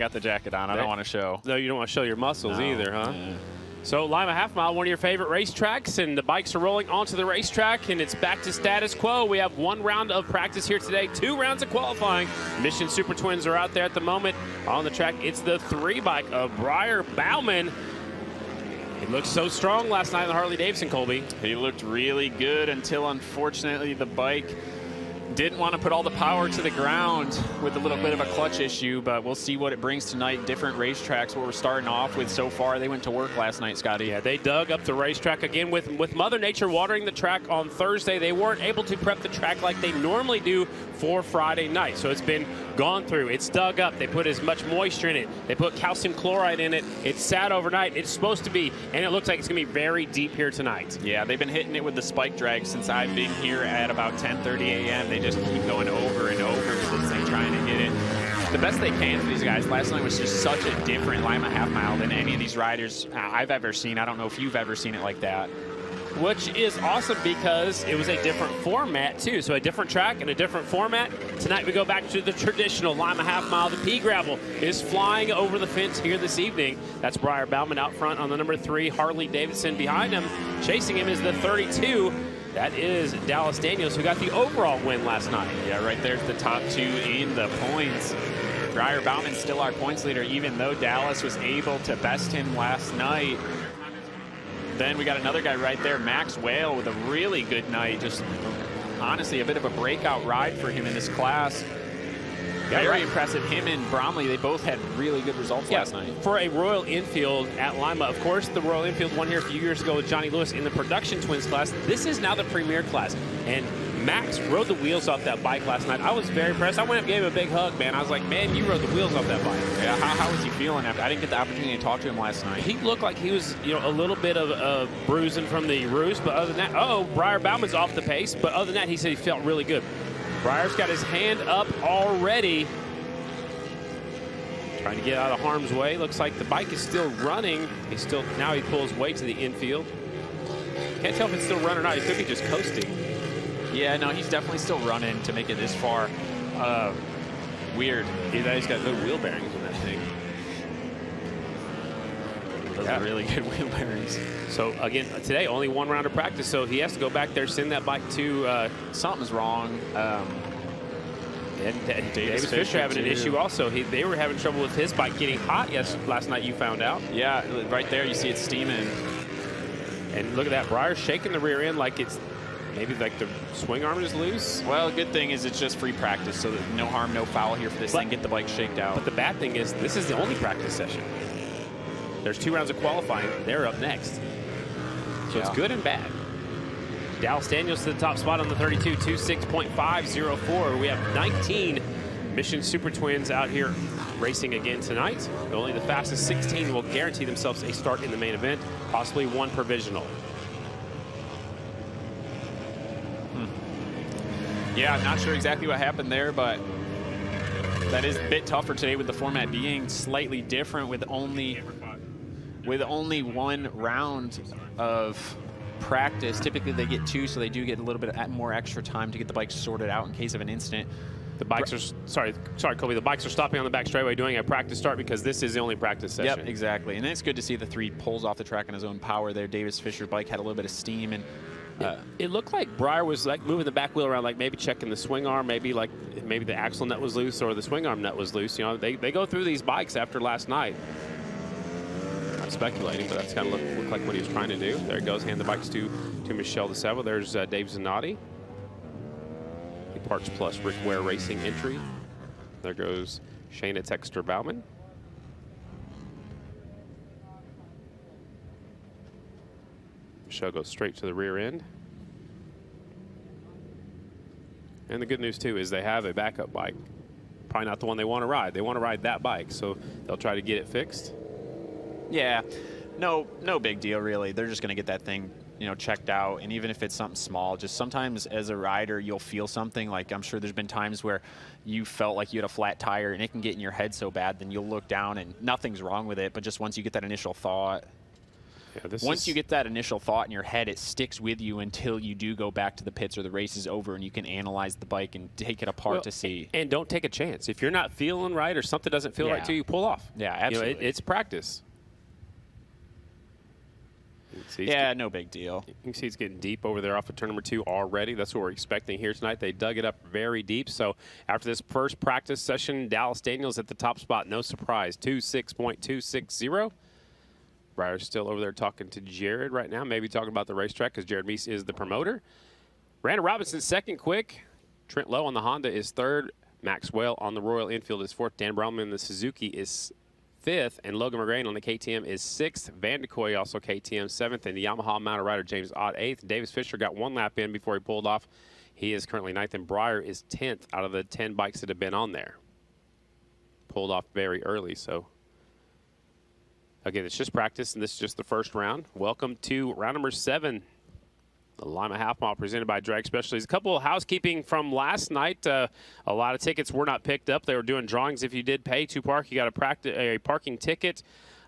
Got the jacket on. I don't want to show. No, you don't want to show your muscles either, huh? Yeah. So Lima Half Mile, one of your favorite racetracks, and the bikes are rolling onto the racetrack, and it's back to status quo. We have 1 round of practice here today, 2 rounds of qualifying. Mission Super Twins are out there at the moment on the track. It's the 3 bike of Briar Bauman. It looked so strong last night on the Harley-Davidson, Colby. He looked really good until, unfortunately, the bike didn't want to put all the power to the ground with a little bit of a clutch issue, but we'll see what it brings tonight. Different racetracks, what we're starting off with so far. They went to work last night, Scotty. Yeah, they dug up the racetrack again with Mother Nature watering the track on Thursday. They weren't able to prep the track like they normally do for Friday night. So it's been gone through. It's dug up. They put as much moisture in it. They put calcium chloride in it. It's sat overnight. It's supposed to be, and it looks like it's going to be very deep here tonight. Yeah, they've been hitting it with the spike drag since I've been here at about 10:30 a.m. They just keep going over and over with this thing, trying to get it the best they can for these guys. Last night was just such a different Lima Half Mile than any of these riders I've ever seen. I don't know if you've ever seen it like that. Which is awesome because it was a different format too. So a different track and a different format. Tonight we go back to the traditional Lima Half Mile. The pea gravel is flying over the fence here this evening. That's Briar Bauman out front on the number 3 Harley Davidson. Behind him, chasing him is the 32. That is Dallas Daniels, who got the overall win last night. Yeah, right there's the top 2 in the points. Briar Bauman's still our points leader, even though Dallas was able to best him last night. Then we got another guy right there, Max Whale, with a really good night. Just honestly a bit of a breakout ride for him in this class. Very impressive. Him and Bromley, they both had really good results last night. For a Royal Enfield at Lima, of course, the Royal Enfield won here a few years ago with Johnny Lewis in the production twins class. This is now the premier class. And Max rode the wheels off that bike last night. I was very impressed. I went up and gave him a big hug, man. I was like, man, you rode the wheels off that bike. Yeah, how was he feeling after? I didn't get the opportunity to talk to him last night. He looked like he was, you know, a little bit of bruising from the roost, but other than that, Briar Bauman's off the pace. But other than that, he said he felt really good. Briar's got his hand up already. Trying to get out of harm's way. Looks like the bike is still running. Now he pulls way to the infield. Can't tell if it's still running or not. He could be just coasting. Yeah, no, he's definitely still running to make it this far. Weird. He's got good wheel bearings in that thing. Those are really good wheel bearings. So again, today only 1 round of practice, so he has to go back there, send that bike to. Something's wrong. And Davis Fisher having an issue also. They were having trouble with his bike getting hot last night, you found out. Yeah, right there you see it steaming. And look at that, Briar shaking the rear end like it's maybe like the swing arm is loose. Well, good thing is it's just free practice, so that no harm, no foul here for this thing. Get the bike shaked out. But the bad thing is this is the only practice session. There's 2 rounds of qualifying. They're up next. So it's good and bad. Dallas Daniels to the top spot on the 32, 26.504. We have 19 Mission Super Twins out here racing again tonight. Only the fastest 16 will guarantee themselves a start in the main event, possibly 1 provisional. Yeah, I'm not sure exactly what happened there, but that is a bit tougher today with the format being slightly different with only 1 round of practice. Typically they get 2, so they do get a little bit more extra time to get the bike sorted out in case of an incident. The bikes are, sorry, Colby, the bikes are stopping on the back straightaway doing a practice start because this is the only practice session. Yep, exactly. And it's good to see the 3 pulls off the track on his own power there. Davis Fisher bike had a little bit of steam, and it looked like Briar was like moving the back wheel around, like maybe checking the swing arm, maybe the axle nut was loose or the swing arm nut was loose. You know, they go through these bikes after last night. I'm speculating, but that's kind of looked like what he was trying to do. There it goes, hand the bikes to Michelle DeSalvo. There's Dave Zanotti. The Parts Plus Rick Ware Racing entry. There goes Shayna Texter Bauman. Michelle goes straight to the rear end. And the good news, too, is they have a backup bike. Probably not the one they want to ride. They want to ride that bike, so they'll try to get it fixed. Yeah, no big deal, really. They're just going to get that thing, you know, checked out. And even if it's something small, just sometimes as a rider, you'll feel something. Like, I'm sure there's been times where you felt like you had a flat tire, and it can get in your head so bad, then you'll look down and nothing's wrong with it. But just once you get that initial thought. once you get that initial thought in your head, it sticks with you until you do go back to the pits or the race is over and you can analyze the bike and take it apart to see. And don't take a chance. If you're not feeling right or something doesn't feel right to you, pull off. Yeah, absolutely. You know, it's practice. Yeah, no big deal. You can see it's getting deep over there off of turn number 2 already. That's what we're expecting here tonight. They dug it up very deep. So after this first practice session, Dallas Daniels at the top spot. No surprise. 2.6.260. Breyer's still over there talking to Jared right now, maybe talking about the racetrack because Jared Meese is the promoter. Brandon Robinson second quick. Trent Lowe on the Honda is third. Maxwell on the Royal Enfield is fourth. Dan Brownman on the Suzuki is fifth. And Logan McGrain on the KTM is sixth. Van de Kooi also KTM seventh. And the Yamaha mounted rider James Ott eighth. Davis Fisher got one lap in before he pulled off. He is currently ninth. And Breyer is 10th out of the 10 bikes that have been on there. Pulled off very early, so. Again, it's just practice, and this is just the first round. Welcome to round number 7. The Lima Half Mile presented by Drag Specialties. A couple of housekeeping from last night. A lot of tickets were not picked up. They were doing drawings. If you did pay to park, you got a parking ticket.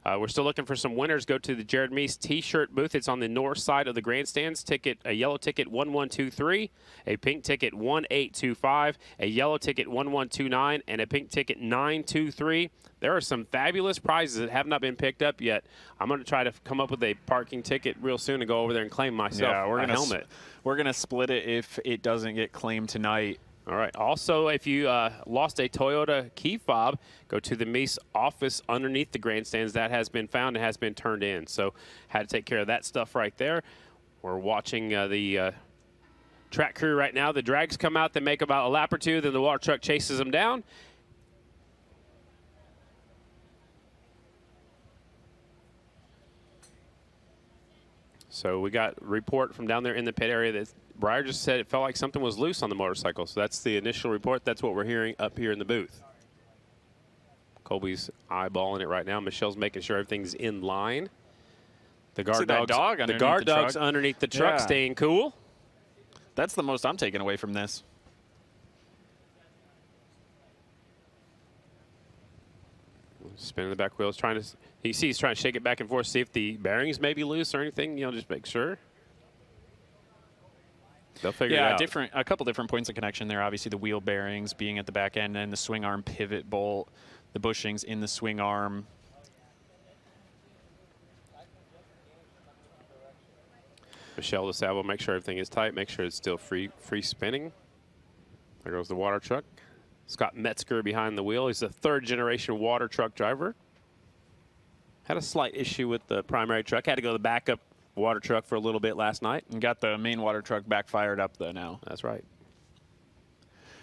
We're still looking for some winners. Go to the Jared Meese T-shirt booth. It's on the north side of the grandstands. A yellow ticket 1123, a pink ticket 1825, a yellow ticket 1129, and a pink ticket 923. There are some fabulous prizes that have not been picked up yet. I'm going to try to come up with a parking ticket real soon and go over there and claim myself a helmet. We're going to split it if it doesn't get claimed tonight. All right. Also, if you lost a Toyota key fob, go to the Meese office underneath the grandstands. That has been found and has been turned in. So had to take care of that stuff right there. We're watching the track crew right now. The drags come out. They make about a lap or two. Then the water truck chases them down. So we got a report from down there in the pit area that Breyer just said it felt like something was loose on the motorcycle. So that's the initial report. That's what we're hearing up here in the booth. Colby's eyeballing it right now. Michelle's making sure everything's in line. The guard dog's underneath the truck staying cool. That's the most I'm taking away from this. Spinning the back wheels, trying to. You see, he's trying to shake it back and forth, see if the bearings may be loose or anything. You know, just make sure. They'll figure it out. Yeah, a couple different points of connection there. Obviously, the wheel bearings being at the back end, and the swing arm pivot bolt, the bushings in the swing arm. Michelle DeSalvo, make sure everything is tight. Make sure it's still free spinning. There goes the water truck. Scott Metzger behind the wheel. He's a third-generation water truck driver. Had a slight issue with the primary truck. Had to go to the backup water truck for a little bit last night. And got the main water truck back fired up, though, now. That's right.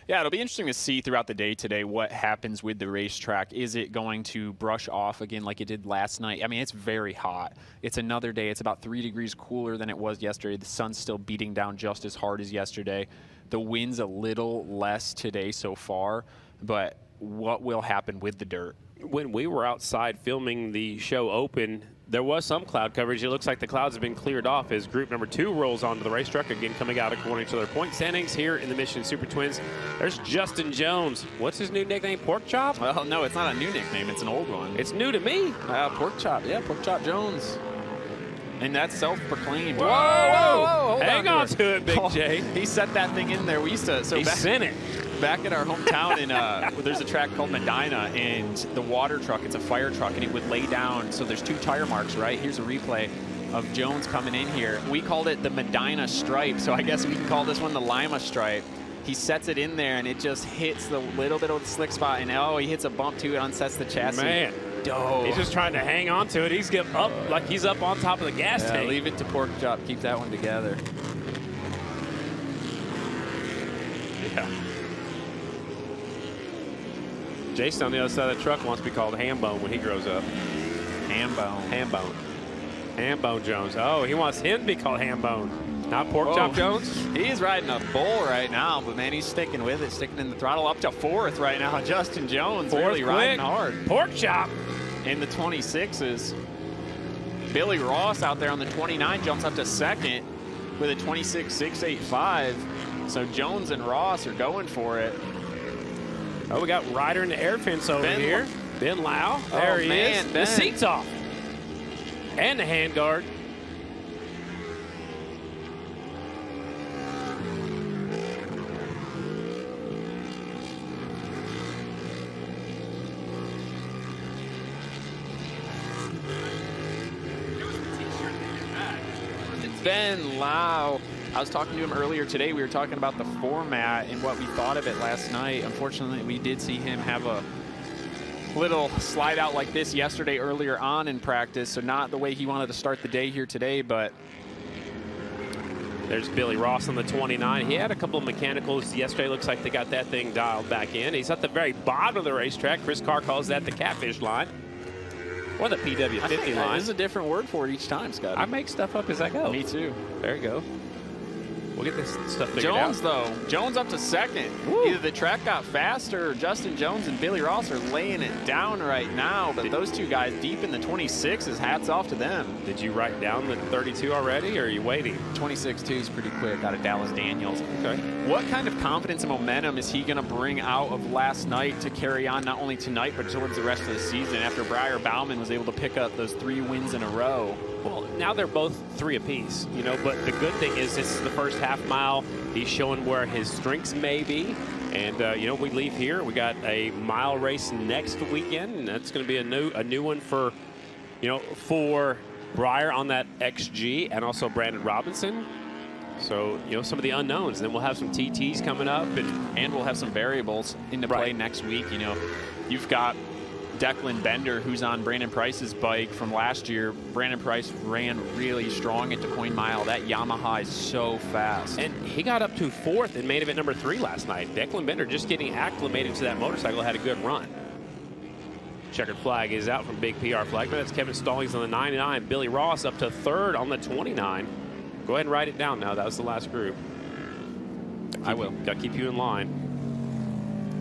Yeah, it'll be interesting to see throughout the day today what happens with the racetrack. Is it going to brush off again like it did last night? I mean, it's very hot. It's another day. It's about 3 degrees cooler than it was yesterday. The sun's still beating down just as hard as yesterday. The wind's a little less today so far, but what will happen with the dirt? When we were outside filming the show open, there was some cloud coverage. It looks like the clouds have been cleared off as group number 2 rolls onto the racetrack, again coming out according to their point standings here in the Mission Super Twins. There's Justin Jones. What's his new nickname, Pork Chop? Well, no, it's not a new nickname. It's an old one. It's new to me. Pork Chop. Yeah, Pork Chop Jones. And that's self-proclaimed. Whoa, whoa, whoa. Hang on to it, Big J. He set that thing in there. We used to. He sent it. Back at our hometown, in there's a track called Medina, and the water truck, it's a fire truck, and it would lay down. So there's 2 tire marks, right? Here's a replay of Jones coming in here. We called it the Medina stripe, so I guess we can call this one the Lima stripe. He sets it in there, and it just hits the little bit of the slick spot, and he hits a bump too. It unsets the chassis. Man. Oh. He's just trying to hang on to it. He's getting up like he's up on top of the gas tank. Leave it to Pork Chop. Keep that one together. Yeah. Jason on the other side of the truck wants to be called Hambone when he grows up. Hambone. Hambone. Hambone Jones. Oh, he wants him to be called Hambone, not Pork Chop Jones. He's riding a bull right now, but man, he's sticking with it, sticking in the throttle up to 4th right now. Justin Jones really riding hard. Pork Chop. In the 26s. Billy Ross out there on the 29 jumps up to 2nd with a 26.685. So Jones and Ross are going for it. Oh, we got Ryder in the air fence over here. Ben Lau. There he is. Ben. The seat's off. And the handguard. Ben Lau. I was talking to him earlier today. We were talking about the format and what we thought of it last night. Unfortunately, we did see him have a little slide out like this yesterday earlier on in practice, so not the way he wanted to start the day here today, but there's Billy Ross on the 29. He had a couple of mechanicals yesterday. Looks like they got that thing dialed back in. He's at the very bottom of the racetrack. Chris Carr calls that the catfish line. Or the PW50 line. There's a different word for it each time, Scott. I make stuff up as I go. Me too. There you go. We'll get this stuff figured Jones, out. though. Jones up to second. Woo. Either the track got faster or Justin Jones and Billy Ross are laying it down right now. But those two guys deep in the 26s, hats off to them. Did you write down the 32 already, or are you waiting? 26-2 is pretty quick out of Dallas Daniels. Okay. What kind of confidence and momentum is he going to bring out of last night to carry on not only tonight, but towards the rest of the season after Briar Bauman was able to pick up those 3 wins in a row? Well, now they're both 3 apiece, you know, but the good thing is this is the first half mile. He's showing where his strengths may be. And, you know, we leave here. We got a mile race next weekend, and that's going to be a new one for, you know, for Briar on that XG and also Brandon Robinson. So, you know, some of the unknowns. And then we'll have some TTs coming up. And we'll have some variables into play next week. You know, you've got Declan Bender, who's on Brandon Price's bike from last year. Brandon Price ran really strong at DeQueen Mile. That Yamaha is so fast. And he got up to 4th in main event number 3 last night. Declan Bender just getting acclimated to that motorcycle, had a good run. Checkered flag is out from Big PR flag, but that's Kevin Stallings on the 99. Billy Ross up to 3rd on the 29. Go ahead and write it down now. That was the last group. I will. Got to keep you in line.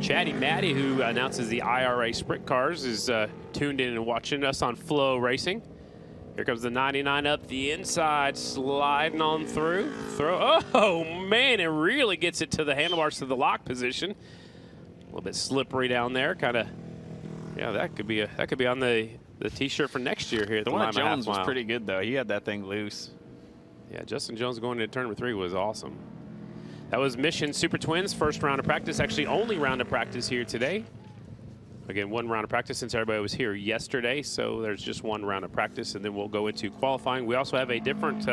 Chatty Matty, who announces the IRA sprint cars, is tuned in and watching us on FloRacing. Here comes the 99 up the inside, sliding on through. Oh, man, it really gets it to the handlebars to the lock position. A little bit slippery down there. Kind of, yeah, that could be on the T-shirt for next year here at the Lima half mile. Jones was pretty good, though. He had that thing loose. Yeah, Justin Jones going into turn number 3 was awesome. That was Mission Super Twins' first round of practice, actually only round of practice here today. Again, 1 round of practice since everybody was here yesterday, so there's just 1 round of practice, and then we'll go into qualifying. We also have a different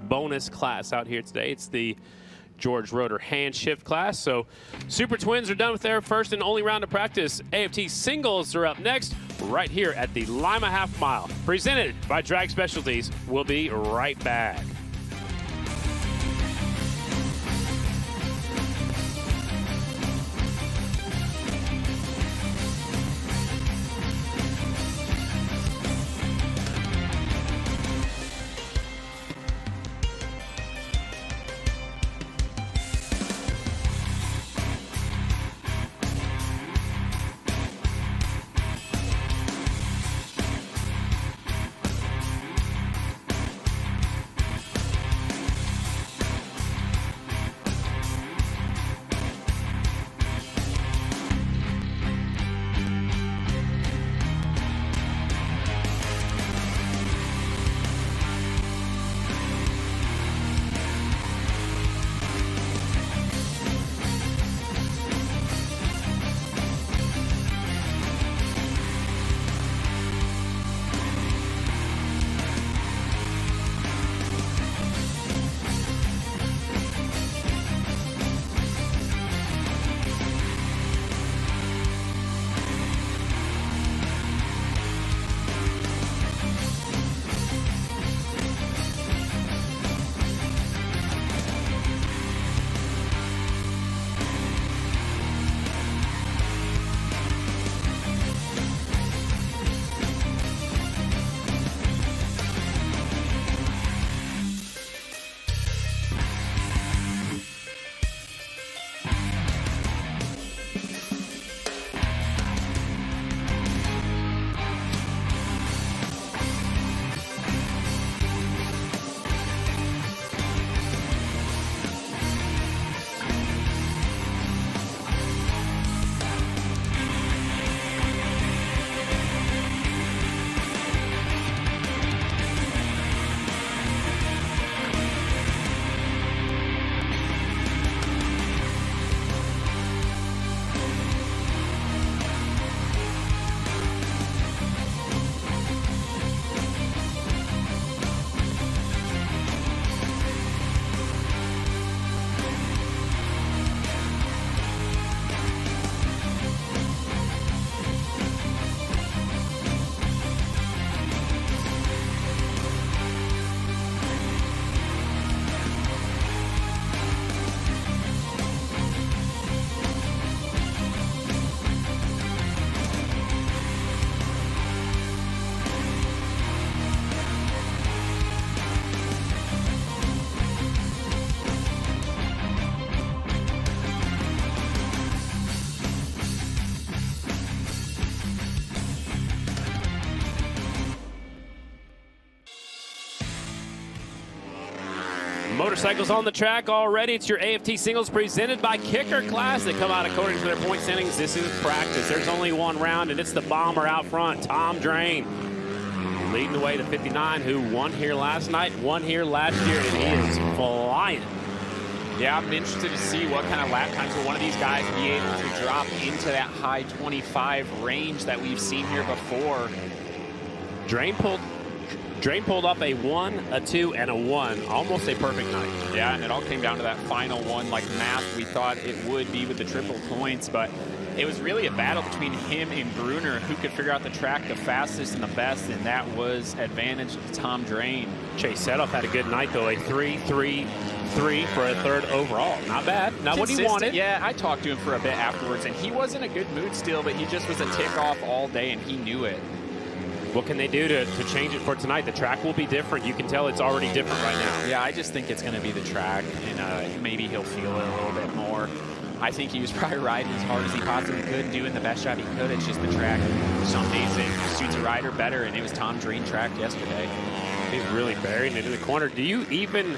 bonus class out here today. It's the George Roeder hand shift class. So Super Twins are done with their first and only round of practice. AFT singles are up next right here at the Lima half mile, presented by Drag Specialties. We'll be right back. Motorcycles on the track already. It's your AFT singles presented by Kicker Class. They come out according to their point standings. This is practice. There's only one round, and it's the bomber out front, Tom Drain, leading the way to 59, who won here last night, won here last year, and he is flying. Yeah, I'm interested to see what kind of lap times will one of these guys be able to drop into that high 25 range that we've seen here before. Drain pulled up a 1, a 2, and a 1. Almost a perfect night. Yeah, and it all came down to that final one like math we thought it would be with the triple points, but it was really a battle between him and Bruner who could figure out the track the fastest and the best, and that was advantage to Tom Drain. Chase Setoff had a good night, though. A 3-3-3 for a third overall. Not bad. Not what he wanted. Yeah, I talked to him for a bit afterwards, and he wasn't a good mood still, but he just was a tick off all day, and he knew it. What can they do to change it for tonight? The track will be different. You can tell it's already different right now. Yeah, I just think it's going to be the track, and maybe he'll feel it a little bit more. I think he was probably riding as hard as he possibly could, doing the best job he could. It's just the track. Some days it suits a rider better, and it was Tom Drain track yesterday. He's really burying it in the corner. Do you even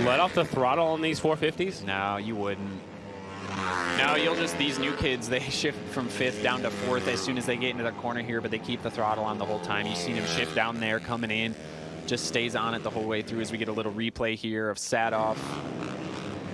let off the throttle on these 450s? No, you wouldn't. No, you'll just, these new kids, they shift from 5th down to 4th as soon as they get into the corner here, but they keep the throttle on the whole time. You've seen him shift down there, coming in, just stays on it the whole way through as we get a little replay here of Setoff.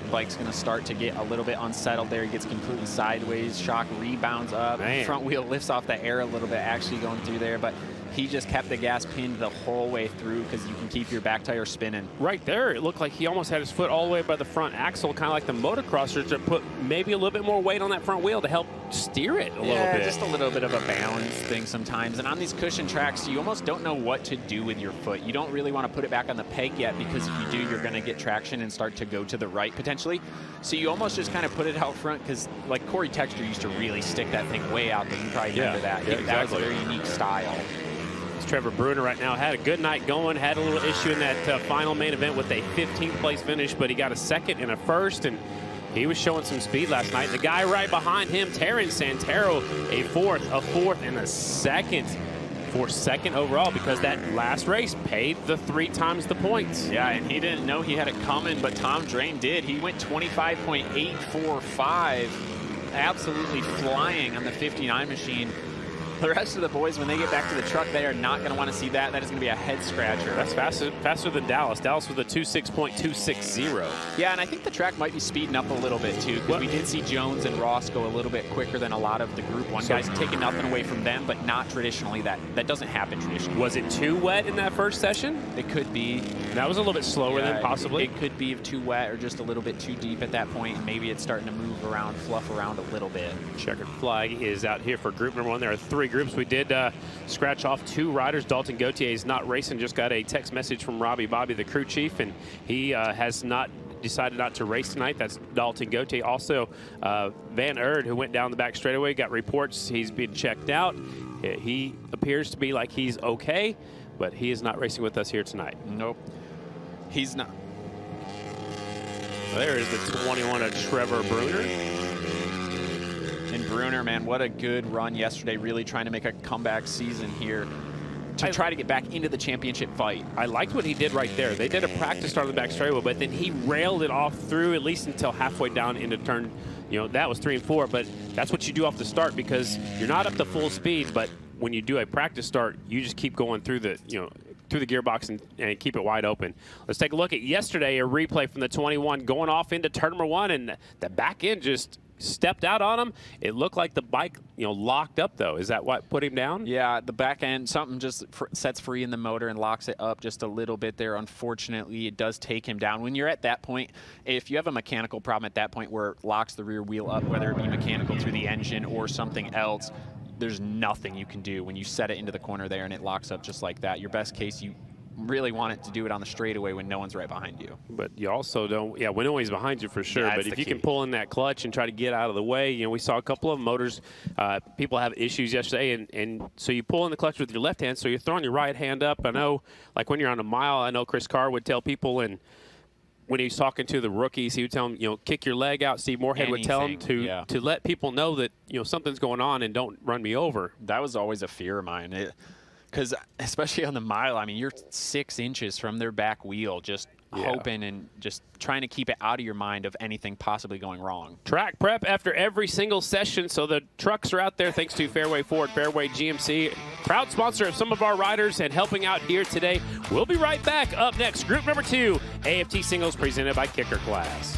Bike's going to start to get a little bit unsettled there. He gets completely sideways. Shock rebounds up. Man. Front wheel lifts off the air a little bit, actually going through there, but he just kept the gas pinned the whole way through because you can keep your back tire spinning. Right there, it looked like he almost had his foot all the way by the front axle, kind of like the motocrossers, to put maybe a little bit more weight on that front wheel to help steer it a little bit. Just a little bit of a balance thing sometimes. And on these cushion tracks, you almost don't know what to do with your foot. You don't really want to put it back on the peg yet, because if you do, you're going to get traction and start to go to the right potentially. So you almost just kind of put it out front, because like Corey Texter used to really stick that thing way out there. You probably remember that. Yeah, exactly. That was a very unique style. Trevor Bruner right now had a good night going, had a little issue in that final main event with a 15th place finish, but he got a 2nd and a 1st, and he was showing some speed last night. The guy right behind him, Terrence Santero, a 4th, and a 2nd for 2nd overall, because that last race paid the 3 times the points. Yeah, and he didn't know he had it coming, but Tom Drain did. He went 25.845, absolutely flying on the 59 machine. The rest of the boys, when they get back to the truck, they are not going to want to see that. That is going to be a head scratcher. That's faster than Dallas. Dallas with a 26.260. Yeah, and I think the track might be speeding up a little bit too, because we did see Jones and Ross go a little bit quicker than a lot of the Group 1 guys, taking nothing away from them, but not traditionally. That doesn't happen traditionally. Was it too wet in that first session? It could be. That was a little bit slower than possibly. It could be too wet or just a little bit too deep at that point, and maybe it's starting to move around, fluff around a little bit. Checkered flag is out here for group number 1. There are 3 groups. We did scratch off 2 riders. Dalton Gauthier is not racing. Just got a text message from Robbie Bobby, the crew chief, and he has decided not to race tonight. That's Dalton Gauthier. Also, Van Erd, who went down the back straightaway, got reports he's been checked out. He appears to be like he's okay, but he is not racing with us here tonight. Nope, he's not. There is the 21 of Trevor Bruner. And Bruner, man, what a good run yesterday, really trying to make a comeback season here to try to get back into the championship fight. I liked what he did right there. They did a practice start on the back straightaway, but then he railed it off through at least until halfway down into turn, that was 3 and 4, but that's what you do off the start, because you're not up to full speed, but when you do a practice start, you just keep going through the, through the gearbox and keep it wide open. Let's take a look at yesterday, a replay from the 21 going off into turn number 1, and the back end just stepped out on him. It looked like the bike, locked up though. Is that what put him down? Yeah, the back end, something just sets free in the motor and locks it up just a little bit there. Unfortunately, it does take him down. When you're at that point, if you have a mechanical problem at that point where it locks the rear wheel up, whether it be mechanical through the engine or something else, there's nothing you can do when you set it into the corner there and it locks up just like that. Your best case, you really want it to do it on the straightaway when no one's right behind you. But you also don't, when no one's behind you for sure. Yeah, but if you can pull in that clutch and try to get out of the way, we saw a couple of motors, people have issues yesterday, and so you pull in the clutch with your left hand, so you're throwing your right hand up. I know, like when you're on a mile, I know Chris Carr would tell people, and when he was talking to the rookies, he would tell them, kick your leg out. Steve Moorhead would tell him to let people know that, something's going on and don't run me over. That was always a fear of mine. Because especially on the mile, I mean, you're 6 inches from their back wheel, just hoping and just trying to keep it out of your mind of anything possibly going wrong. Track prep after every single session, so the trucks are out there thanks to Fairway Ford, Fairway GMC, proud sponsor of some of our riders and helping out here today. We'll be right back. Up next, group number 2, AFT Singles presented by Kicker Class.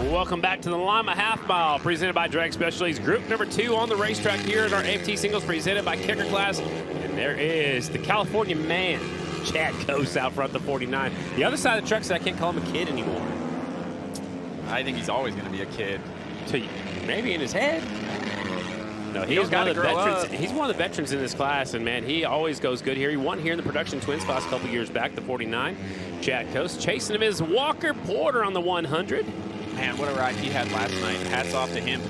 Welcome back to the Lima Half Mile, presented by Drag Specialties. Group number 2 on the racetrack here at our AFT Singles, presented by Kicker Class. And there is the California man, Chad Coase, out front the 49. The other side of the truck, I can't call him a kid anymore. I think he's always going to be a kid. Maybe in his head. No, he's one of the veterans. He's one of the veterans in this class, and man, he always goes good here. He won here in the Production Twins class a couple years back, the 49. Chad Coase. Chasing him is Walker Porter on the 100. Man, what a ride he had last night. Hats off to him.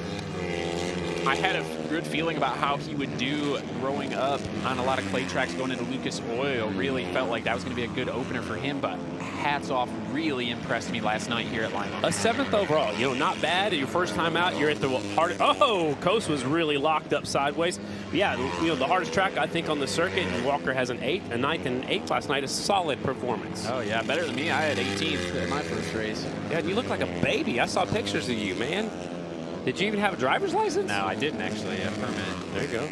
I had a good feeling about how he would do growing up on a lot of clay tracks going into Lucas Oil. Really felt like that was going to be a good opener for him, but hats off, really impressed me last night here at Lima. A 7th overall, you know, not bad. Your first time out, you're at the hardest. Oh, Coase was really locked up sideways. But yeah, you know, the hardest track, I think, on the circuit. Walker has an 8th, a 9th, and an 8th last night. A solid performance. Oh, yeah, better than me. I had 18th in my first race. Yeah, and you look like a baby. I saw pictures of you, man. Did you even have a driver's license? No, I didn't actually. A permit. There you go.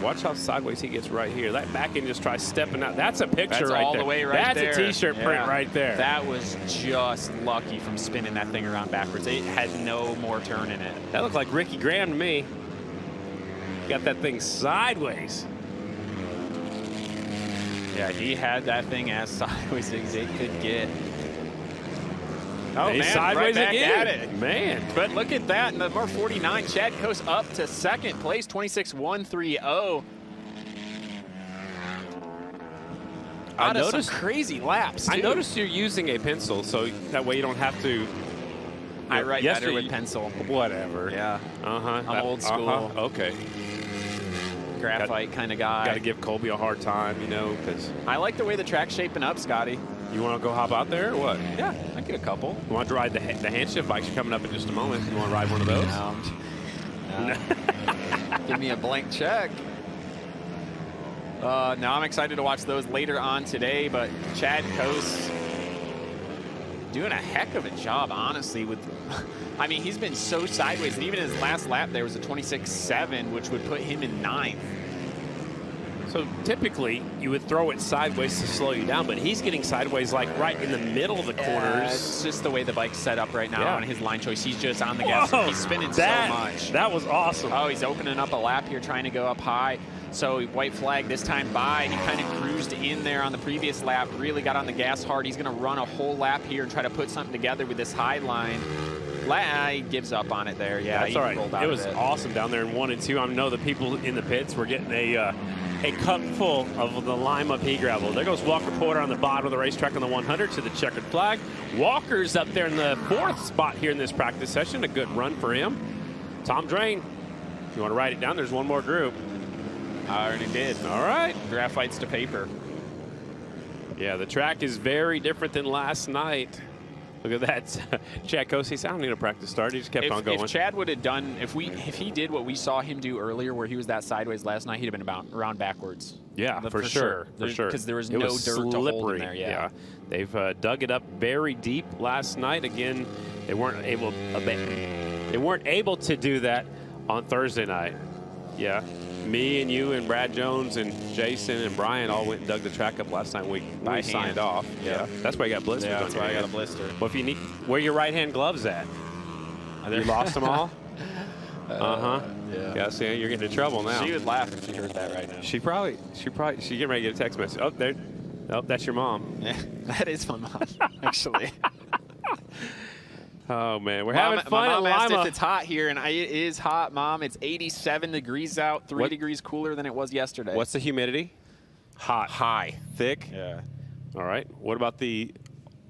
Watch how sideways he gets right here. That back end just tries stepping out. That's a picture That's right there. all the way right there. That's a T-shirt print right there. That was just lucky from spinning that thing around backwards. It had no more turn in it. That looked like Ricky Graham to me. Got that thing sideways. Yeah, he had that thing as sideways as it could get. Oh, he's man, sideways right back again. at it. Man. But look at that, number 49, Chad Coase up to 2nd place, 26.130. I noticed some crazy laps, too. I noticed you're using a pencil, so that way you don't have to. I write better with pencil. Whatever. Yeah. Uh-huh. I'm old school. Okay. Graphite kind of guy. Got to give Colby a hard time, you know, because. I like the way the track's shaping up, Scotty. You want to go hop out there or what? Yeah, I get a couple. You want to ride the hand shift bikes? You're coming up in just a moment. You want to ride one of those? Give me a blank check. Now I'm excited to watch those later on today, but Chad Coase doing a heck of a job, honestly. With, I mean, he's been so sideways, and even his last lap there was a 26.7, which would put him in 9th. So typically, you would throw it sideways to slow you down, but he's getting sideways like right in the middle of the corners. It's just the way the bike's set up right now and his line choice. He's just on the gas. He's spinning so much. That was awesome. Oh, he's opening up a lap here, trying to go up high. So white flag this time by. He kind of cruised in there on the previous lap, really got on the gas hard. He's going to run a whole lap here and try to put something together with this high line. He gives up on it there. Yeah, that's all right. It was awesome down there in 1 and 2. I know the people in the pits were getting a cup full of the Lima pea gravel. There goes Walker Porter on the bottom of the racetrack on the 100 to the checkered flag. Walker's up there in the 4th spot here in this practice session. A good run for him. Tom Drain, if you want to write it down, there's one more group. I already did. All right. Graphites to paper. Yeah, the track is very different than last night. Look at that. Chad Coase said, I don't need a practice start. He just kept on going. If Chad would have done, if he did what we saw him do earlier, where he was that sideways last night, he'd have been around backwards. Yeah, for sure. For sure. Because there was no dirt to hold in there. Yeah. They've dug it up very deep last night. Again, they weren't able to do that on Thursday night. Yeah. Me and you and Brad Jones and Jason and Brian all went and dug the track up last night. We signed off. Yeah. That's why you got blisters. Yeah, that's why I got a blister. Well, if you need, where your right-hand gloves at? You lost them all? Yeah, see, you're getting in trouble now. She would laugh if she heard that right now. She getting ready to get a text message. Oh, there. Oh, that's your mom. Yeah, that is my mom, actually. Oh, man. We're having fun my mom at asked Lima. if it's hot here, and it is hot, Mom. It's 87 degrees out, 3 degrees cooler than it was yesterday. What's the humidity? Hot. High. Thick? Yeah. All right. What about the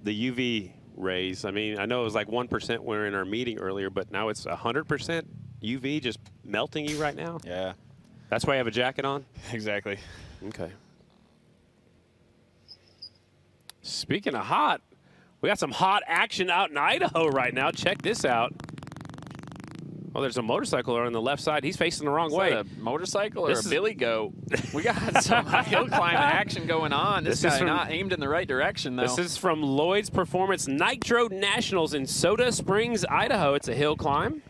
UV rays? I mean, I know it was like 1% when we were in our meeting earlier, but now it's 100% UV just melting you right now? Yeah. That's why you have a jacket on? Exactly. Okay. Speaking of hot, we got some hot action out in Idaho right now. Check this out. Oh, there's a motorcycle on the left side. He's facing the wrong way. A motorcycle or a billy goat? We got some hill climb action going on. This guy not aimed in the right direction, though. This is from Lloyd's Performance Nitro Nationals in Soda Springs, Idaho. It's a hill climb.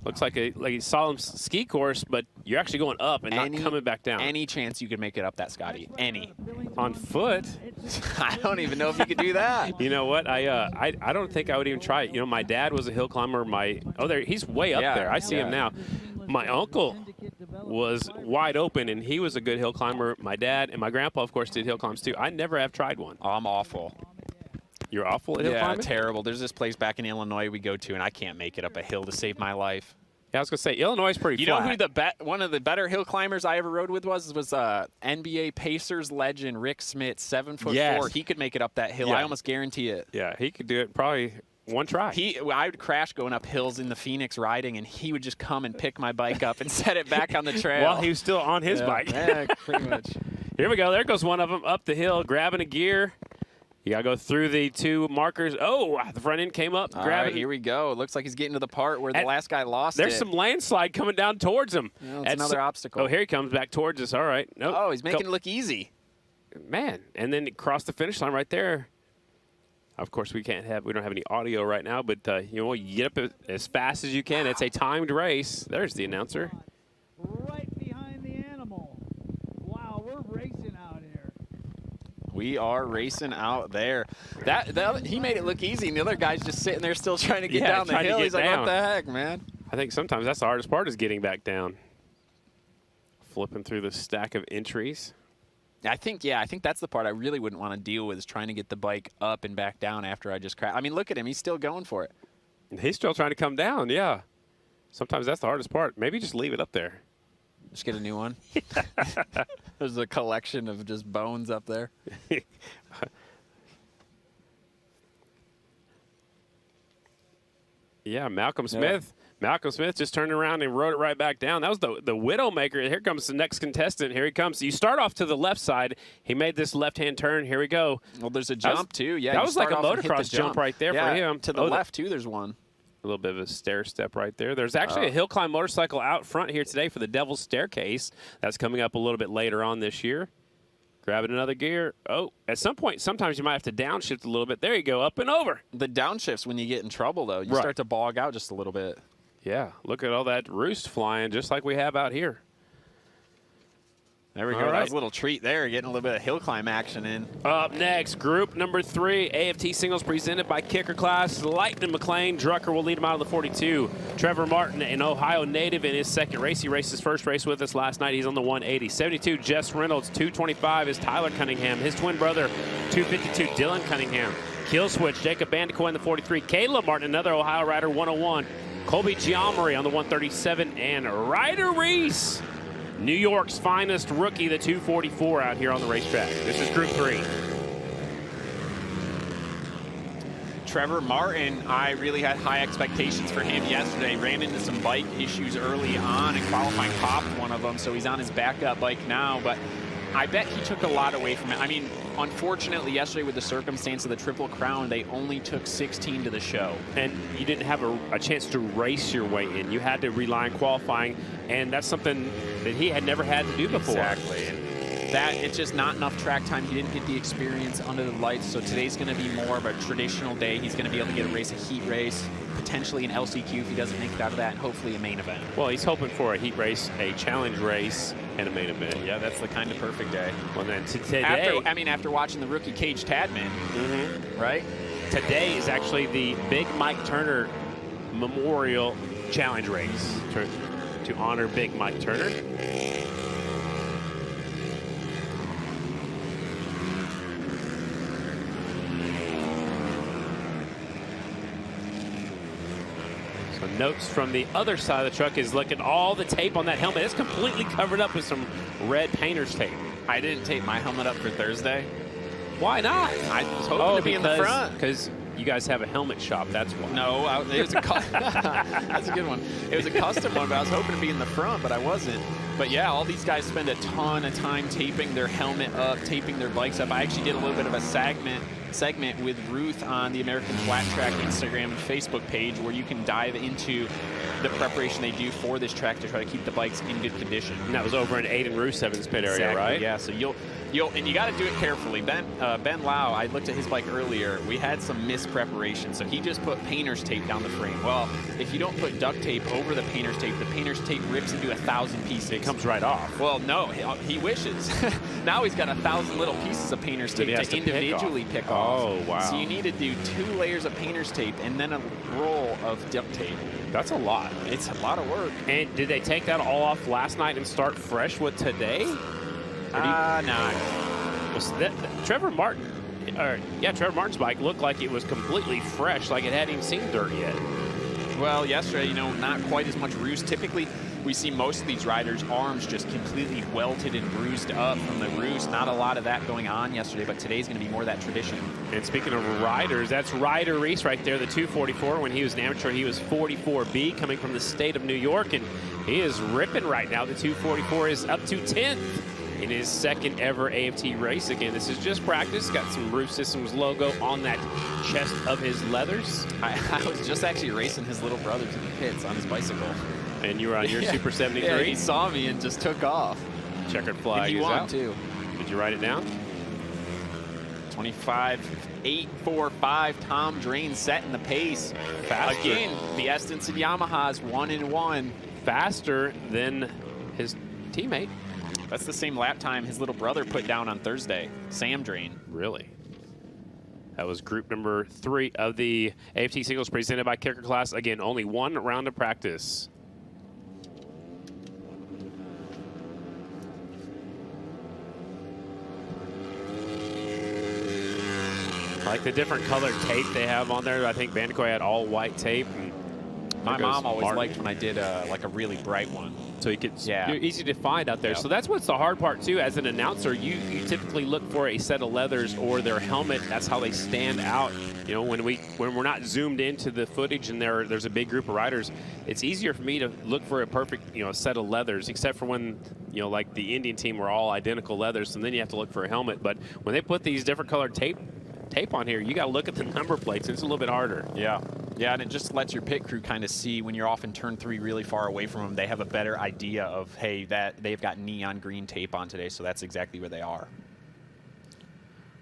Looks like a solemn ski course, but you're actually going up and not coming back down. Any chance you could make it up that, Scotty? Any? On foot? I don't even know if you could do that. You know what? I don't think I would even try it. You know, my dad was a hill climber. He's way up there. I see him now. My uncle was wide open, and he was a good hill climber. My dad and my grandpa, of course, did hill climbs too. I never have tried one. Oh, I'm awful. You're awful at hill climbing? Yeah, terrible. There's this place back in Illinois we go to, and I can't make it up a hill to save my life. Yeah, I was going to say, Illinois is pretty flat. You know who one of the better hill climbers I ever rode with was NBA Pacers legend Rick Smith, 7'4". He could make it up that hill. I almost guarantee it. Yeah, he could do it probably one try. I would crash going up hills in the Phoenix riding, and he would just come and pick my bike up and set it back on the trail. While he was still on his bike. Yeah, pretty much. Here we go. There goes one of them up the hill, grabbing a gear. You got to go through the two markers. Oh, the front end came up. Grab it. Here we go. It looks like he's getting to the part where the last guy lost There's some landslide coming down towards him. Well, that's another obstacle. Oh, here he comes back towards us. All right. Nope. Oh, he's making it look easy. Man, and then cross the finish line right there. Of course, we don't have any audio right now, but you get up as fast as you can. It's a timed race. There's the announcer. Right behind the animal. Wow, we're racing out here. We are racing out there. He made it look easy, and the other guy's just sitting there still trying to get down the hill. He's like, what the heck, man? I think sometimes that's the hardest part is getting back down. Flipping through the stack of entries. I think that's the part I really wouldn't want to deal with is trying to get the bike up and back down after I just crashed. I mean, look at him. He's still going for it. He's still trying to come down, yeah. Sometimes that's the hardest part. Maybe just leave it up there. Just get a new one. There's a collection of just bones up there. Yeah, Malcolm Smith. Malcolm Smith just turned around and rode it right back down. That was the Widowmaker. Here comes the next contestant. Here he comes. You start off to the left side. He made this left-hand turn. Here we go. Well, there's a jump, too. Yeah, that was like a motocross jump right there for him. To the left, too, there's one. A little bit of a stair step right there. There's actually a hill climb motorcycle out front here today for the Devil's Staircase. That's coming up a little bit later on this year. Grabbing another gear. Oh, at some point, sometimes you might have to downshift a little bit. There you go, up and over. The downshifts when you get in trouble, though. You start to bog out just a little bit. Yeah, look at all that roost flying, just like we have out here. There we go. That was a little treat there, getting a little bit of hill climb action in. Up next, group number 3, AFT singles presented by Kicker Class. Lightning McLean. Drucker will lead him out of the 42. Trevor Martin, an Ohio native, in his second race. He raced his first race with us last night. He's on the 180. 72, Jess Reynolds. 225 is Tyler Cunningham. His twin brother, 252, Dylan Cunningham. Kill switch, Jacob Bandicoot in the 43. Caleb Martin, another Ohio rider, 101. Colby Giamari on the 137. And Ryder Reese, New York's finest rookie, the 244 out here on the racetrack. This is Group 3. Trevor Martin, I really had high expectations for him yesterday. Ran into some bike issues early on and qualifying popped one of them, so he's on his backup bike now. But I bet he took a lot away from it. I mean, unfortunately, yesterday with the circumstance of the Triple Crown, they only took 16 to the show. And you didn't have a chance to race your way in. You had to rely on qualifying, and that's something that he had never had to do before. Exactly. And it's just not enough track time. He didn't get the experience under the lights, so today's going to be more of a traditional day. He's going to be able to get a race, a heat race, potentially an LCQ if he doesn't make it out of that, and hopefully a main event. Well, he's hoping for a heat race, a challenge race, and a main event. Yeah, that's the kind of perfect day. Well, then today, after watching the rookie Cage Tadman, right? Today is actually the Big Mike Turner Memorial Challenge Race to honor Big Mike Turner. Notes from the other side of the truck is look at all the tape on that helmet. It's completely covered up with some red painter's tape. I didn't tape my helmet up for Thursday. Why not? I was hoping to be in the front. Because you guys have a helmet shop, that's why. No, it was that's a good one. It was a custom one, but I was hoping to be in the front, but I wasn't. But yeah, all these guys spend a ton of time taping their helmet up, taping their bikes up. I actually did a little bit of a segment with Ruth on the American Flat Track Instagram and Facebook page where you can dive into the preparation they do for this track to try to keep the bikes in good condition. And that was over in Aiden Rusev's pit area, right? Yeah, so and you got to do it carefully. Ben Lau, I looked at his bike earlier. We had some mispreparation, so he just put painter's tape down the frame. Well, if you don't put duct tape over the painter's tape rips into 1,000 pieces. It comes right off. Well, no, he wishes. Now he's got 1,000 little pieces of painter's tape to individually pick off. Oh, wow. So you need to do 2 layers of painter's tape and then a roll of duct tape. That's a lot. It's a lot of work. And did they take that all off last night and start fresh with today? No. Trevor Martin's bike looked like it was completely fresh, like it hadn't even seen dirt yet. Well, yesterday, not quite as much roost. Typically, we see most of these riders' arms just completely welted and bruised up from the roost. Not a lot of that going on yesterday, but today's going to be more of that tradition. And speaking of riders, that's Ryder Reese right there, the 244. When he was an amateur, he was 44B, coming from the state of New York, and he is ripping right now. The 244 is up to 10th in his second ever AFT race. Again, this is just practice. Got some Roof Systems logo on that chest of his leathers. I was just actually racing his little brothers in the pits on his bicycle. And you were on your Super 73? Yeah, he saw me and just took off. Checkered flag is out. Too. Did you write it down? 25.845. Tom Drain setting the pace. Faster. Again, the Estenson Yamaha's 1-1. Faster than his teammate. That's the same lap time his little brother put down on Thursday, Sam Drain. Really? That was group number 3 of the AFT Singles presented by Kicker Class. Again, only 1 round of practice. I like the different colored tape they have on there. I think Bandicoot had all white tape. And My mom always liked when I did like a really bright one. So you could, you're easy to find out there. Yep. So that's what's the hard part too. As an announcer, you typically look for a set of leathers or their helmet. That's how they stand out. You know, when we're not zoomed into the footage and there's a big group of riders, it's easier for me to look for a perfect set of leathers. Except for when like the Indian team were all identical leathers, and then you have to look for a helmet. But when they put these different colored tape on here, you got to look at the number plates. It's a little bit harder. Yeah. Yeah, and it just lets your pit crew kind of see when you're off in turn 3 really far away from them. They have a better idea of, hey, that they've got neon green tape on today, so that's exactly where they are.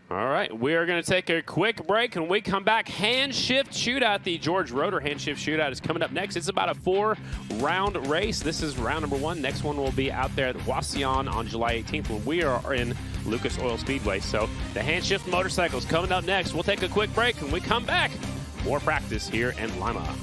All right, we are going to take a quick break. When we come back, hand shift shootout. The George Roeder hand shift shootout is coming up next. It's about a 4-round race. This is round number 1. Next one will be out there at Wasion on July 18th when we are in Lucas Oil Speedway. So the hand shift motorcycles coming up next. We'll take a quick break. When we come back, more practice here in Lima.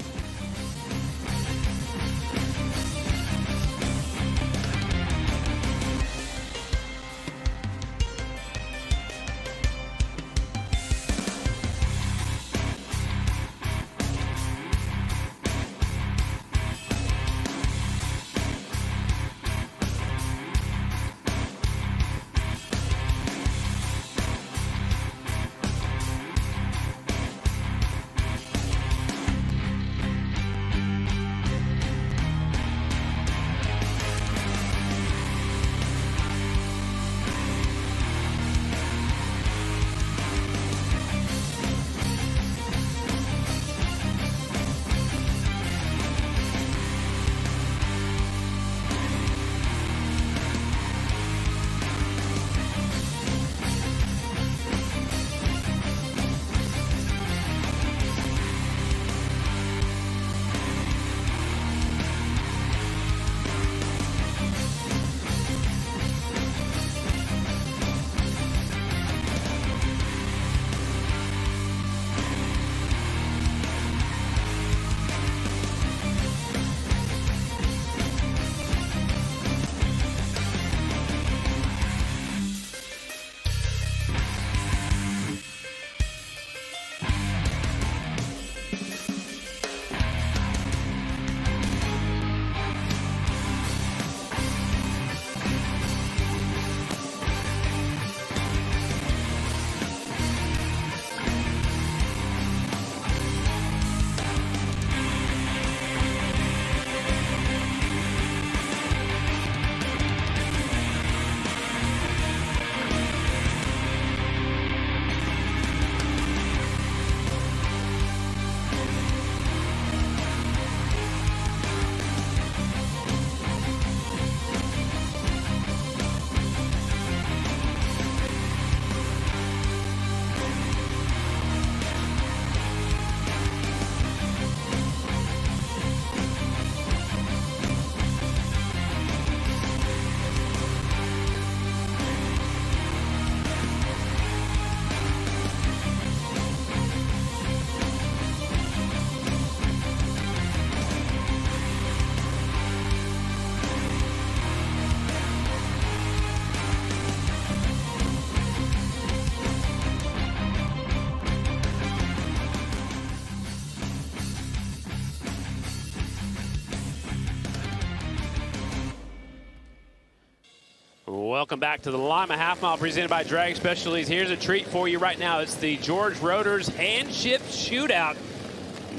Welcome back to the Lima Half Mile presented by Drag Specialties. Here's a treat for you right now. It's the George Roeder's hand shift shootout.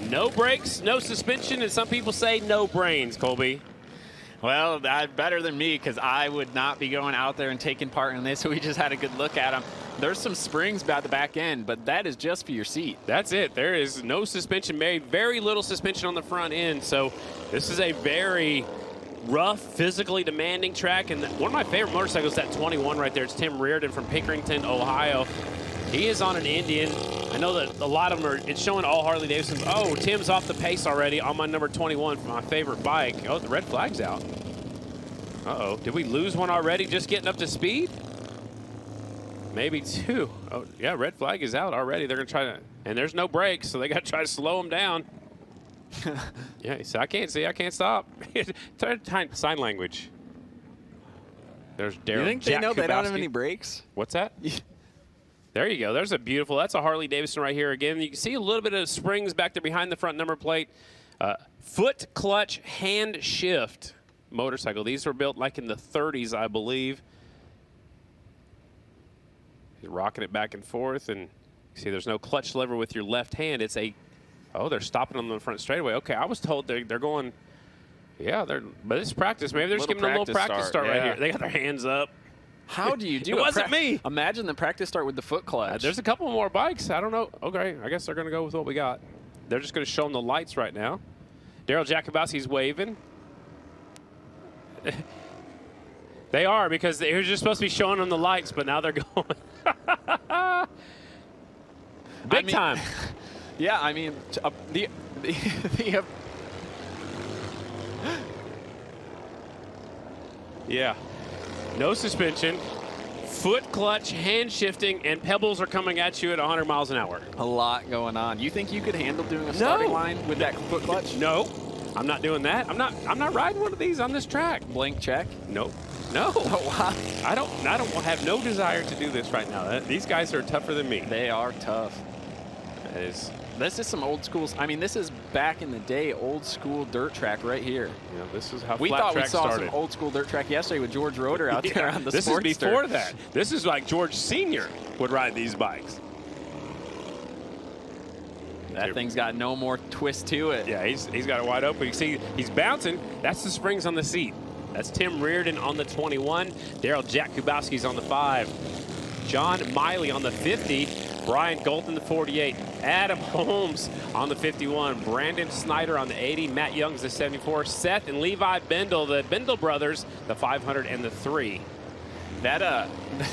No brakes, no suspension, and some people say no brains, Colby. Well, that's better than me because I would not be going out there and taking part in this. So we just had a good look at them. There's some springs by the back end, but that is just for your seat. That's it. There is no suspension, very little suspension on the front end. So this is a very rough, physically demanding track. And one of my favorite motorcycles, that 21 right there, it's Tim Reardon from Pickerington, Ohio. He is on an Indian. I know that a lot of them are, it's showing all Harley Davidsons. Oh, Tim's off the pace already on my number 21 for my favorite bike. Oh, the red flag's out. Uh-oh, did we lose one already just getting up to speed? Maybe two. Oh, yeah, red flag is out already. They're gonna try to, and there's no brakes, so they gotta try to slow them down. Yeah, so I can't see, I can't stop. Try to sign language. There's Darryl. You think they know they don't have any brakes? What's that? There you go. There's a beautiful, that's a Harley Davidson right here again. You can see a little bit of springs back there behind the front number plate. Foot clutch hand shift motorcycle. These were built like in the 30s, I believe. He's rocking it back and forth, and you see there's no clutch lever with your left hand. It's a, oh, they're stopping on the front straightaway. Okay, I was told they're going, yeah, but it's practice. Maybe they're just giving a little practice start right here. They got their hands up. How do you do it? It wasn't me. Imagine the practice start with the foot clutch. There's a couple more bikes. I don't know. Okay, I guess they're going to go with what we got. They're just going to show them the lights right now. Daryl Jakubowski's waving. They are, because they were just supposed to be showing them the lights, but now they're going. Big time. Yeah, I mean, yeah. No suspension, foot clutch, hand shifting, and pebbles are coming at you at 100 miles an hour. a lot going on. You think you could handle doing a starting line with that foot clutch? No, I'm not doing that. I'm not riding one of these on this track. Blank check? Nope. No. Oh, wow. I don't have no desire to do this right now. These guys are tougher than me. They are tough. This is some old school. I mean, this is back in the day, old school dirt track right here. Yeah, this is how we flat thought track we saw started. some old school dirt track yesterday with George Roeder out there on the This Sportster. is before that. This is like George Sr. would ride these bikes. That thing's got no more twist to it. Yeah, he's got it wide open. You see, he's bouncing. That's the springs on the seat. That's Tim Reardon on the 21. Daryl Jakubowski's on the 5. John Miley on the 50. Brian Golden, the 48. Adam Holmes on the 51. Brandon Snyder on the 80. Matt Young's the 74. Seth and Levi Bendel, the Bendel brothers, the 500 and the 3.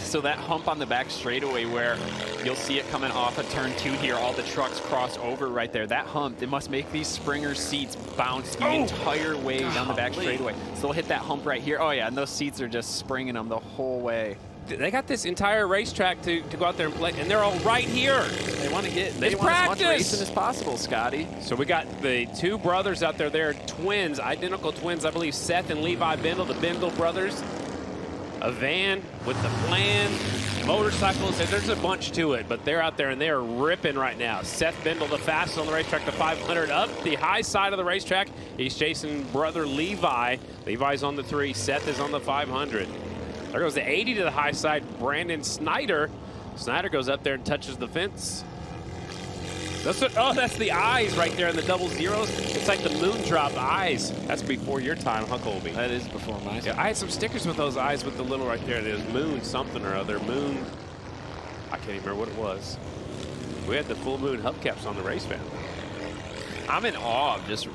So that hump on the back straightaway where you'll see it coming off of turn 2 here, all the trucks cross over right there. That hump, it must make these Springer seats bounce the entire way down the back straightaway. So they'll hit that hump right here. Oh yeah, and those seats are just springing them the whole way. They got this entire racetrack to go out there and play, and they're all right here. They want to get It's want as much practice. racing as possible, Scotty. So we got the 2 brothers out there. They're twins, identical twins, I believe, Seth and Levi Bendel, the Bendel brothers. A van with the plan, motorcycles, there's a bunch to it, but they're out there and they're ripping right now. Seth Bendel, the fastest on the racetrack, the 500 up the high side of the racetrack. He's chasing brother Levi. Levi's on the 3, Seth is on the 500. There goes the 80 to the high side, Brandon Snyder. Snyder goes up there and touches the fence. That's the eyes right there in the double zeros. It's like the moon drop eyes. That's before your time, huh, Colby? That is before my time. Yeah, I had some stickers with those eyes with the little right there. There's moon something or other. Moon, I can't even remember what it was. We had the full moon hubcaps on the race van. I'm in awe of just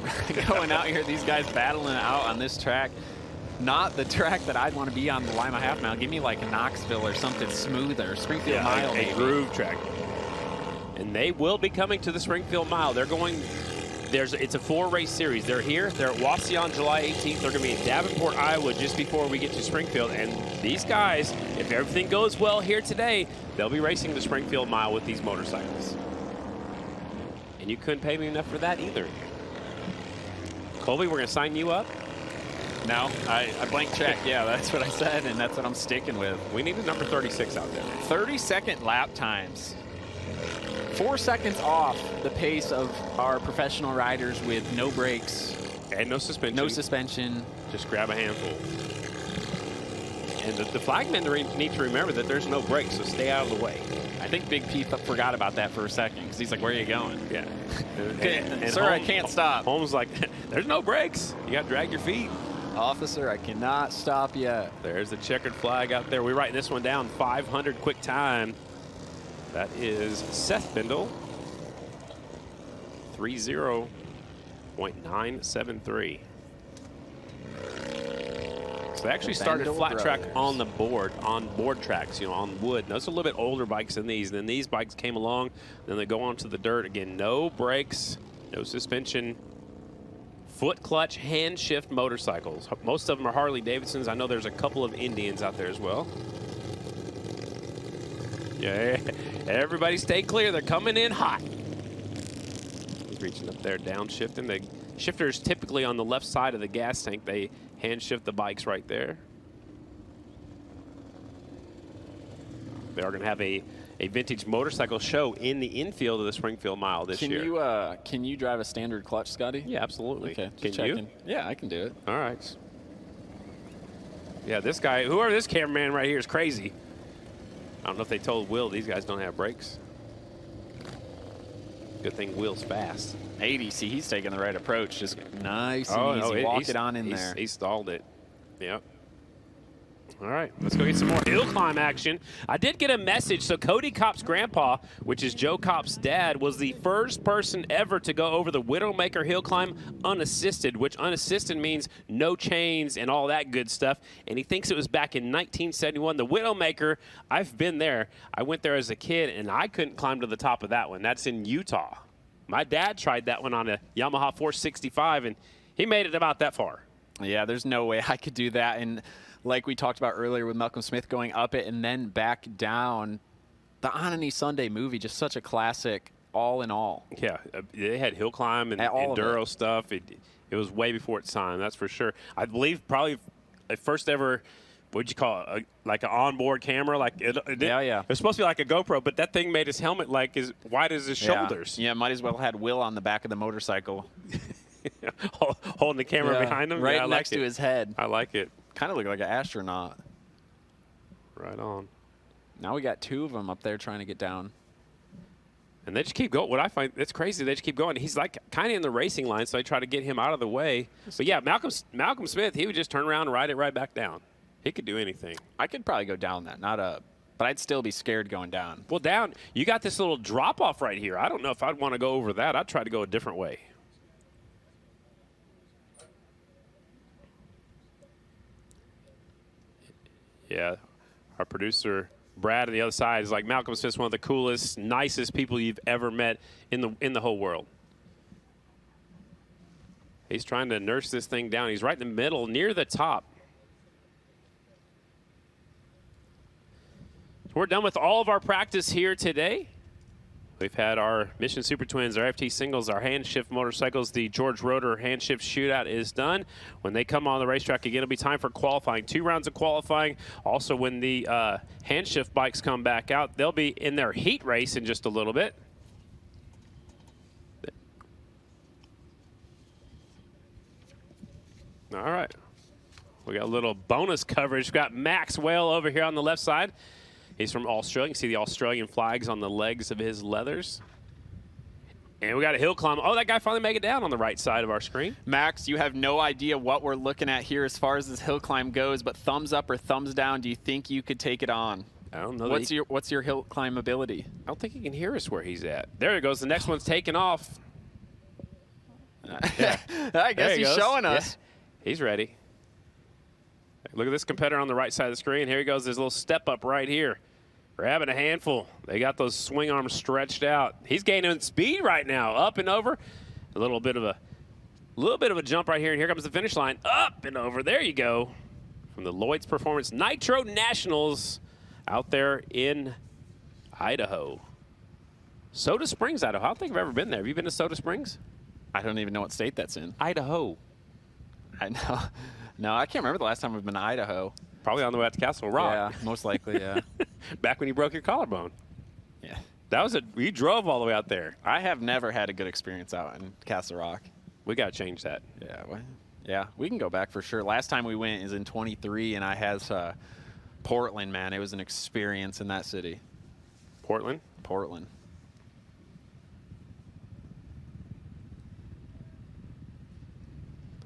going out here, these guys battling out on this track. Not the track that I'd want to be on, the Lima Half Mile. Give me like Knoxville or something smoother, Springfield Mile. A groove track. And they will be coming to the Springfield Mile. They're going, it's a 4-race series. They're here, they're at Wausau on July 18th. They're going to be in Davenport, Iowa just before we get to Springfield. And these guys, if everything goes well here today, they'll be racing the Springfield Mile with these motorcycles. And you couldn't pay me enough for that either. Colby, we're going to sign you up. No, I blank checked. Yeah, that's what I said, and that's what I'm sticking with. We need a number 36 out there. 30-second lap times. 4 seconds off the pace of our professional riders with no brakes. And no suspension. No suspension. Just grab a handful. And the flagmen need to remember that there's no brakes, so stay out of the way. I think Big P forgot about that for a second because he's like, where are you going? Yeah. And sir, I can't stop. Holmes like, there's no brakes. You got to drag your feet. Officer, I cannot stop yet. There's the checkered flag out there. We're writing this one down, 500 quick time. That is Seth Bendel, 30.973. So they actually started flat track on the board, on board tracks, you know, on wood. Those are a little bit older bikes than these. Then these bikes came along, then they go onto the dirt. Again, no brakes, no suspension. Foot clutch, hand shift motorcycles. Most of them are Harley Davidsons. I know there's a couple of Indians out there as well. Yeah, everybody stay clear. They're coming in hot. He's reaching up there, downshifting. The shifter is typically on the left side of the gas tank. They hand shift the bikes right there. They are going to have a a vintage motorcycle show in the infield of the Springfield Mile this year. Can you drive a standard clutch, Scotty? Yeah, absolutely. Okay, can checking. you? Yeah, I can do it. All right. Yeah, this guy, whoever this cameraman right here is crazy. I don't know if they told Will these guys don't have brakes. Good thing Will's fast. 80, see, he's taking the right approach. Just nice and Oh, easy. no, Walk it on in there. He stalled it. Yep. All right, let's go get some more hill climb action. I did get a message. So Cody Kopp's grandpa, which is Joe Kopp's dad, was the first person ever to go over the Widowmaker hill climb unassisted, which unassisted means no chains and all that good stuff. And he thinks it was back in 1971. The Widowmaker, I've been there. I went there as a kid, and I couldn't climb to the top of that one. That's in Utah. My dad tried that one on a Yamaha 465, and he made it about that far. Yeah, there's no way I could do that. And like we talked about earlier with Malcolm Smith going up it and then back down, the On Any Sunday movie, just such a classic all in all. Yeah, they had hill climb and enduro stuff. It was way before its time, that's for sure. I believe probably the first ever, what'd you call it, like an onboard camera? Like it was supposed to be like a GoPro, but that thing made his helmet like as wide as his shoulders. Yeah, might as well had Will on the back of the motorcycle. Holding the camera behind him. Right next to his head. I like it. Kind of look like an astronaut. Right on. Now we got two of them up there trying to get down. And they just keep going. What I find, it's crazy. They just keep going. He's like kind of in the racing line, so I try to get him out of the way. But yeah, Malcolm Smith, he would just turn around and ride it right back down. He could do anything. I could probably go down that, not up. But I'd still be scared going down. Well, down, you got this little drop off right here. I don't know if I'd want to go over that. I'd try to go a different way. Yeah, our producer Brad on the other side is like, Malcolm Smith's one of the coolest, nicest people you've ever met in the whole world. He's trying to nurse this thing down. He's right in the middle, near the top. So we're done with all of our practice here today. We've had our Mission Super Twins, our FT singles, our hand shift motorcycles. The George Roeder hand shift shootout is done. When they come on the racetrack again, it'll be time for qualifying. 2 rounds of qualifying. Also, when the hand shift bikes come back out, they'll be in their heat race in just a little bit. All right. We got a little bonus coverage. We've got Max Whale over here on the left side. He's from Australia. You can see the Australian flags on the legs of his leathers. And we got a hill climb. Oh, that guy finally made it down on the right side of our screen. Max, you have no idea what we're looking at here as far as this hill climb goes, but thumbs up or thumbs down, do you think you could take it on? I don't know. What's your hill climb ability? I don't think he can hear us where he's at. There he goes. The next one's taking off. Yeah. I guess he's showing us. Yeah. He's ready. Look at this competitor on the right side of the screen. Here he goes. There's a little step up right here. Grabbing a handful. They got those swing arms stretched out. He's gaining speed right now. Up and over. A little bit of a jump right here. And here comes the finish line. Up and over. There you go. From the Lloyd's Performance Nitro Nationals out there in Idaho. Soda Springs, Idaho. I don't think I've ever been there. Have you been to Soda Springs? I don't even know what state that's in. Idaho. I know. No, I can't remember the last time we've been to Idaho. Probably on the way out to Castle Rock. Yeah, most likely, yeah. Back when you broke your collarbone. Yeah. You drove all the way out there. I have never had a good experience out in Castle Rock. We got to change that. Yeah, yeah, we can go back for sure. Last time we went is in 23, and I had Portland, man. It was an experience in that city. Portland? Portland.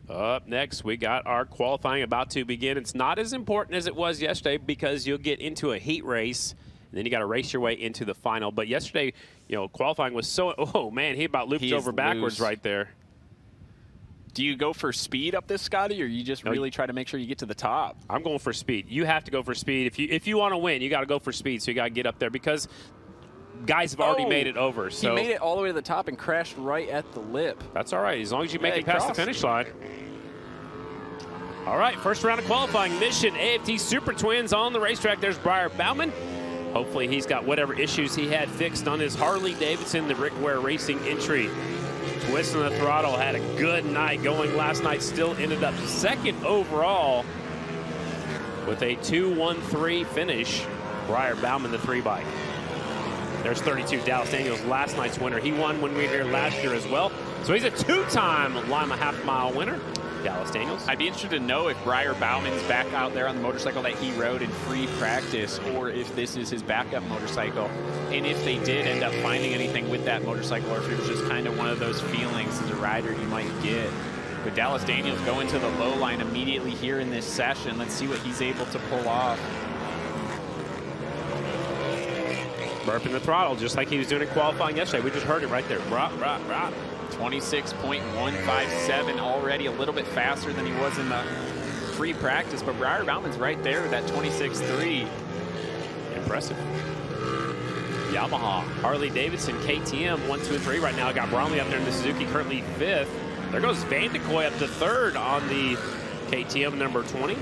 Up next, we got our qualifying about to begin. It's not as important as it was yesterday because you'll get into a heat race, and then you got to race your way into the final. But yesterday, qualifying was so, oh, man, he about looped over backwards right there. Do you go for speed up this, Scotty, or you just really try to make sure you get to the top? I'm going for speed. You have to go for speed. If you want to win, you got to go for speed, so you got to get up there because guys have already made it over. So he made it all the way to the top and crashed right at the lip. That's all right, as long as you make it past the finish line. All right, first round of qualifying. Mission AFT Super Twins on the racetrack. There's Briar Bauman. Hopefully he's got whatever issues he had fixed on his Harley-Davidson, the Rick Ware Racing entry. Twisting the throttle, had a good night going last night, still ended up second overall with a 2-1-3 finish. Briar Bauman, the 3 bike. There's 32, Dallas Daniels, last night's winner. He won when we were here last year as well. So he's a 2-time Lima half-mile winner. Dallas Daniels. I'd be interested to know if Briar Bauman's back out there on the motorcycle that he rode in free practice, or if this is his backup motorcycle, and if they did end up finding anything with that motorcycle, or if it was just kind of one of those feelings as a rider you might get. But Dallas Daniels going to the low line immediately here in this session. Let's see what he's able to pull off. Burping the throttle, just like he was doing in qualifying yesterday. We just heard it right there. Rah, rah, rah. 26.157, already a little bit faster than he was in the free practice, but Briar Bauman's right there with that 26.3. Impressive. Yamaha, Harley Davidson, KTM, 1, 2, and 3 right now. Got Bromley up there in the Suzuki, currently 5th. There goes Van de Kooi up to 3rd on the KTM number 20.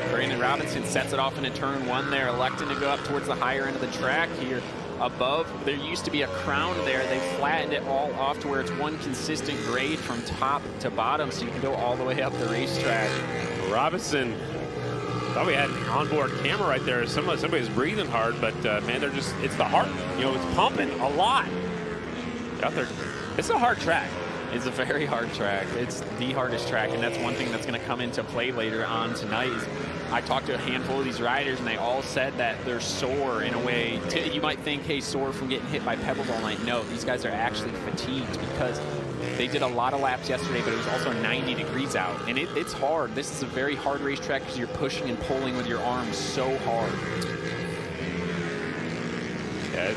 Brandon Robinson sets it off into turn 1 there, electing to go up towards the higher end of the track here. Above, there used to be a crown there. They flattened it all off to where it's one consistent grade from top to bottom, so you can go all the way up the racetrack. Robinson, thought we had an onboard camera right there. Somebody's breathing hard, but man, they're just, it's the heart, you know, it's pumping a lot. Out there, it's a hard track. It's a very hard track. It's the hardest track, and that's one thing that's going to come into play later on tonight. Is I talked to a handful of these riders, and they all said that they're sore in a way. You might think, hey, sore from getting hit by pebbles all night. No, these guys are actually fatigued because they did a lot of laps yesterday, but it was also 90 degrees out, and it's hard. This is a very hard racetrack because you're pushing and pulling with your arms so hard. Yeah,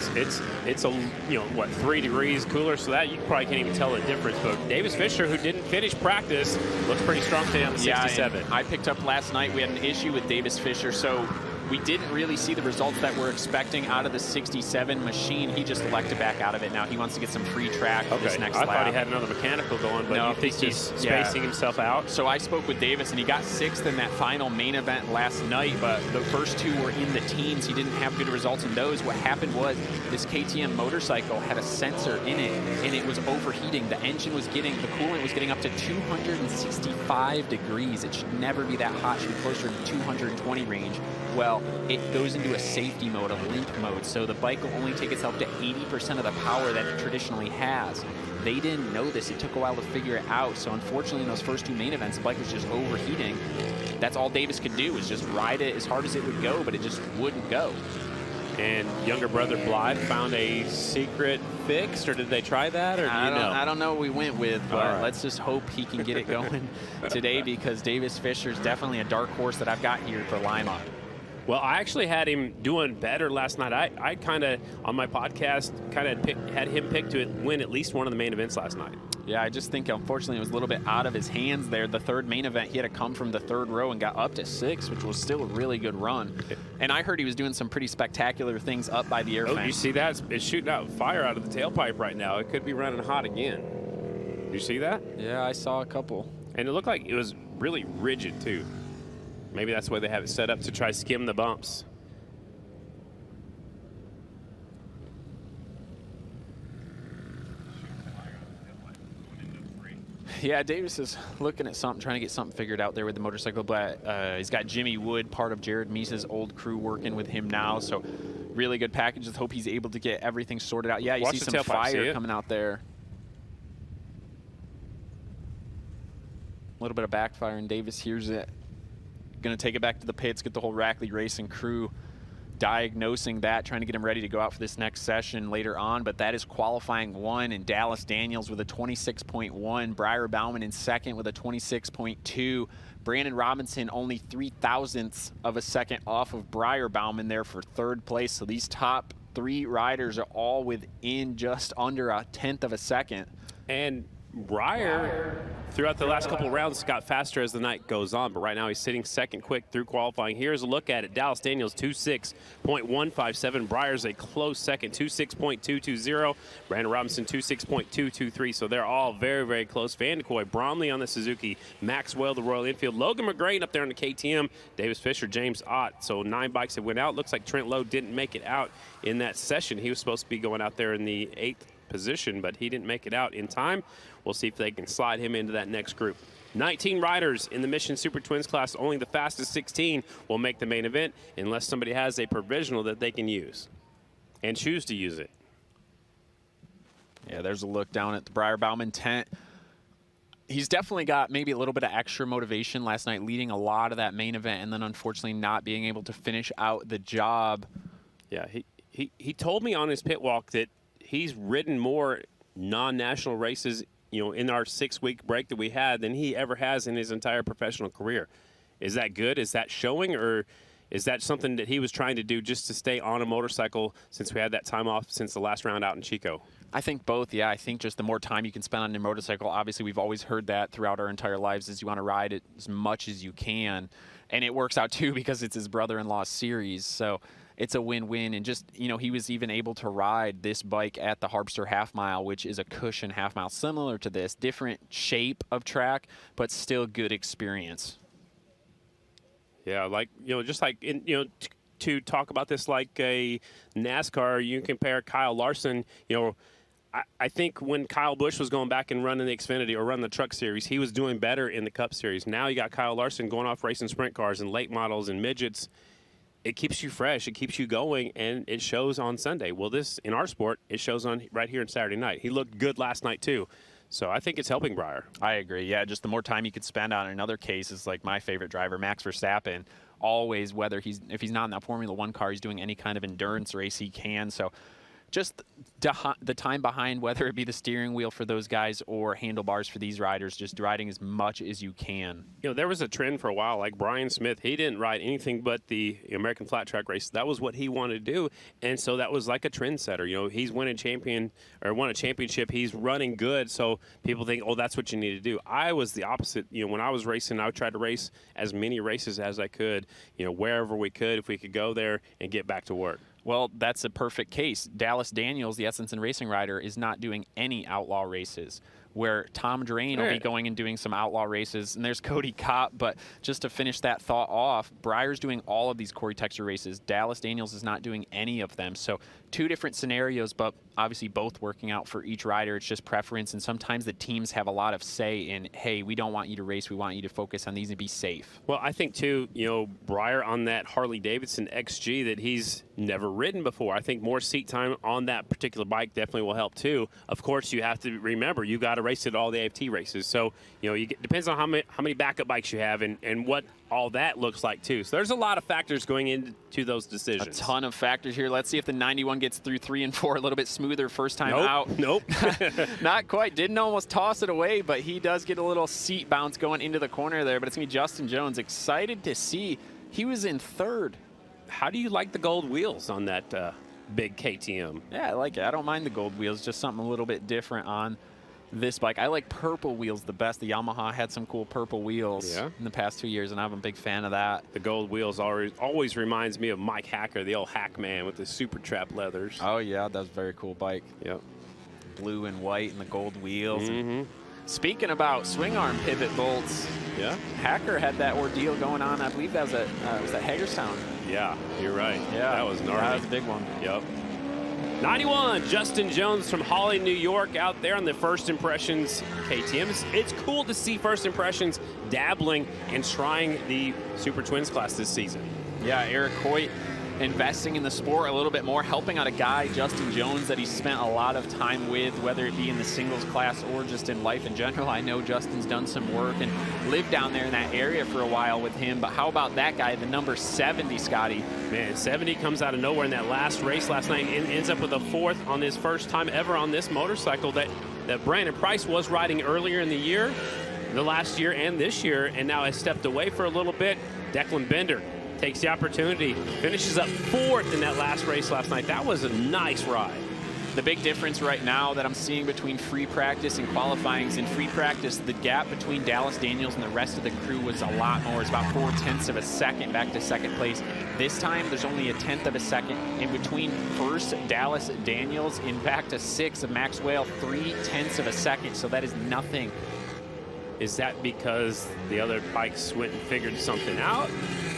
it's a, you know, what, 3 degrees cooler, so that you probably can't even tell the difference. But Davis Fisher, who didn't finish practice, looks pretty strong today on the 67. I picked up last night. We had an issue with Davis Fisher, so we didn't really see the results that we're expecting out of the 67 machine. He just elected back out of it. Now he wants to get some free track for this next lap. I thought he had another mechanical going, but no, you think he's spacing himself out? So I spoke with Davis, and he got 6th in that final main event last night, but the first 2 were in the teens. He didn't have good results in those. What happened was this KTM motorcycle had a sensor in it, and it was overheating. The engine was getting, the coolant was getting up to 265 degrees. It should never be that hot. It should be closer to 220 range. Well, it goes into a safety mode, a limp mode, so the bike will only take itself to 80% of the power that it traditionally has. They didn't know this. It took a while to figure it out, so unfortunately in those first 2 main events, the bike was just overheating. That's all Davis could do, was just ride it as hard as it would go, but it just wouldn't go. And younger brother Blythe found a secret fix, or did they try that, or I don't know what we went with, but right, let's just hope he can get it going today, because Davis Fisher is definitely a dark horse that I've got here for Lima. Well, I actually had him doing better last night. I kind of, on my podcast, kind of had him pick to win at least one of the main events last night. Yeah, I just think, unfortunately, it was a little bit out of his hands there. The 3rd main event, he had to come from the 3rd row and got up to 6th, which was still a really good run. And I heard he was doing some pretty spectacular things up by the air fence. You see that? It's shooting out fire out of the tailpipe right now. It could be running hot again. You see that? Yeah, I saw a couple. And it looked like it was really rigid, too. Maybe that's why they have it set up, to try to skim the bumps. Yeah, Davis is looking at something, trying to get something figured out there with the motorcycle, but he's got Jimmy Wood, part of Jared Meese's old crew, working with him now, so really good package. Just hope he's able to get everything sorted out. Yeah, you see some fire coming out there. A little bit of backfire, and Davis hears it. Going to take it back to the pits, get the whole Rackley Racing crew diagnosing that, trying to get him ready to go out for this next session later on. But that is qualifying 1, and Dallas Daniels with a 26.1. Briar Bauman in 2nd with a 26.2. Brandon Robinson only 0.003 of a second off of Briar Bauman there for 3rd place. So these top 3 riders are all within just under a 1/10 of a second. And Briar, throughout the last couple of rounds, got faster as the night goes on, but right now he's sitting 2nd quick through qualifying. Here's a look at it. Dallas Daniels, 26.157. Briar's a close 2nd, 26.220. Brandon Robinson, 26.223. So they're all very, very close. Van de Kooi, Bromley on the Suzuki, Maxwell, the Royal Enfield, Logan McGrain up there on the KTM, Davis Fisher, James Ott. So 9 bikes that went out. Looks like Trent Lowe didn't make it out in that session. He was supposed to be going out there in the 8th position, but he didn't make it out in time. We'll see if they can slide him into that next group. 19 riders in the Mission Super Twins class. Only the fastest 16 will make the main event unless somebody has a provisional that they can use. and choose to use it. Yeah, there's a look down at the Briar Bauman tent. He's definitely got maybe a little bit of extra motivation last night, leading a lot of that main event, and then unfortunately not being able to finish out the job. Yeah, he told me on his pit walk that he's ridden more non-national races, in our 6-week break that we had than he ever has in his entire professional career. Is that good? Is that showing, or is that something that he was trying to do just to stay on a motorcycle since we had that time off since the last round out in Chico? I think both, yeah. I think just the more time you can spend on your motorcycle, obviously we've always heard that throughout our entire lives, is you want to ride it as much as you can. And it works out, too, because it's his brother-in-law's series. So it's a win-win. And just, he was even able to ride this bike at the Harpster Half Mile, which is a cushion half mile, similar to this. Different shape of track, but still good experience. Yeah, like, just like, to talk about this like a NASCAR, you compare Kyle Larson, I think when Kyle Busch was going back and running the Xfinity or running the Truck Series, he was doing better in the Cup Series. Now you got Kyle Larson going off racing sprint cars and late models and midgets. It keeps you fresh. It keeps you going, and it shows on Sunday. Well, this, in our sport, it shows on right here on Saturday night. He looked good last night, too. So I think it's helping Briar. I agree. Yeah, just the more time you could spend on it. In other cases, like my favorite driver, Max Verstappen, always, if he's not in that Formula One car, he's doing any kind of endurance race he can. So just the time behind, whether it be the steering wheel for those guys or handlebars for these riders, just riding as much as you can. There was a trend for a while, like Brian Smith. He didn't ride anything but the American Flat Track race. That was what he wanted to do, and so that was like a trendsetter. He's won a championship. He's running good, so people think, oh, that's what you need to do. I was the opposite. When I was racing, I tried to race as many races as I could, wherever we could, if we could go there and get back to work. Well, that's a perfect case. Dallas Daniels, the Essence and Racing rider, is not doing any outlaw races, where Tom Drain will be going and doing some outlaw races. And there's Cody Kopp. But just to finish that thought off, Briar's doing all of these Corey Texter races. Dallas Daniels is not doing any of them. So 2 different scenarios, but obviously both working out for each rider. It's just preference. And sometimes the teams have a lot of say in, hey, we don't want you to race. We want you to focus on these and be safe. Well, I think, too, Briar on that Harley-Davidson XG that he's never ridden before. I think more seat time on that particular bike definitely will help, too. Of course, you have to remember, you got to race at all the AFT races. So, depends on how many backup bikes you have and what all that looks like, too. So there's a lot of factors going into those decisions. A ton of factors here. Let's see if the 91 gets through 3 and 4 a little bit smoother first time out. Nope. Not quite. Didn't almost toss it away, but he does get a little seat bounce going into the corner there. But it's going to be Justin Jones. Excited to see. He was in 3rd. How do you like the gold wheels on that big KTM? Yeah, I like it. I don't mind the gold wheels. Just something a little bit different on this bike. I like purple wheels the best. The Yamaha had some cool purple wheels in the past 2 years, and I'm a big fan of that. The gold wheels always reminds me of Mike Hacker, the old hack man with the Super Trap leathers. Oh, yeah, that's a very cool bike. Yep. Blue and white and the gold wheels. Mm-hmm. Speaking about swing arm pivot bolts, Hacker had that ordeal going on. I believe that was at Hagerstown. Yeah, you're right. Yeah, that was gnarly. That was a big one. Yep. 91, Justin Jones from Holly, New York, out there on the First Impressions KTM. It's cool to see First Impressions dabbling and trying the Super Twins class this season. Yeah, Eric Hoyt investing in the sport a little bit more, helping out a guy, Justin Jones, that he spent a lot of time with, whether it be in the singles class or just in life in general. I know Justin's done some work and lived down there in that area for a while with him, but how about that guy, the number 70, Scotty? Man, 70 comes out of nowhere in that last race last night and ends up with a 4th on his first time ever on this motorcycle that Brandon Price was riding earlier in the year, the last year and this year, and now has stepped away for a little bit. Declan Bender takes the opportunity, finishes up 4th in that last race last night. That was a nice ride. The big difference right now that I'm seeing between free practice and qualifying is in free practice, the gap between Dallas Daniels and the rest of the crew was a lot more. It's about 0.4 of a second back to 2nd place. This time, there's only a 1/10 of a second in between first Dallas Daniels and back to 6th of Maxwell, 0.3 of a second. So that is nothing. Is that because the other bikes went and figured something out?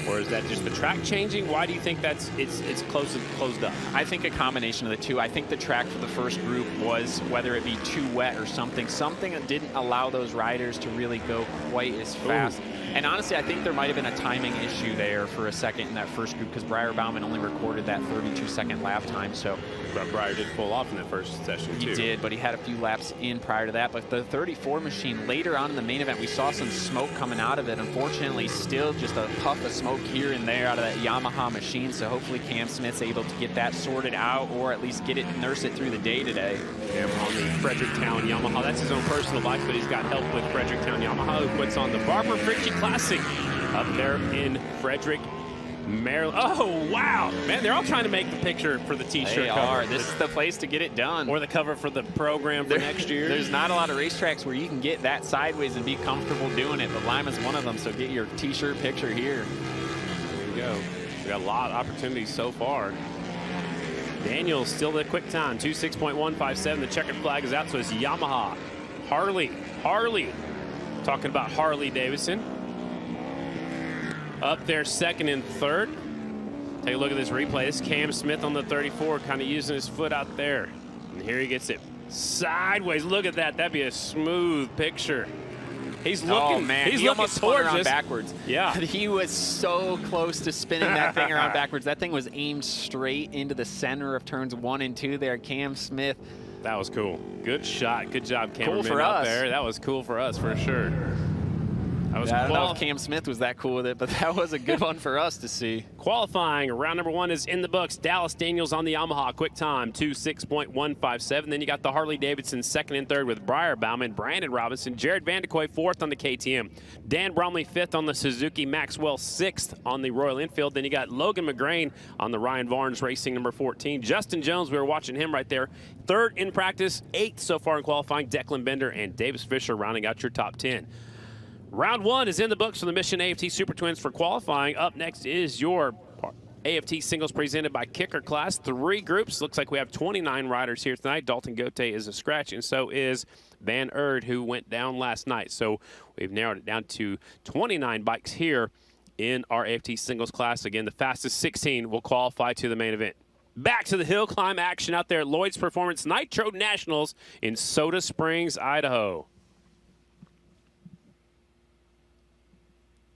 Or is that just the track changing? Why do you think it's closed up? I think a combination of the two. I think the track for the first group was, whether it be too wet or something that didn't allow those riders to really go quite as fast. And honestly, I think there might have been a timing issue there for a second in that first group because Briar Bauman only recorded that 32-second lap time. So But Briar did pull off in that first session, too. he did, but he had a few laps in prior to that. But the 34 machine, later on in the main event, we saw some smoke coming out of it. Unfortunately, still just a puff of smoke here and there out of that Yamaha machine. So hopefully Cam Smith's able to get that sorted out or at least get it, nurse it through the day today. Yeah, on the Fredericktown Yamaha. That's his own personal bike, but he's got help with Fredericktown Yamaha, who puts on the Barbara Fritchie Classic up there in Frederick, Maryland. Oh, wow. Man, they're all trying to make the picture for the T-shirt cover. This is the place to get it done. Or the cover for the program for next year. There's not a lot of racetracks where you can get that sideways and be comfortable doing it, but Lima's one of them, so get your T-shirt picture here. There you go. We got a lot of opportunities so far. Daniel's still the quick time, 26.157. The checkered flag is out, so it's Yamaha. Harley. Talking about Harley Davidson. Up there second and third. Take a look at this replay. This is Cam Smith on the 34, kind of using his foot out there. And here he gets it sideways. Look at that. That'd be a smooth picture. He's looking, oh, man. He's he looking almost spun around us. Backwards. Yeah. He was so close to spinning that thing around backwards. That thing was aimed straight into the center of turns 1 and 2 there. Cam Smith. That was cool. Good shot. Good job, cameraman cool for out us. there. That was cool for us, for sure. I don't know if Cam Smith was that cool with it, but that was a good one for us to see. Qualifying, round number 1 is in the books. Dallas Daniels on the Yamaha, quick time, 26.157. Then you got the Harley Davidson second and third with Briar Bauman, Brandon Robinson, Jared Vandekoy fourth on the KTM, Dan Bromley fifth on the Suzuki, Maxwell sixth on the Royal Enfield. Then you got Logan McGrain on the Ryan Varnes Racing number 14. Justin Jones, we were watching him right there, third in practice, eighth so far in qualifying. Declan Bender and Davis Fisher rounding out your top 10. Round 1 is in the books for the Mission AFT Super Twins for qualifying. Up next is your AFT singles presented by Kicker Class. 3 groups. Looks like we have 29 riders here tonight. Dalton Gote is a scratch, and so is Van Erd, who went down last night. So we've narrowed it down to 29 bikes here in our AFT singles class. Again, the fastest 16 will qualify to the main event. Back to the hill climb action out there at Lloyd's Performance Nitro Nationals in Soda Springs, Idaho.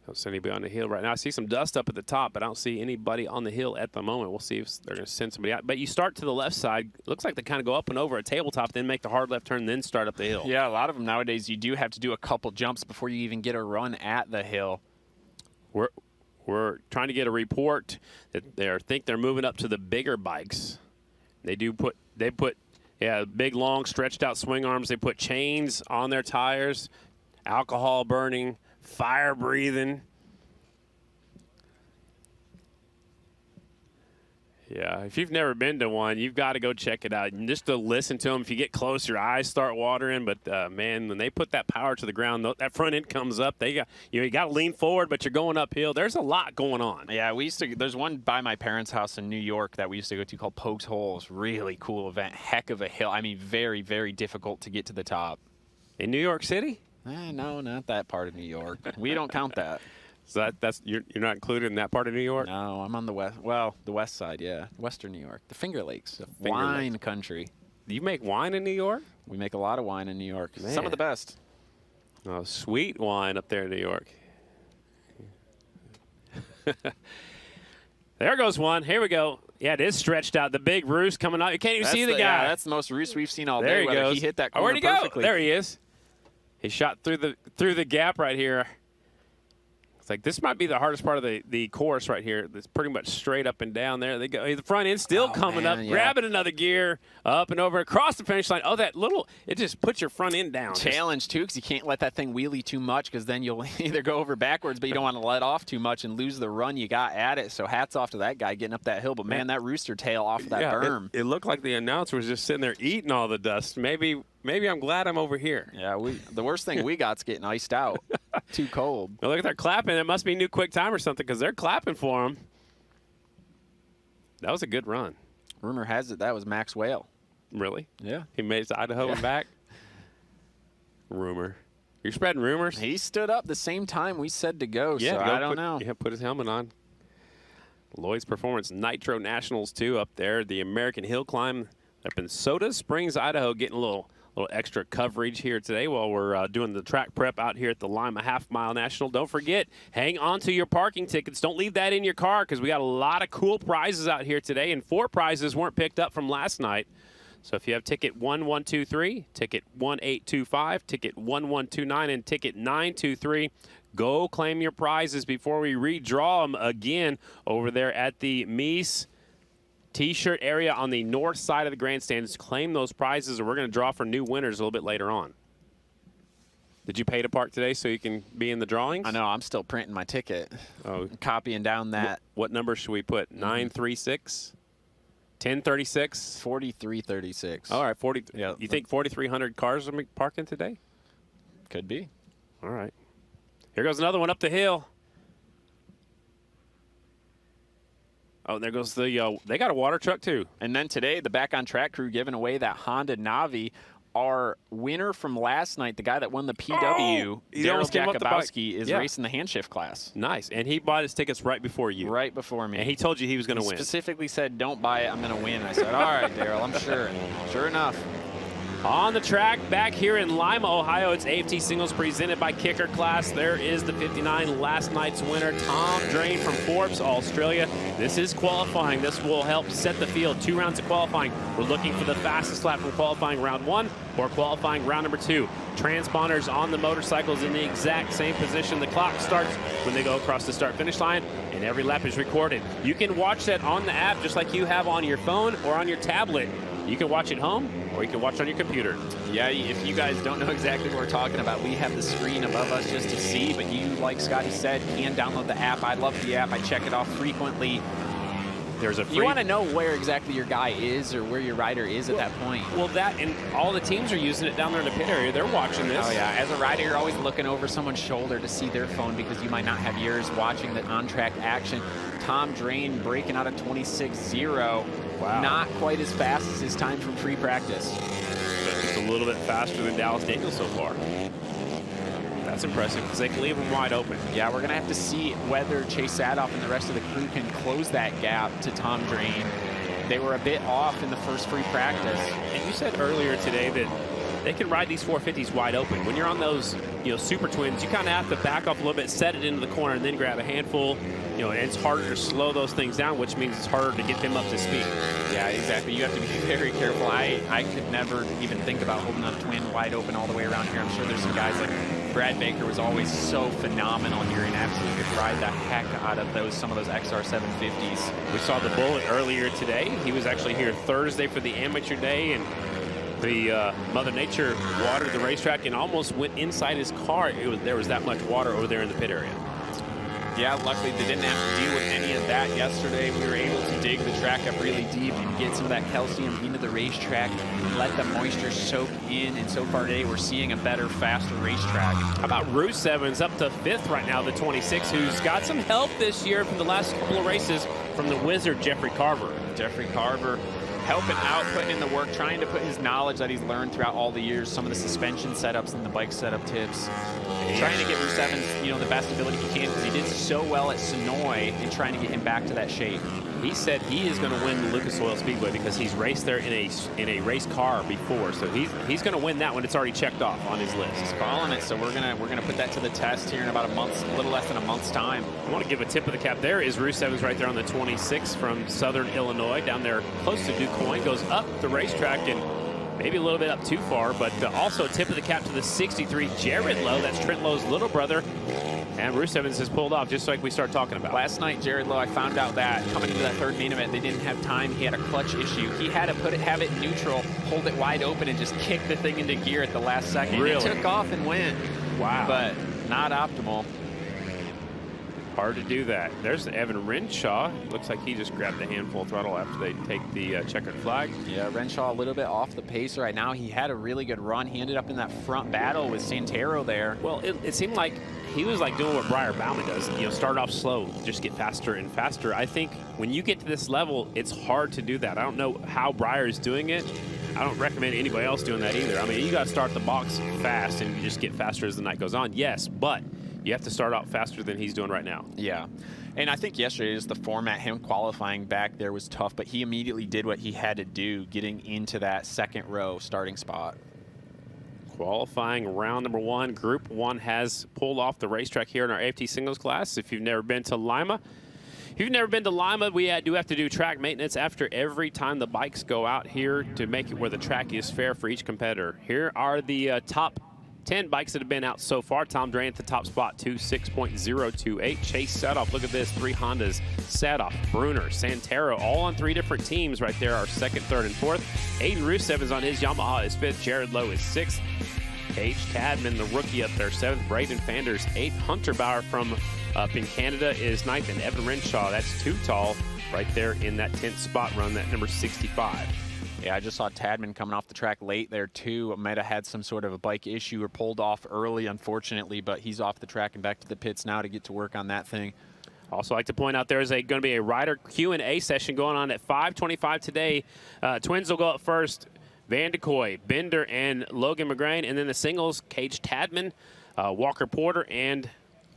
Don't see anybody on the hill right now. I see some dust up at the top, but I don't see anybody on the hill at the moment. We'll see if they're going to send somebody out. But you start to the left side. Looks like they kind of go up and over a tabletop, then make the hard left turn, then start up the hill. Yeah, a lot of them nowadays, you do have to do a couple jumps before you even get a run at the hill. We're trying to get a report that think they're moving up to the bigger bikes. They put big, long, stretched out swing arms. They put chains on their tires, alcohol burning, fire breathing. Yeah, if you've never been to one, you've got to go check it out. And just to listen to them, if you get close, your eyes start watering. But, man, when they put that power to the ground, that front end comes up. You got to lean forward, but you're going uphill. There's a lot going on. Yeah, there's one by my parents' house in New York that we used to go to called Pokes Holes. Really cool event. Heck of a hill. I mean, very, very difficult to get to the top. In New York City? No, not that part of New York. We don't count that. So you're not included in that part of New York? No, I'm on the west. Well, the west side, yeah, Western New York, the Finger Lakes, wine country. You make wine in New York? We make a lot of wine in New York. Man. Some of the best. Oh, sweet wine up there in New York. There goes one. Here we go. Yeah, it is stretched out. The big roost coming out. You can't even see the guy. Yeah, that's the most roost we've seen all day. There he goes. He hit that corner where'd he perfectly. go? There he is. He shot through the gap right here. It's like this might be the hardest part of the course right here. It's pretty much straight up and down there. They go. The front end still coming up, grabbing another gear, up and over, across the finish line. Oh, it just puts your front end down. Challenge, too, because you can't let that thing wheelie too much because then you'll either go over backwards, but you don't want to let off too much and lose the run you got at it. So hats off to that guy getting up that hill. But, man, that rooster tail off of that berm. It looked like the announcer was just sitting there eating all the dust. Maybe I'm glad I'm over here. Yeah, the worst thing we got's getting iced out. Too cold. Well, look at that clapping. It must be new quick time or something because they're clapping for him. That was a good run. Rumor has it that was Max Whale. Really? Yeah. He made it to Idaho and back? Rumor. You're spreading rumors? He stood up the same time we said to go, yeah, so I don't know. Yeah, put his helmet on. Lloyd's Performance Nitro Nationals, too, up there. The American Hill Climb up in Soda Springs, Idaho, getting a little extra coverage here today while we're doing the track prep out here at the Lima Half Mile National. Don't forget, hang on to your parking tickets. Don't leave that in your car because we got a lot of cool prizes out here today, and 4 prizes weren't picked up from last night. So if you have ticket 1123, ticket 1825, ticket 1129, and ticket 923, go claim your prizes before we redraw them again over there at the Mies T-shirt area on the north side of the grandstands. Claim those prizes, or we're going to draw for new winners a little bit later on. Did you pay to park today so you can be in the drawings? I know. I'm still printing my ticket. Oh, copying down that. What number should we put? 936? 1036? 4336. All right, 40. Yeah. You think 4,300 cars will be parking today? Could be. All right. Here goes another one up the hill. Oh, there goes the, they got a water truck too. And then today, the Back on Track crew giving away that Honda Navi. Our winner from last night, the guy that won the PW, Daryl Jakubowski, is racing the hand shift class. Nice. And he bought his tickets right before you. Right before me. And he told you he was going to win. Specifically said, don't buy it, I'm going to win. I said, all right, Daryl, I'm sure. Sure enough. On the track back here in Lima, Ohio, it's AFT Singles presented by Kicker Class. There is the 59 last night's winner, Tom Drain from Forbes, Australia. This is qualifying. This will help set the field. 2 rounds of qualifying. We're looking for the fastest lap from qualifying round 1 or qualifying round number 2. Transponders on the motorcycles in the exact same position. The clock starts when they go across the start-finish line, and every lap is recorded. You can watch that on the app just like you have on your phone or on your tablet. You can watch it home, or you can watch on your computer. Yeah, if you guys don't know exactly what we're talking about, we have the screen above us just to see, but you, like Scotty said, can download the app. I love the app. I check it off frequently. There's a free... You want to know where exactly your guy is or where your rider is at that point. Well, that, and all the teams are using it down there in the pit area. They're watching this. Oh, yeah. As a rider, you're always looking over someone's shoulder to see their phone because you might not have yours watching the on-track action. Tom Drain breaking out a 26.0. Wow. Not quite as fast as his time from free practice. But just a little bit faster than Dallas Daniels so far. That's impressive because they can leave him wide open. Yeah, we're going to have to see whether Chase Sadoff and the rest of the crew can close that gap to Tom Drain. They were a bit off in the first free practice. And you said earlier today that they can ride these 450s wide open. When you're on those, super twins, you kind of have to back off a little bit, set it into the corner, and then grab a handful. And it's harder to slow those things down, which means it's harder to get them up to speed. Yeah, exactly. You have to be very careful. I could never even think about holding a twin wide open all the way around here. I'm sure there's some guys like Brad Baker was always so phenomenal here and absolutely could ride the heck out of some of those XR 750s. We saw the Bullet earlier today. He was actually here Thursday for the amateur day, and the Mother Nature watered the racetrack and almost went inside his car. There was that much water over there in the pit area. Yeah, luckily they didn't have to deal with any of that yesterday. We were able to dig the track up really deep and get some of that calcium into the racetrack and let the moisture soak in. And so far today, we're seeing a better, faster racetrack. How about Roos Evans up to 5th right now, the 26, who's got some help this year from the last couple of races from the wizard, Jeffrey Carver. Jeffrey Carver helping out, putting in the work, trying to put his knowledge that he's learned throughout all the years, some of the suspension setups and the bike setup tips, trying to get Roos Evans, the best ability he can, because he did so well at Sonoy, and trying to get him back to that shape. He said he is going to win the Lucas Oil Speedway because he's raced there in a race car before, so he's going to win that one. It's already checked off on his list. He's following it, so we're gonna put that to the test here in about a little less than a month's time. I want to give a tip of the cap. There is Roos Evans right there on the 26 from Southern Illinois, down there close to DuQuoin, goes up the racetrack and maybe a little bit up too far, but also a tip of the cap to the 63, Jared Lowe. That's Trent Lowe's little brother. And Roos Evans has pulled off just like we started talking about. Last night, Jared Lowe, I found out that coming into that third main event, they didn't have time. He had a clutch issue. He had to have it neutral, hold it wide open, and just kick the thing into gear at the last second. Really? It took off and went. Wow. But not optimal. Hard to do that. There's Evan Renshaw. Looks like he just grabbed the handful throttle after they take the checkered flag. Yeah, Renshaw a little bit off the pace right now. He had a really good run. He ended up in that front battle with Santero there. Well, it seemed like he was like doing what Briar Bauman does. Start off slow, just get faster and faster. I think when you get to this level, it's hard to do that. I don't know how Briar is doing it. I don't recommend anybody else doing that either. I mean, you got to start the box fast and you just get faster as the night goes on. Yes, but you have to start out faster than he's doing right now. Yeah. And I think yesterday, just the format, him qualifying back there was tough, but he immediately did what he had to do, getting into that second row starting spot. Qualifying round number 1. Group 1 has pulled off the racetrack here in our AFT singles class. If you've never been to Lima, we do have to do track maintenance after every time the bikes go out here to make it where the track is fair for each competitor. Here are the top 10 bikes that have been out so far. Tom Drain at the top spot, 26.028. Chase Sadoff, look at this, 3 Hondas. Sadoff, Bruner, Santero, all on 3 different teams right there, are 2nd, 3rd, and 4th. Aiden Rusev is on his Yamaha is 5th. Jared Lowe is 6th. Paige Tadman, the rookie, up there, 7th. Braden Fanders, 8th. Hunter Bauer from up in Canada is 9th. And Evan Renshaw, that's too tall, right there in that 10th spot run, that number 65. Yeah, I just saw Tadman coming off the track late there, too. Might have had some sort of a bike issue or pulled off early, unfortunately, but he's off the track and back to the pits now to get to work on that thing. Also like to point out there's going to be a rider Q&A session going on at 5:25 today. Twins will go up first. Van de Kooi, Bender, and Logan McGrain. And then the singles, Cage Tadman, Walker Porter, and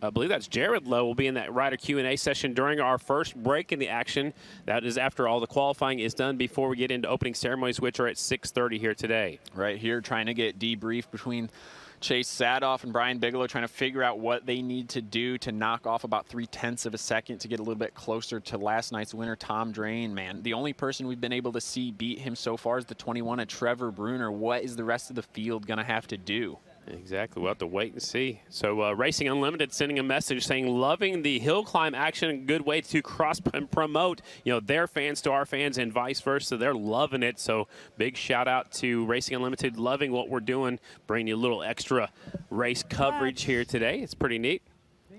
I believe that's Jared Lowe will be in that rider Q&A session during our first break in the action. That is after all the qualifying is done before we get into opening ceremonies, which are at 6:30 here today. Right here, trying to get debriefed between Chase Sadoff and Brian Bigelow, trying to figure out what they need to do to knock off about 0.3 of a second to get a little bit closer to last night's winner, Tom Drain. Man, the only person we've been able to see beat him so far is the 21 of Trevor Bruner. What is the rest of the field going to have to do? Exactly. We'll have to wait and see. So Racing Unlimited sending a message saying, loving the hill climb action, a good way to cross and promote, their fans to our fans and vice versa. They're loving it. So big shout out to Racing Unlimited, loving what we're doing, bringing you a little extra race coverage here today. It's pretty neat.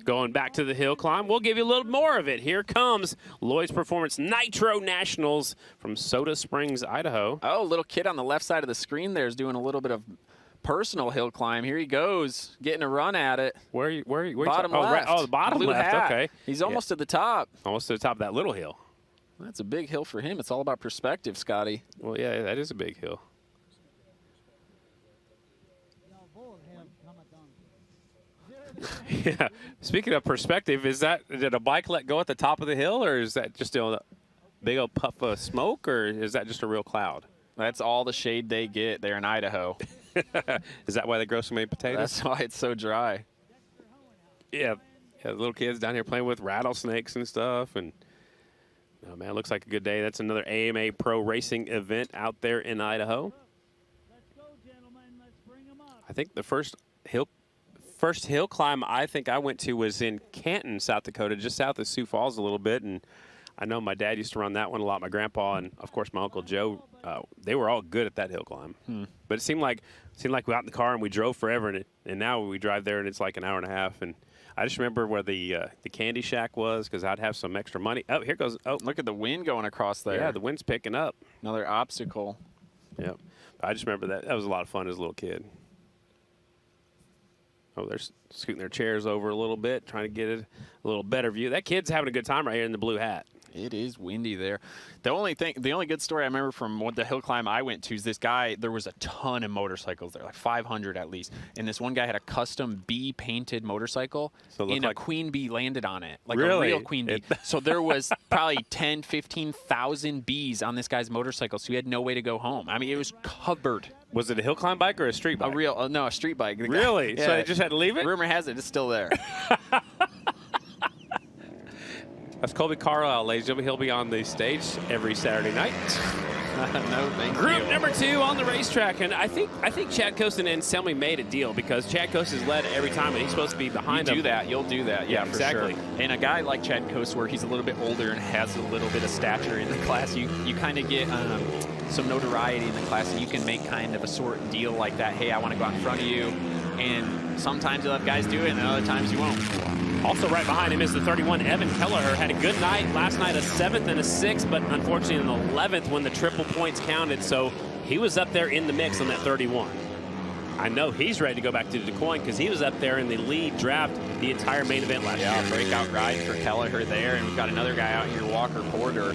Going back to the hill climb, we'll give you a little more of it. Here comes Lloyd's Performance Nitro Nationals from Soda Springs, Idaho. Oh, little kid on the left side of the screen there is doing a little bit of personal hill climb. Here he goes, getting a run at it. Where are you bottom left. Oh, the bottom Blue left. hat. Okay. He's almost to the top. Almost to the top of that little hill. That's a big hill for him. It's all about perspective, Scotty. Well, yeah, that is a big hill. Yeah. Speaking of perspective, did a bike let go at the top of the hill, or is that just a big old puff of smoke, or is that just a real cloud? That's all the shade they get there in Idaho. Is that why they grow so many potatoes? That's why it's so dry. Yeah, the little kids down here playing with rattlesnakes and stuff. And oh man, it looks like a good day. That's another AMA Pro Racing event out there in Idaho. Let's go, gentlemen. Let's bring them up. I think the first hill climb I think I went to was in Canton, South Dakota, just south of Sioux Falls a little bit. And I know my dad used to run that one a lot. My grandpa and, of course, my Uncle Joe, they were all good at that hill climb. But it seemed like we got in the car and we drove forever, and now we drive there and it's like an hour and a half. And I just remember where the Candy Shack was because I'd have some extra money. Oh, here goes. Oh, look at the wind going across there. Yeah, the wind's picking up. Another obstacle. Yep. I just remember that. That was a lot of fun as a little kid. Oh, they're scooting their chairs over a little bit, trying to get a little better view. That kid's having a good time right here in the blue hat. It is windy there. The only good story I remember from the hill climb I went to is this guy, there was a ton of motorcycles there, like 500 at least. And this one guy had a custom bee painted motorcycle, and a queen bee landed on it, like a real queen bee. So there was probably 10, 15,000 bees on this guy's motorcycle, so he had no way to go home. I mean, it was covered. Was it a hill climb bike or a street bike? No, a street bike. Really? Yeah. So they just had to leave it? Rumor has it it's still there. That's Colby Carlisle, ladies and gentlemen. He'll be on the stage every Saturday night. No, thank you. Group number 2 on the racetrack, and I think Chad Coast and Anselmi made a deal because Chad Coast has led every time, and he's supposed to be behind him. You'll do that. Yeah, exactly. For sure. And a guy like Chad Coast, where he's a little bit older and has a little bit of stature in the class, you kind of get some notoriety in the class, and you can make kind of a sort of deal like that. Hey, I want to go out in front of you, and sometimes you'll have guys do it, and other times you won't. Also right behind him is the 31, Evan Kelleher. Had a good night. Last night a 7th and a 6th, but unfortunately an 11th when the triple points counted. So he was up there in the mix on that 31. I know he's ready to go back to Du Quoin because he was up there in the lead draft the entire main event last year. Breakout ride for Kelleher there. And we've got another guy out here, Walker Porter.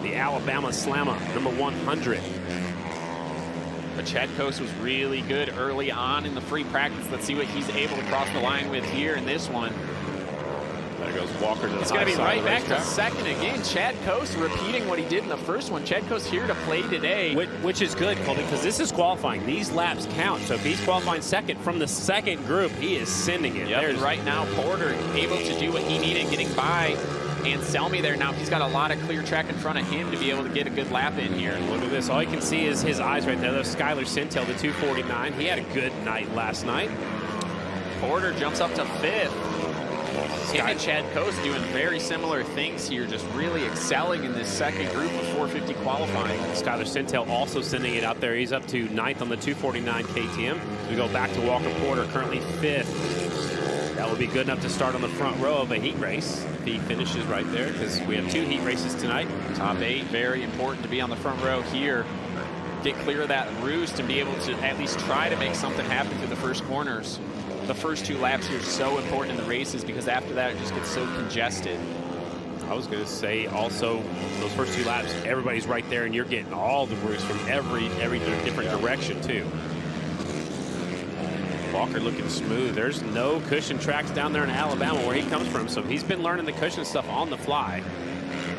The Alabama Slammer, number 100. But Chad Coast was really good early on in the free practice. Let's see what he's able to cross the line with here in this one. There goes Walker to the He's high going to be side right of the back to racetrack. second again. Chad Coase repeating what he did in the first one. Chad Coase here to play today. Which is good, Colby, because this is qualifying. These laps count. So if he's qualifying second from the second group, he is sending it. Yep, and right now, Porter able to do what he needed, getting by Anselmi there. Now he's got a lot of clear track in front of him to be able to get a good lap in here. Look at this. All you can see is his eyes right there. There's Skylar Sintel, the 249. He had a good night last night. Porter jumps up to fifth. Him and Chad Coase doing very similar things here, just really excelling in this second group of 450 qualifying. Skylar Sintel also sending it out there. He's up to 9th on the 249 KTM. We go back to Walker Porter, currently 5th. That will be good enough to start on the front row of a heat race if he finishes right there, because we have 2 heat races tonight. Top 8, very important to be on the front row here. Get clear of that roost and be able to at least try to make something happen through the first corners. The first 2 laps here are so important in the races because after that it just gets so congested. I was going to say also those first 2 laps, everybody's right there and you're getting all the roost from every different direction too. Walker looking smooth. There's no cushion tracks down there in Alabama where he comes from, so he's been learning the cushion stuff on the fly.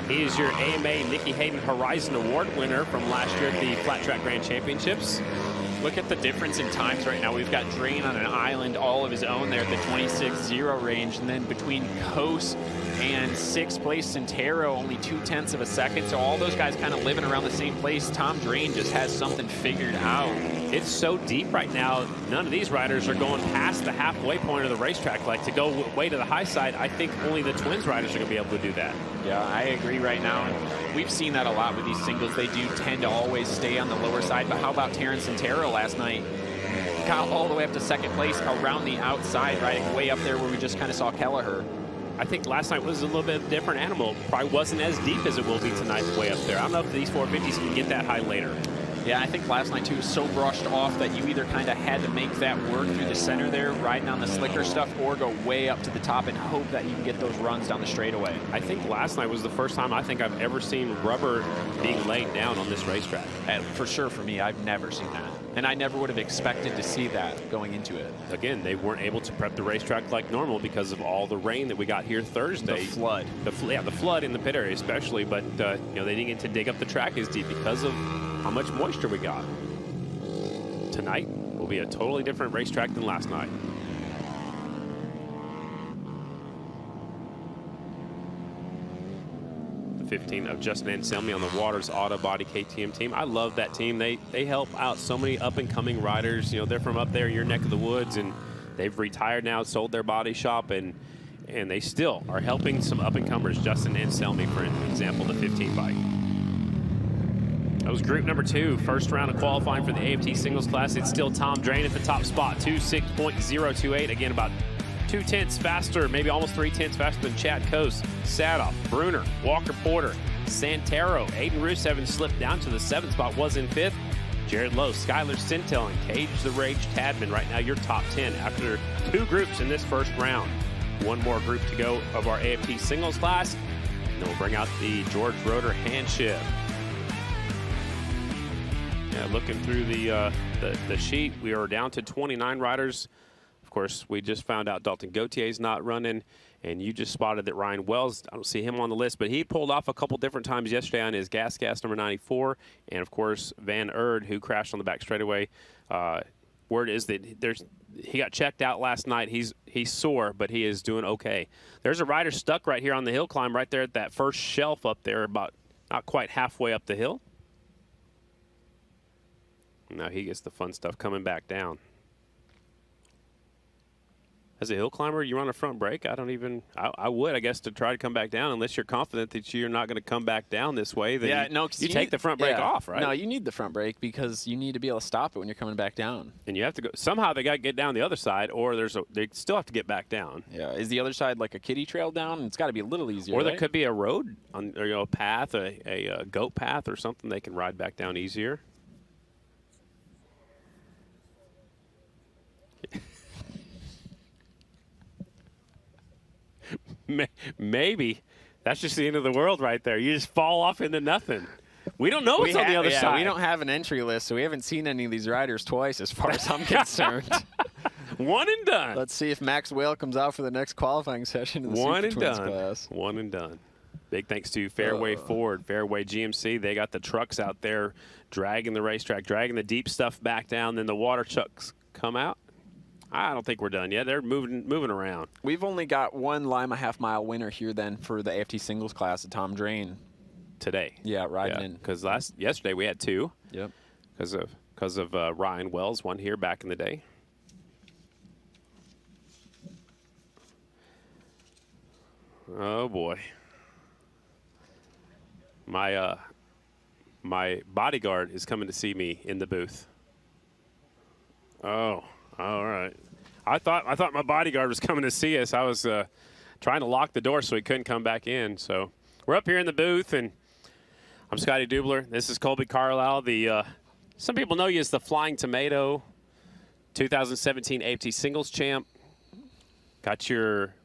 He is your AMA Nikki Hayden Horizon Award winner from last year at the Flat Track Grand Championships. Look at the difference in times right now. We've got Drain on an island all of his own there at the 26.0 range. And then between Coase and 6th place Centero, only 0.2 of a second. So all those guys kind of living around the same place. Tom Drain just has something figured out. It's so deep right now. None of these riders are going past the halfway point of the racetrack. Like to go way to the high side, I think only the Twins riders are going to be able to do that. Yeah, I agree right now. And we've seen that a lot with these singles. They do tend to always stay on the lower side. But how about Terrence Centero last night? Got all the way up to 2nd place around the outside, riding way up there where we just kind of saw Kelleher. I think last night was a little bit different animal. Probably wasn't as deep as it will be tonight way up there. I don't know if these 450s can get that high later. Yeah, I think last night, too, was so brushed off that you either kind of had to make that work through the center there, riding on the slicker stuff, or go way up to the top and hope that you can get those runs down the straightaway. I think last night was the first time I think I've ever seen rubber being laid down on this racetrack. And for sure, for me, I've never seen that. And I never would have expected to see that going into it. Again, they weren't able to prep the racetrack like normal because of all the rain that we got here Thursday. The flood. The flood in the pit area especially, but you know, they didn't get to dig up the track as deep because of how much moisture we got. Tonight will be a totally different racetrack than last night. The 15 of Justin Anselmi on the Waters Auto Body KTM team. I love that team. They help out so many up-and-coming riders. You know, they're from up there in your neck of the woods, and they've retired now, sold their body shop, and they still are helping some up-and-comers. Justin Anselmi, for example, the 15 bike. That was group number 2, first round of qualifying for the AFT singles class. It's still Tom Drain at the top spot, 26.028. Again, about 0.2 faster, maybe almost 0.3 faster than Chad Coase, Sadoff, Bruner, Walker Porter, Santero. Aiden Rusev slipped down to the 7th spot, was in 5th. Jared Lowe, Skylar Sintel, and Cage the Rage Tadman. Right now, your top 10 after 2 groups in this first round. 1 more group to go of our AFT singles class. Then we'll bring out the George Roeder Handship. Yeah, looking through the sheet, we are down to 29 riders. Of course, we just found out Dalton Gautier's not running, and you just spotted that Ryan Wells, I don't see him on the list, but he pulled off a couple different times yesterday on his gas number 94, and of course Van Erd, who crashed on the back straightaway. Word is that he got checked out last night. He's sore, but he is doing okay. There's a rider stuck right here on the hill climb, right there at that first shelf up there, about not quite halfway up the hill. Now he gets the fun stuff coming back down. As a hill climber, you run a front brake. I would, I guess, to try to come back down, unless you're confident that you're not going to come back down this way. Then yeah, no, you take the front brake off, right? No, you need the front brake because you need to be able to stop it when you're coming back down. And you have to go, somehow they got to get down the other side, or they still have to get back down. Yeah, is the other side like a kiddie trail down? It's got to be a little easier, Or there right? could be a road, or a path, a goat path or something they can ride back down easier. Maybe. That's just the end of the world right there. You just fall off into nothing. We don't know what's on the other side. We don't have an entry list, so we haven't seen any of these riders twice as far as I'm concerned. One and done. Let's see if Max Whale comes out for the next qualifying session in the Super Twins class. One and done. Big thanks to Fairway Ford, Fairway GMC. They got the trucks out there dragging the racetrack, dragging the deep stuff back down. Then the water trucks come out. I don't think we're done yet. They're moving around. We've only got one Lima half-mile winner here then for the AFT singles class, Tom Drain. Today. Yeah, riding in. Because yesterday we had 2. Yep. Because of Ryan Wells, one here back in the day. Oh boy. My bodyguard is coming to see me in the booth. Oh, all right. I thought my bodyguard was coming to see us. I was trying to lock the door so he couldn't come back in. So we're up here in the booth, and I'm Scotty Dubler. This is Colby Carlisle. The some people know you as the Flying Tomato, 2017 AFT Singles Champ. Got your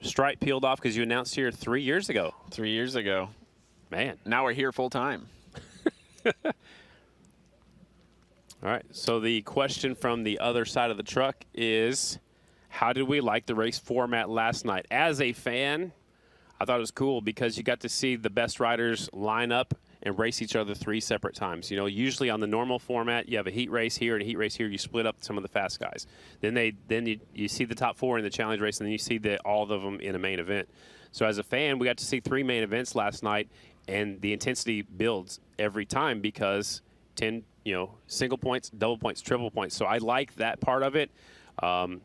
stripe peeled off because you announced here 3 years ago. 3 years ago. Man. Now we're here full time. All right, so the question from the other side of the truck is, how did we like the race format last night? As a fan, I thought it was cool because you got to see the best riders line up and race each other 3 separate times. You know, usually on the normal format, you have a heat race here and a heat race here. You split up some of the fast guys. Then you see the top 4 in the challenge race, and then you see all of them in a main event. So as a fan, we got to see 3 main events last night, and the intensity builds every time because 10, single points, double points, triple points. So I like that part of it. Can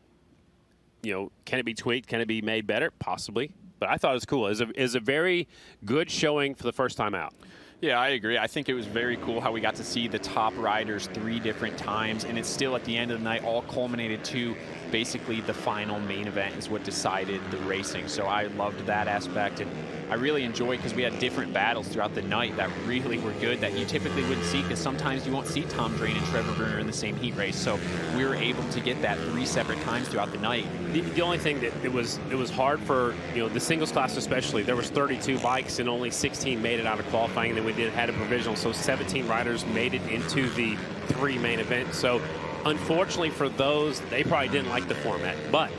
it be tweaked? Can it be made better? Possibly. But I thought it was cool. It was a very good showing for the first time out. Yeah, I agree. I think it was very cool how we got to see the top riders 3 different times, and it's still at the end of the night all culminated to basically the final main event is what decided the racing. So I loved that aspect, and I really enjoyed because we had different battles throughout the night that really were good that you typically wouldn't see because sometimes you won't see Tom Drain and Trevor Bruner in the same heat race. So we were able to get that 3 separate times throughout the night. The only thing that it was hard for the singles class especially. There was 32 bikes and only 16 made it out of qualifying. And then we had a provisional, so 17 riders made it into the 3 main events. So unfortunately for those, they probably didn't like the format, but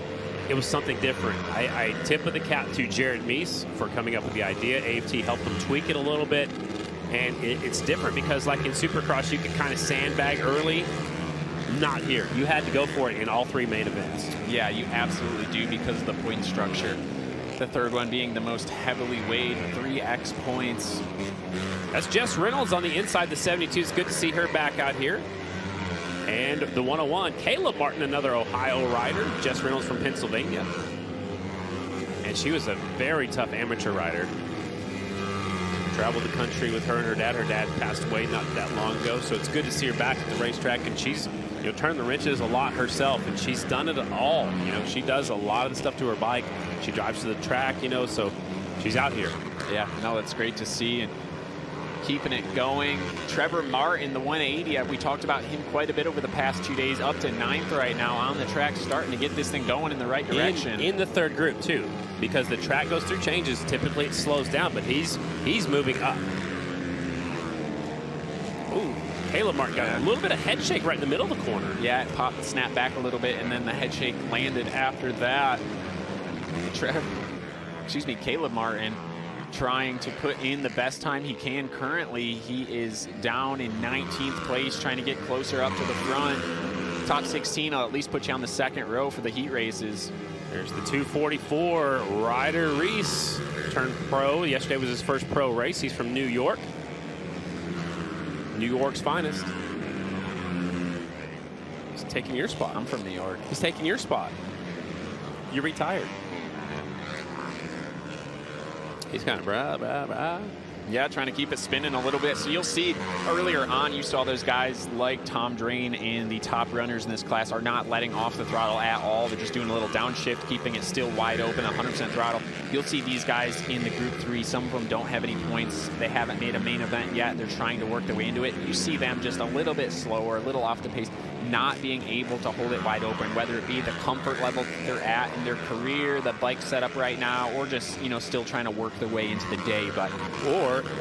it was something different. I tip of the cap to Jared Meese for coming up with the idea. AFT helped them tweak it a little bit, and it's different because like in Supercross, you could kind of sandbag early. Not here. You had to go for it in all 3 main events. Yeah, you absolutely do because of the point structure. The third one being the most heavily weighed, 3x points. That's Jess Reynolds on the inside, the 72. It's good to see her back out here. And the 101, Caleb Martin, another Ohio rider. Jess Reynolds from Pennsylvania. And she was a very tough amateur rider. Traveled the country with her and her dad. Her dad passed away not that long ago, so it's good to see her back at the racetrack. And she's turned the wrenches a lot herself, and she's done it all. She does a lot of the stuff to her bike. She drives to the track, so she's out here. Yeah, no, that's great to see. And keeping it going. Trevor Martin, the 180, we talked about him quite a bit over the past 2 days, up to 9th right now on the track, starting to get this thing going in the right direction. In the 3rd group, too, because the track goes through changes. Typically, it slows down, but he's moving up. Ooh, Caleb Martin got a little bit of head shake right in the middle of the corner. Yeah, it popped, snapped back a little bit, and then the head shake landed after that. Caleb Martin trying to put in the best time he can currently. He is down in 19th place, trying to get closer up to the front. Top 16 will at least put you on the 2nd row for the heat races. There's the 244, Ryder Reese, turned pro. Yesterday was his first pro race. He's from New York. New York's finest. He's taking your spot. I'm from New York. He's taking your spot. You're retired. He's kind of brah. Yeah, trying to keep it spinning a little bit. So you'll see earlier on, you saw those guys like Tom Drain and the top runners in this class are not letting off the throttle at all. They're just doing a little downshift, keeping it still wide open, 100% throttle. You'll see these guys in the Group 3. Some of them don't have any points. They haven't made a main event yet. They're trying to work their way into it. You see them just a little bit slower, a little off the pace, not being able to hold it wide open, whether it be the comfort level they're at in their career, the bike setup right now, or just, still trying to work their way into the day. But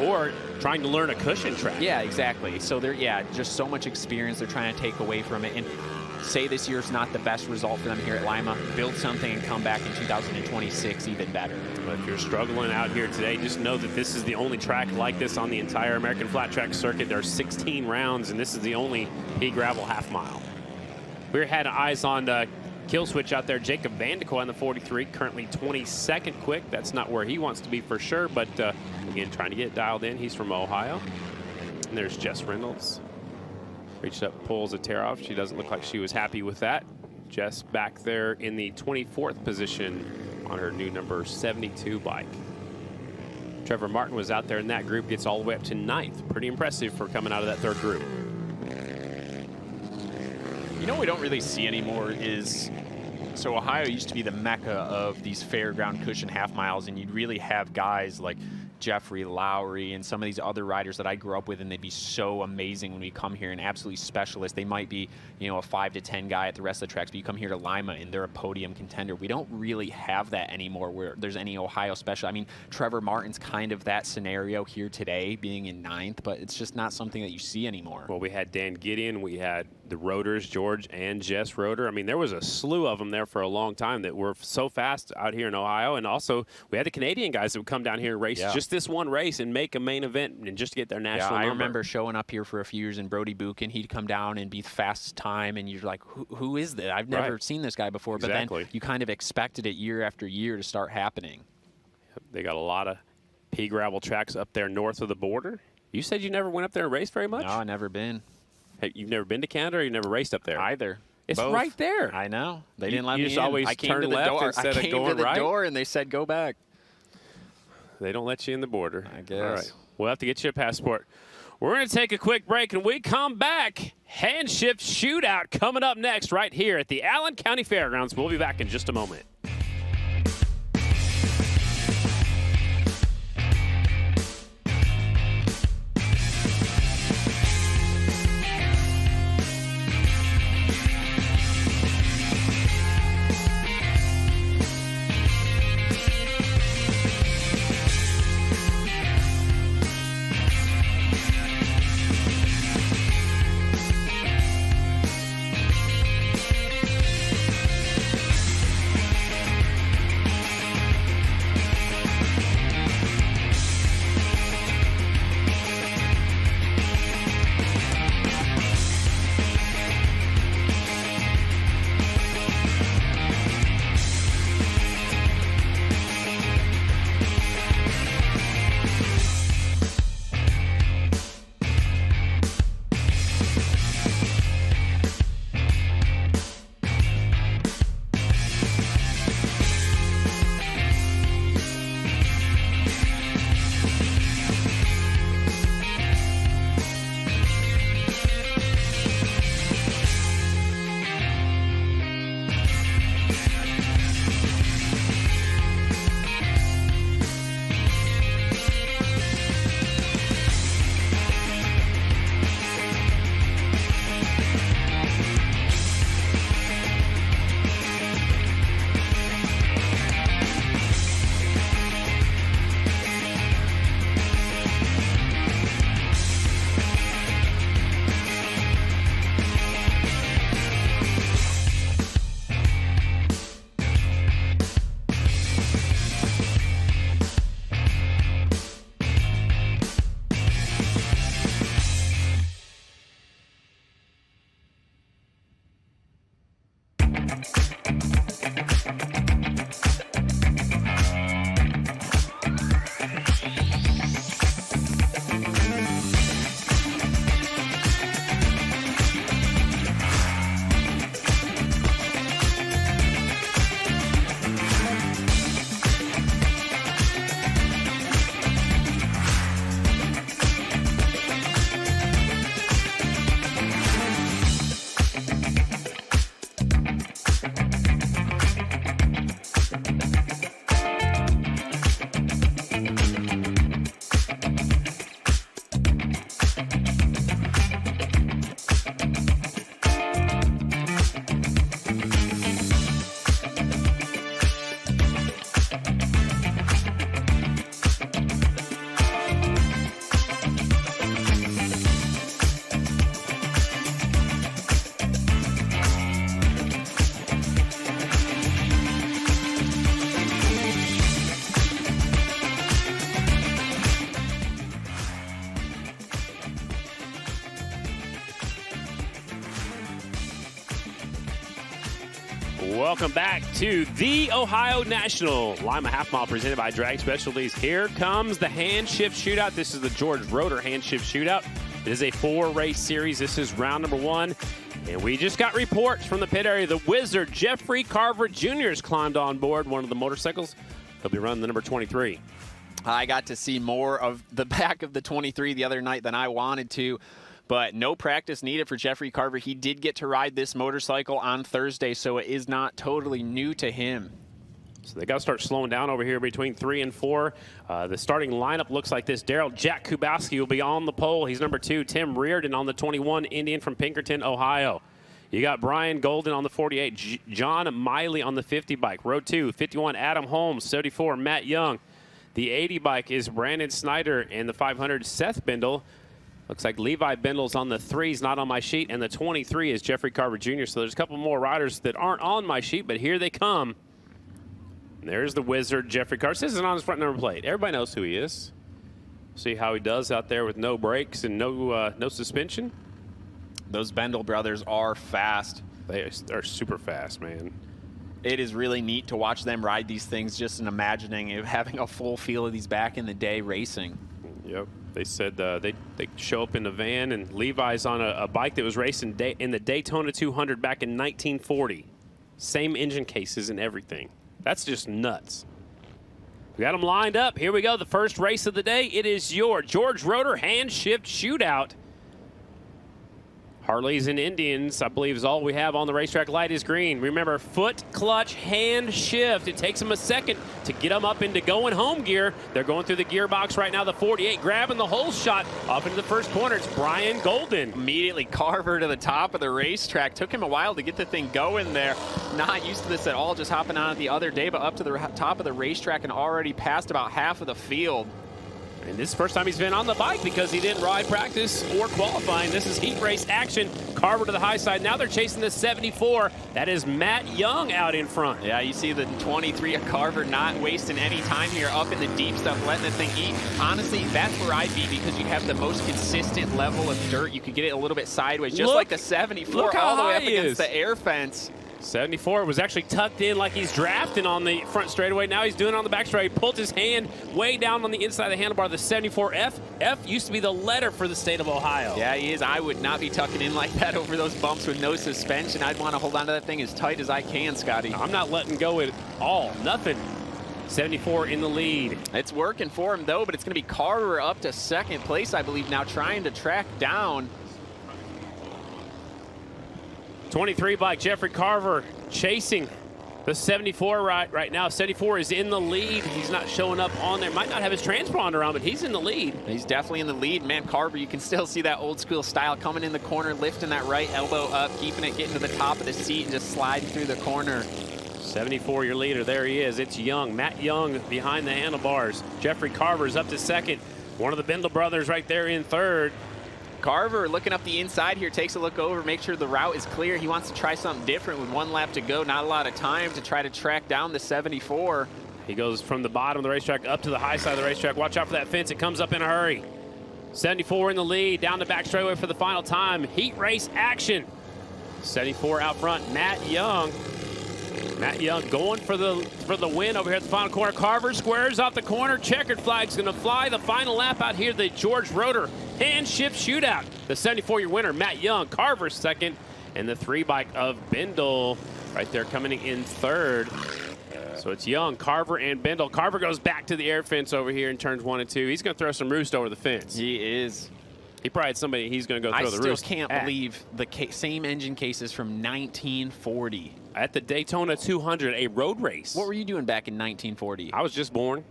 or trying to learn a cushion track. Yeah, exactly. So they're, just so much experience they're trying to take away from it. And say this year's not the best result for them here at Lima, build something and come back in 2026 even better. But if you're struggling out here today, just know that this is the only track like this on the entire American Flat Track circuit. There are 16 rounds, and this is the only pea gravel half mile. We had eyes on the kill switch out there. Jacob Vandekoy on the 43, currently 22nd quick. That's not where he wants to be for sure, but again, trying to get it dialed in. He's from Ohio. And there's Jess Reynolds. Reached up, pulls a tear off. She doesn't look like she was happy with that. Jess back there in the 24th position on her new number 72 bike. Trevor Martin was out there in that group, gets all the way up to 9th. Pretty impressive for coming out of that 3rd group. You know what we don't really see anymore is, so Ohio used to be the mecca of these fairground cushion half miles, and you'd really have guys like Jeffrey Lowry and some of these other riders that I grew up with, and they'd be so amazing when we come here and absolutely specialists. They might be, you know, a 5 to 10 guy at the rest of the tracks, but you come here to Lima and they're a podium contender. We don't really have that anymore where there's any Ohio special. I mean, Trevor Martin's kind of that scenario here today, being in 9th, but it's just not something that you see anymore. Well, we had Dan Gideon, we had the Roters, George and Jess Roter. I mean, there was a slew of them there for a long time that were so fast out here in Ohio. And also, we had the Canadian guys that would come down here and race just this one race and make a main event and just get their national number. I remember showing up here for a few years, and Brody Buchan, he'd come down and be the fastest time, and you're like, who is that? I've never seen this guy before. But then you kind of expected it year after year to start happening. They got a lot of pea gravel tracks up there north of the border. You said you never went up there and raced very much? No, I've never been. Hey, you've never been to Canada, or you never raced up there? Either. It's Both. Right there. I know. They didn't let me You just in. always I came turn to the left door. instead I of came going to the right? door, and they said, go back. They don't let you in the border. I guess. All right. We'll have to get you a passport. We're going to take a quick break, and we come back. Hand shift shootout coming up next right here at the Allen County Fairgrounds. We'll be back in just a moment. Welcome back to the Ohio National Lima Half Mile presented by Drag Specialties. Here comes the hand shift shootout. This is the George Roeder hand shift shootout. It is a 4-race series. This is round number 1. And we just got reports from the pit area. The Wizard, Jeffrey Carver Jr. has climbed on board one of the motorcycles. He'll be running the number 23. I got to see more of the back of the 23 the other night than I wanted to. But no practice needed for Jeffrey Carver. He did get to ride this motorcycle on Thursday, so it is not totally new to him. So they got to start slowing down over here between 3 and 4. The starting lineup looks like this. Daryl Jack Kubowski will be on the pole. He's number 2. Tim Reardon on the 21, Indian from Pinkerton, Ohio. You got Brian Golden on the 48, John Miley on the 50 bike. Row 2, 51, Adam Holmes, 74, Matt Young. The 80 bike is Brandon Snyder, and the 500, Seth Bindle. Looks like Levi Bindle's on the 3s, not on my sheet, and the 23 is Jeffrey Carver Jr. So there's a couple more riders that aren't on my sheet, but here they come. And there's the Wizard, Jeffrey Carver. This isn't on his front number plate. Everybody knows who he is. See how he does out there with no brakes and no suspension. Those Bindle brothers are fast. They are super fast, man. It is really neat to watch them ride these things, just in imagining having a full feel of these back in the day racing. Yep. They said they show up in a van, and Levi's on a bike that was raced in the Daytona 200 back in 1940. Same engine cases and everything. That's just nuts. We got them lined up. Here we go. The first race of the day. It is your George Roeder hand shift shootout. Harleys and Indians, I believe, is all we have on the racetrack. Light is green. Remember, foot, clutch, hand shift. It takes them a second to get them up into going home gear. They're going through the gearbox right now. The 48 grabbing the whole shot off into the first corner. It's Brian Golden. Immediately Carver to the top of the racetrack. Took him a while to get the thing going there. Not used to this at all, just hopping on it the other day, but up to the top of the racetrack and already passed about half of the field. And this is the first time he's been on the bike because he didn't ride practice or qualifying. This is heat race action. Carver to the high side. Now they're chasing the 74. That is Matt Young out in front. Yeah, you see the 23 of Carver not wasting any time here up in the deep stuff, letting the thing eat. Honestly, that's where I'd be because you have the most consistent level of dirt. You could get it a little bit sideways, just like the 74 all the way up against the air fence. 74 was actually tucked in like he's drafting on the front straightaway. Now he's doing it on the back straight. He pulled his hand way down on the inside of the handlebar. The 74F. F used to be the letter for the state of Ohio. Yeah, he is. I would not be tucking in like that over those bumps with no suspension. I'd want to hold on to that thing as tight as I can, Scotty. I'm not letting go at all. Nothing. 74 in the lead. It's working for him, though, but it's going to be Carver up to second place, I believe, now trying to track down 23 bike, Jeffrey Carver chasing the 74 right now. 74 is in the lead. He's not showing up on there. Might not have his transponder on, but he's in the lead. He's definitely in the lead. Man, Carver, you can still see that old school style coming in the corner, lifting that right elbow up, keeping it getting to the top of the seat and just sliding through the corner. 74, your leader. There he is. It's Young. Matt Young behind the handlebars. Jeffrey Carver's up to second. One of the Bindle brothers right there in third. Carver looking up the inside here, takes a look over, make sure the route is clear. He wants to try something different with 1 lap to go. Not a lot of time to try to track down the 74. He goes from the bottom of the racetrack up to the high side of the racetrack. Watch out for that fence. It comes up in a hurry. 74 in the lead, down the back straightaway for the final time. Heat race action. 74 out front, Matt Young. Matt Young going for the win over here at the final corner. Carver squares off the corner. Checkered flag's going to fly. The final lap out here, the George Roeder hand shift shootout. The 74-year winner, Matt Young. Carver second. And the 3 bike of Bindle right there coming in third. So it's Young, Carver, and Bindle. Carver goes back to the air fence over here in turns 1 and 2. He's going to throw some roost over the fence. He is. He probably had somebody he's going to go throw the roost. I still can't believe the same engine cases from 1940. At the Daytona 200, a road race. What were you doing back in 1940? I was just born.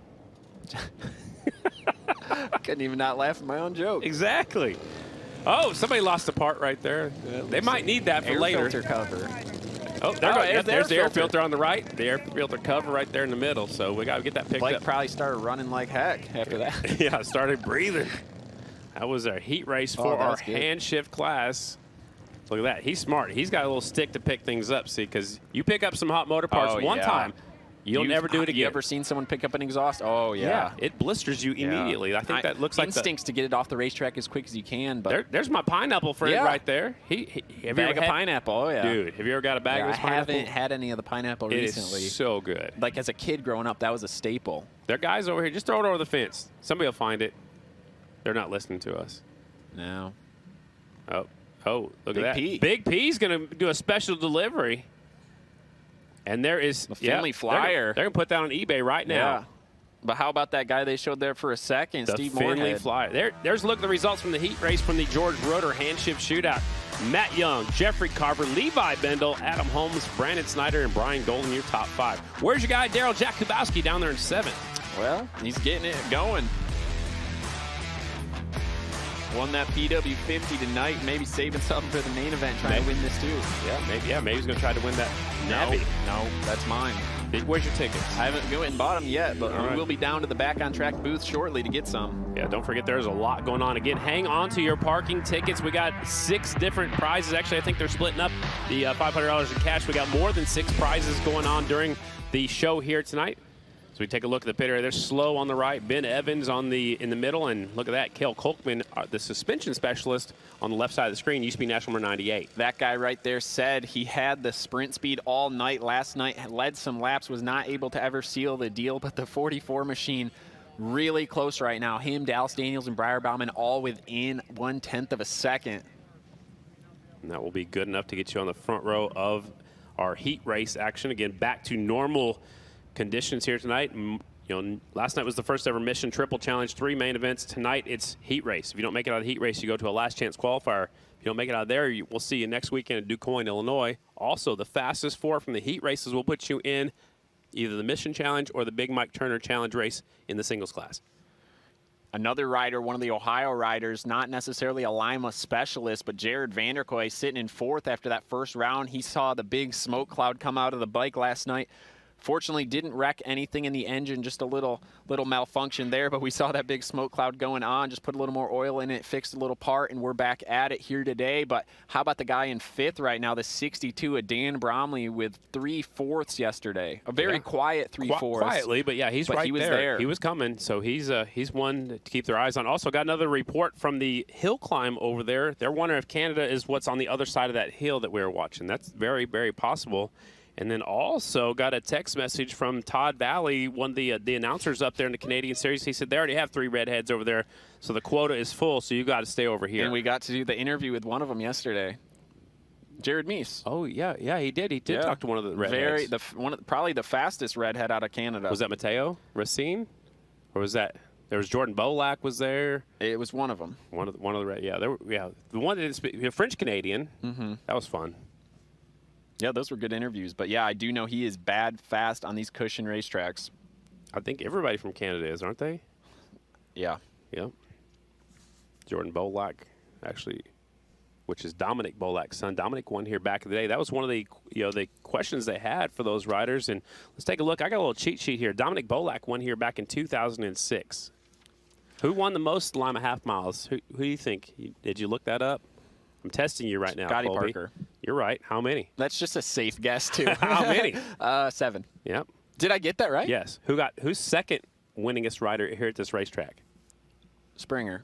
I couldn't even not laugh at my own joke. Exactly. Oh, somebody lost a part right there. Yeah, they might need that for air later. Filter cover. Oh, there's the air filter on the right. The air filter cover right there in the middle. So we got to get that picked up. Probably started running like heck after that. Yeah, started breathing. That was a heat race for our hand shift class. Look at that. He's smart. He's got a little stick to pick things up, see, because you pick up some hot motor parts one time, You'll never do it again. You ever seen someone pick up an exhaust? Oh, yeah. It blisters you immediately. I think that looks like instincts to get it off the racetrack as quick as you can. But there's my pineapple friend right there. Bag of pineapple. Oh, yeah. Dude, have you ever got a bag of this pineapple? I haven't had any of the pineapple recently. It is so good. Like, as a kid growing up, that was a staple. There are guys over here. Just throw it over the fence. Somebody will find it. They're not listening to us. No. Oh, look at that. P. Big P's going to do a special delivery. And there is the Finley Flyer. They're going to put that on eBay right now. Yeah. But how about that guy they showed there for a second, Steve Moorhead? The Finley Flyer. There's a look at the results from the heat race from the George Roeder hand shift shootout. Matt Young, Jeffrey Carver, Levi Bendel, Adam Holmes, Brandon Snyder, and Brian Golden, your top 5. Where's your guy, Daryl Jakubowski, down there in 7th? Well, he's getting it going. Won that PW50 tonight, maybe saving something for the main event, trying to win this too. Yeah, maybe he's going to try to win that. No, that's mine. Where's your tickets? I haven't went and bought them yet, but we'll be down to the Back on Track booth shortly to get some. Yeah, don't forget there's a lot going on. Again, hang on to your parking tickets. We got 6 different prizes. Actually, I think they're splitting up the $500 in cash. We got more than 6 prizes going on during the show here tonight. So we take a look at the pit area. They're Slow on the right, Ben Evans in the middle, and look at that, Cale Kolkman, the suspension specialist on the left side of the screen, used to be national number 98. That guy right there said he had the sprint speed all night last night, led some laps, was not able to ever seal the deal, but the 44 machine really close right now. Him, Dallas Daniels, and Briar Bauman all within 1/10 of a second. And that will be good enough to get you on the front row of our heat race action. Again, back to normal conditions here tonight. You know, last night was the first ever Mission Triple Challenge, 3 main events. Tonight it's heat race. If you don't make it out of the heat race, you go to a last chance qualifier. If you don't make it out of there, we'll see you next weekend at DuQuoin, Illinois. Also, the fastest 4 from the heat races will put you in either the Mission Challenge or the Big Mike Turner Challenge race in the singles class. Another rider, one of the Ohio riders, not necessarily a Lima specialist, but Jared Vanderkoy sitting in 4th after that first round. He saw the big smoke cloud come out of the bike last night. Fortunately, didn't wreck anything in the engine, just a little malfunction there, but we saw that big smoke cloud going on, just put a little more oil in it, fixed a little part, and we're back at it here today. But how about the guy in 5th right now, the 62 of Dan Bromley with 3/4 yesterday. A very quiet 3/4. Quietly, but yeah, he's right he was there. He was coming, so he's one to keep their eyes on. Also got another report from the hill climb over there. They're wondering if Canada is what's on the other side of that hill that we were watching. That's very, very possible. And then also got a text message from Todd Valley, one of the announcers up there in the Canadian Series. He said they already have 3 redheads over there, so the quota is full, so you got to stay over here. And we got to do the interview with one of them yesterday, Jared Meese. Oh, yeah, he did. He did talk to one of the redheads. Probably the fastest redhead out of Canada. Was that Mateo Racine? Or was that – there was Jordan Bolak was there? It was one of them. One of the red – the one that didn't speak – French-Canadian. Mm-hmm. That was fun. Yeah, those were good interviews. But, yeah, I do know he is bad fast on these cushion racetracks. I think everybody from Canada is, aren't they? Yeah. Yep. Jordan Bolak, actually, which is Dominic Bolak's son. Dominic won here back in the day. That was one of the the questions they had for those riders. And let's take a look. I got a little cheat sheet here. Dominic Bolak won here back in 2006. Who won the most Lima half miles? Who do you think? Did you look that up? I'm testing you right now, Scotty Colby. Parker. You're right. How many? That's just a safe guess, too. How many? 7. Yep. Did I get that right? Yes. Who's second winningest rider here at this racetrack? Springer.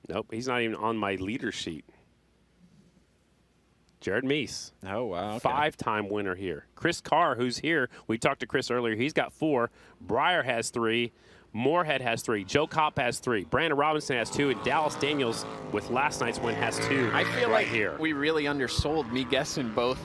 Nope. He's not even on my leader sheet. Jared Meese. Oh, wow. Okay. 5-time winner here. Chris Carr, who's here. We talked to Chris earlier. He's got 4. Breyer has 3. Moorhead has 3. Joe Kopp has 3. Brandon Robinson has 2. And Dallas Daniels, with last night's win, has 2. I feel right like here. We really undersold me guessing both.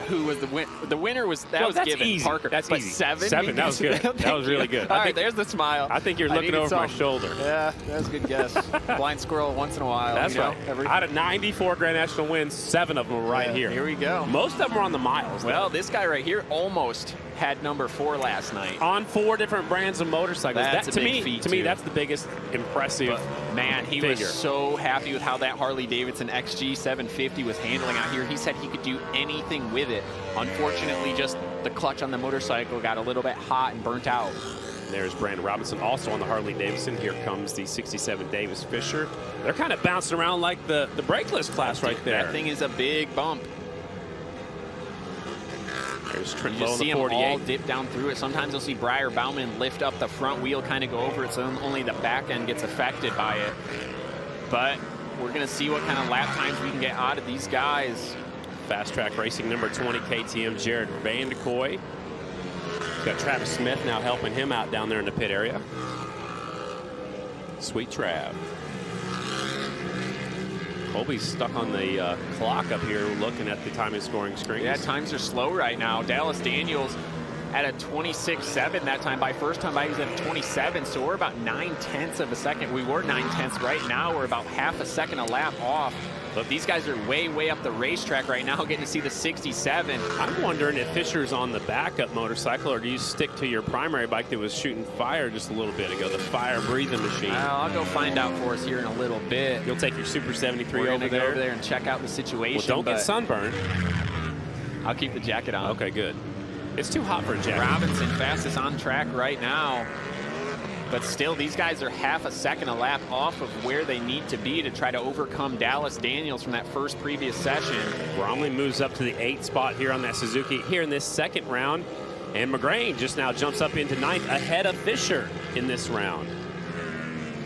Who was the winner? The winner was that's given. Easy. Parker. That's but easy. 7. 7. That was good. That was really good. All right, there's the smile. I think you're looking over my shoulder. Yeah, that's a good guess. Blind squirrel once in a while. That's right. Out of 94 Grand National wins, 7 of them are right here. Here we go. Most of them are on the miles. Well, this guy right here almost had number 4 last night. On 4 different brands of motorcycles. That's a big feat, to me, that's the biggest impressive man, he figure. was so happy with how that Harley-Davidson XG 750 was handling out here. He said he could do anything with it. Unfortunately, just the clutch on the motorcycle got a little bit hot and burnt out. There's Brandon Robinson also on the Harley-Davidson. Here comes the 67 Davis Fisher. They're kind of bouncing around like the brakeless class right there. That thing is a big bump. Just You low just on see the them 48. all dip down through it. Sometimes you'll see Briar Bauman lift up the front wheel, kind of go over it, so only the back end gets affected by it. But we're going to see what kind of lap times we can get out of these guys. Fast Track Racing number 20 KTM, Jared Vandekoy. Got Travis Smith now helping him out down there in the pit area. Sweet Trav. Colby's stuck on the clock up here looking at the timing scoring screen. Yeah, times are slow right now. Dallas Daniels at a 26.7 that time. By first time by, he was at a 27, so we're about 9/10 of a second. We were 9/10 right now. We're about half a second a lap off. But these guys are way, way up the racetrack right now, getting to see the 67. I'm wondering if Fisher's on the backup motorcycle, or do you stick to your primary bike that was shooting fire just a little bit ago, the fire breathing machine? I'll go find out for us here in a little bit. You'll take your Super 73 We're over gonna there? go over there and check out the situation. Well, don't get sunburned. I'll keep the jacket on. Okay, good. It's too hot for a jacket. Robinson fastest on track right now. But still, these guys are half a second a lap off of where they need to be to try to overcome Dallas Daniels from that first previous session. Bromley moves up to the 8th spot here on that Suzuki here in this second round. And McGrain just now jumps up into 9th ahead of Fisher in this round.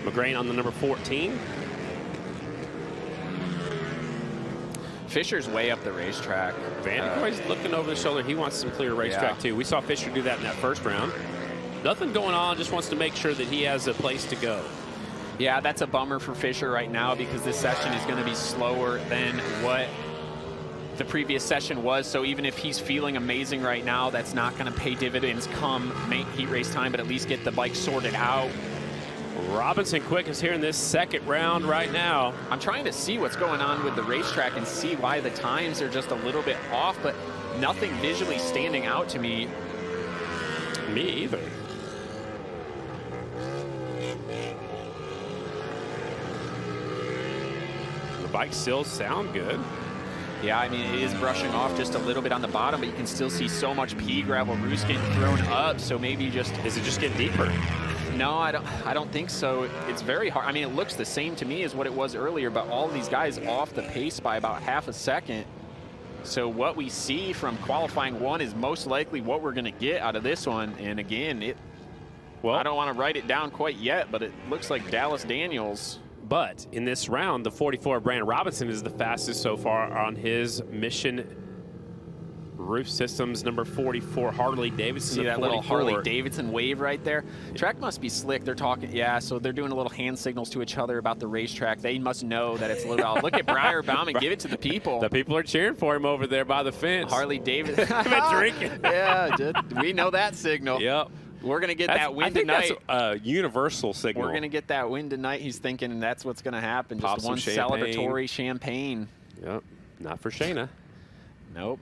McGrain on the number 14. Fisher's way up the racetrack. Vanderkoy's looking over the shoulder. He wants some clear racetrack too. We saw Fisher do that in that first round. Nothing going on, just wants to make sure that he has a place to go. Yeah, that's a bummer for Fisher right now because this session is going to be slower than what the previous session was. So even if he's feeling amazing right now, that's not going to pay dividends come heat race time, but at least get the bike sorted out. Robinson Quick is here in this second round right now. I'm trying to see what's going on with the racetrack and see why the times are just a little bit off, but nothing visually standing out to me. Me either. The bikes still sound good. Yeah, I mean, it is brushing off just a little bit on the bottom, but you can still see so much pea gravel roost getting thrown up, so maybe just... Is it just getting deeper? No, I don't think so. It's very hard. I mean, it looks the same to me as what it was earlier, but all these guys off the pace by about half a second. So what we see from qualifying one is most likely what we're going to get out of this one. And again, I don't want to write it down quite yet, but it looks like Dallas Daniels. But in this round, the 44 Brandon Robinson is the fastest so far on his Mission Roof Systems number 44 Harley Davidson. See that little Harley Davidson wave right there? Track must be slick. They're talking, yeah, so they're doing a little hand signals to each other about the racetrack. They must know that it's a little, look at Briar Bauman, give it to the people. The people are cheering for him over there by the fence. Harley Davidson. Been drinking. Yeah, we know that signal. Yep. We're going to get that win tonight. I think that's a universal signal. We're going to get that win tonight. He's thinking, and that's what's going to happen. Pop Just one celebratory champagne. Yep. Not for Shayna. Nope.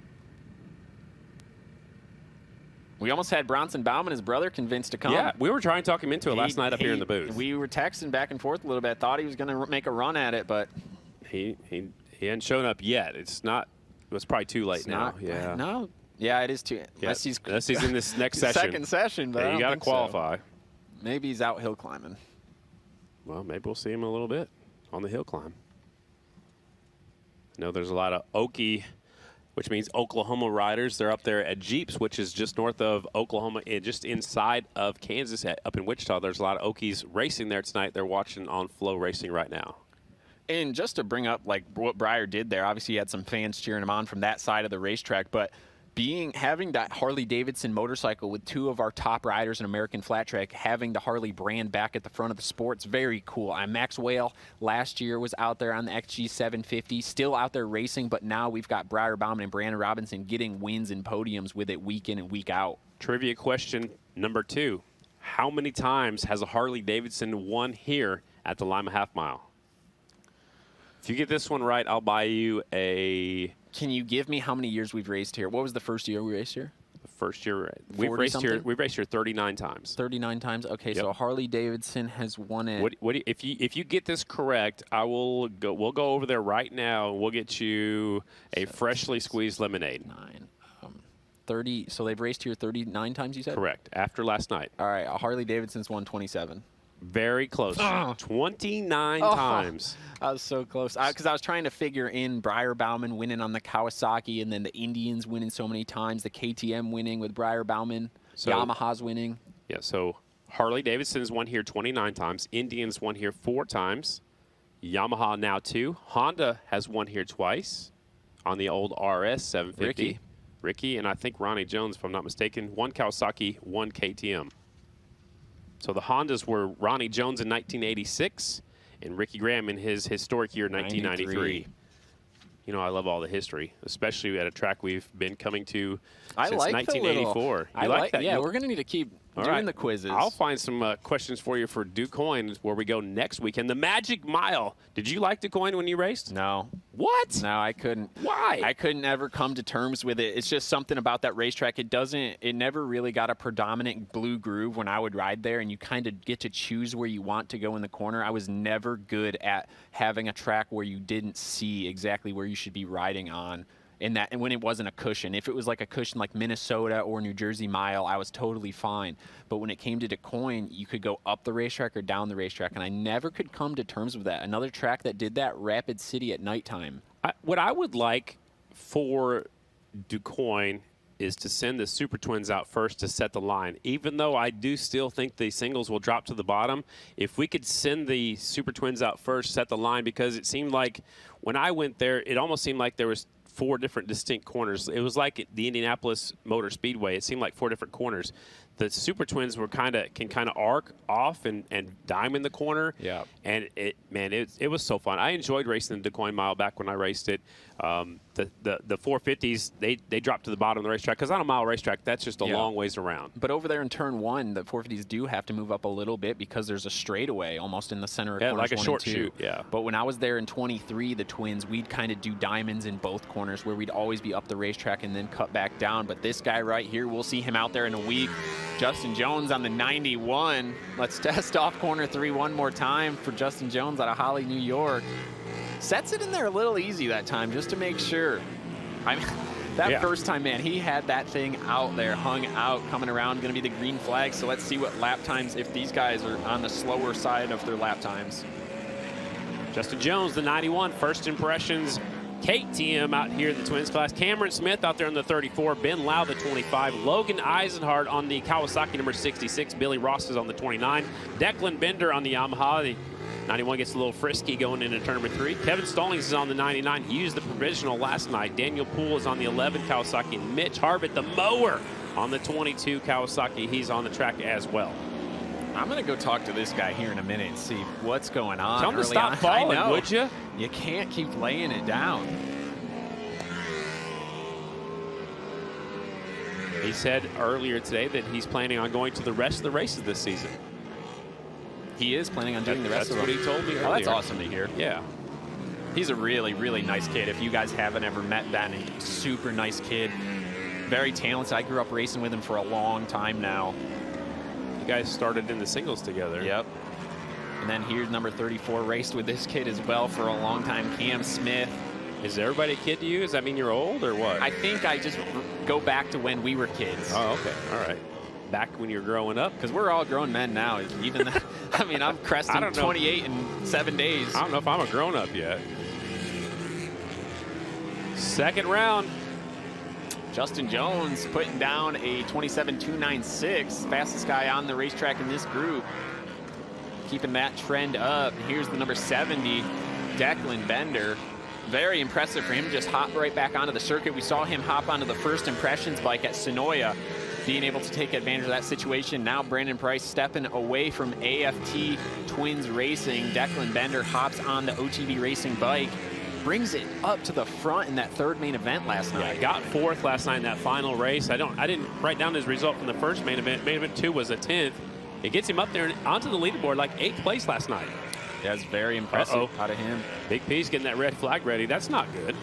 We almost had Bronson Bauman, his brother, convinced to come. Yeah, we were trying to talk him into it last night up here in the booth. We were texting back and forth a little bit. Thought he was going to make a run at it, but he hadn't shown up yet. It's probably too late now. Yeah. No. Yeah, it is too. Yeah. Unless he's in this next session. Second session, but yeah, you got to qualify. So. Maybe he's out hill climbing. Well, maybe we'll see him a little bit on the hill climb. I know there's a lot of Okie, which means Oklahoma riders. They're up there at Jeeps, which is just north of Oklahoma, just inside of Kansas, up in Wichita. There's a lot of Okies racing there tonight. They're watching on FloRacing right now. And just to bring up like what Briar did there, obviously he had some fans cheering him on from that side of the racetrack, but having that Harley Davidson motorcycle with two of our top riders in American Flat Track, having the Harley brand back at the front of the sport's very cool. Max Whale last year was out there on the XG 750, still out there racing, but now we've got Briar Bauman and Brandon Robinson getting wins and podiums with it week in and week out. Trivia question number 2. How many times has a Harley Davidson won here at the Lima Half Mile? If you get this one right, I'll buy you a... Can you give me how many years we've raced here? What was the first year we raced here? The first year we've raced here 39 times. 39 times. Okay, yep. So Harley Davidson has won it. If you get this correct, we'll go over there right now and we'll get you a freshly squeezed lemonade. 30. So they've raced here 39 times, you said? Correct. After last night. All right. Harley Davidson's won 27. Very close. 29 times. I was so close. Because I was trying to figure in Briar Bauman winning on the Kawasaki, and then the Indians winning so many times, the KTM winning with Briar Bauman, Yamaha's winning. Yeah, so Harley-Davidson's won here 29 times. Indians won here 4 times. Yamaha now 2. Honda has won here twice on the old RS 750. Ricky, and I think Ronnie Jones, if I'm not mistaken. 1 Kawasaki, 1 KTM. So the Hondas were Ronnie Jones in 1986 and Ricky Graham in his historic year 1993. You know, I love all the history, especially at a track we've been coming to since 1984. I like that. Yeah, we're going to need to keep doing the quizzes. I'll find some questions for you for DuQuoin where we go next weekend. The Magic Mile. Did you like DuQuoin when you raced? No. What? No, I couldn't. Why? I couldn't ever come to terms with it. It's just something about that racetrack. It never really got a predominant blue groove when I would ride there, and you kind of get to choose where you want to go in the corner. I was never good at having a track where you didn't see exactly where you should be riding on. And when it wasn't a cushion. If it was like a cushion like Minnesota or New Jersey Mile, I was totally fine. But when it came to DuQuoin, you could go up the racetrack or down the racetrack, and I never could come to terms with that. Another track that did that, Rapid City at nighttime. What I would like for DuQuoin is to send the Super Twins out first to set the line. Even though I do still think the singles will drop to the bottom, if we could send the Super Twins out first, set the line, because it seemed like when I went there, it almost seemed like there was 4 different distinct corners. It was like the Indianapolis Motor Speedway. It seemed like 4 different corners. The Super Twins were can kind of arc off and diamond the corner. Yeah. And it was so fun. I enjoyed racing the DuQuoin Mile back when I raced it. The 450s, they dropped to the bottom of the racetrack because on a mile racetrack, that's just a long ways around. But over there in turn 1, the 450s do have to move up a little bit because there's a straightaway almost in the center of corners like a 1 short and 2. shoot. Yeah. But when I was there in 23, the Twins, we'd kind of do diamonds in both corners where we'd always be up the racetrack and then cut back down. But this guy right here, we'll see him out there in a week. Justin Jones on the 91. Let's test off corner 3 one more time for Justin Jones out of Holly, New York. Sets it in there a little easy that time just to make sure. I mean, that first time, man, he had that thing out there, hung out, coming around, going to be the green flag. So let's see what lap times, if these guys are on the slower side of their lap times. Justin Jones, the 91, first impressions. KTM out here in the Twins class. Cameron Smith out there on the 34. Ben Lau, the 25. Logan Eisenhart on the Kawasaki number 66. Billy Ross is on the 29. Declan Bender on the Yamaha. The 91 gets a little frisky going into turn number 3. Kevin Stallings is on the 99. He used the provisional last night. Daniel Poole is on the 11 Kawasaki. And Mitch Harvitt, the mower, on the 22 Kawasaki. He's on the track as well. I'm going to go talk to this guy here in a minute and see what's going on. Tell him to stop falling, would you? You can't keep laying it down. He said earlier today that he's planning on going to the rest of the races this season. He is planning on doing the rest of them. That's what he told me earlier. Oh, that's awesome to hear. Yeah. He's a really, really nice kid. If you guys haven't ever met Ben, super nice kid. Very talented. I grew up racing with him for a long time now. You guys started in the singles together. Yep. And then here's number 34, raced with this kid as well for a long time, Cam Smith. Is everybody a kid to you? Does that mean you're old or what? I think I just go back to when we were kids. Oh, okay. All right. Back when you were growing up? Because we're all grown men now. Even I mean, I'm cresting 28 in 7 days. I don't know if I'm a grown-up yet. Second round. Justin Jones putting down a 27.296, fastest guy on the racetrack in this group. Keeping that trend up. Here's the number 70, Declan Bender. Very impressive for him, just hop right back onto the circuit. We saw him hop onto the first impressions bike at Sonoya, being able to take advantage of that situation. Now Brandon Price stepping away from AFT Twins Racing. Declan Bender hops on the OTB Racing bike. Brings it up to the front in that third main event last night. Yeah, got 4th last night in that final race. I didn't write down his result from the first main event. Main event 2 was a 10th. It gets him up there and onto the leaderboard like 8th place last night. Yeah, it's very impressive out of him. Big P's getting that red flag ready. That's not good.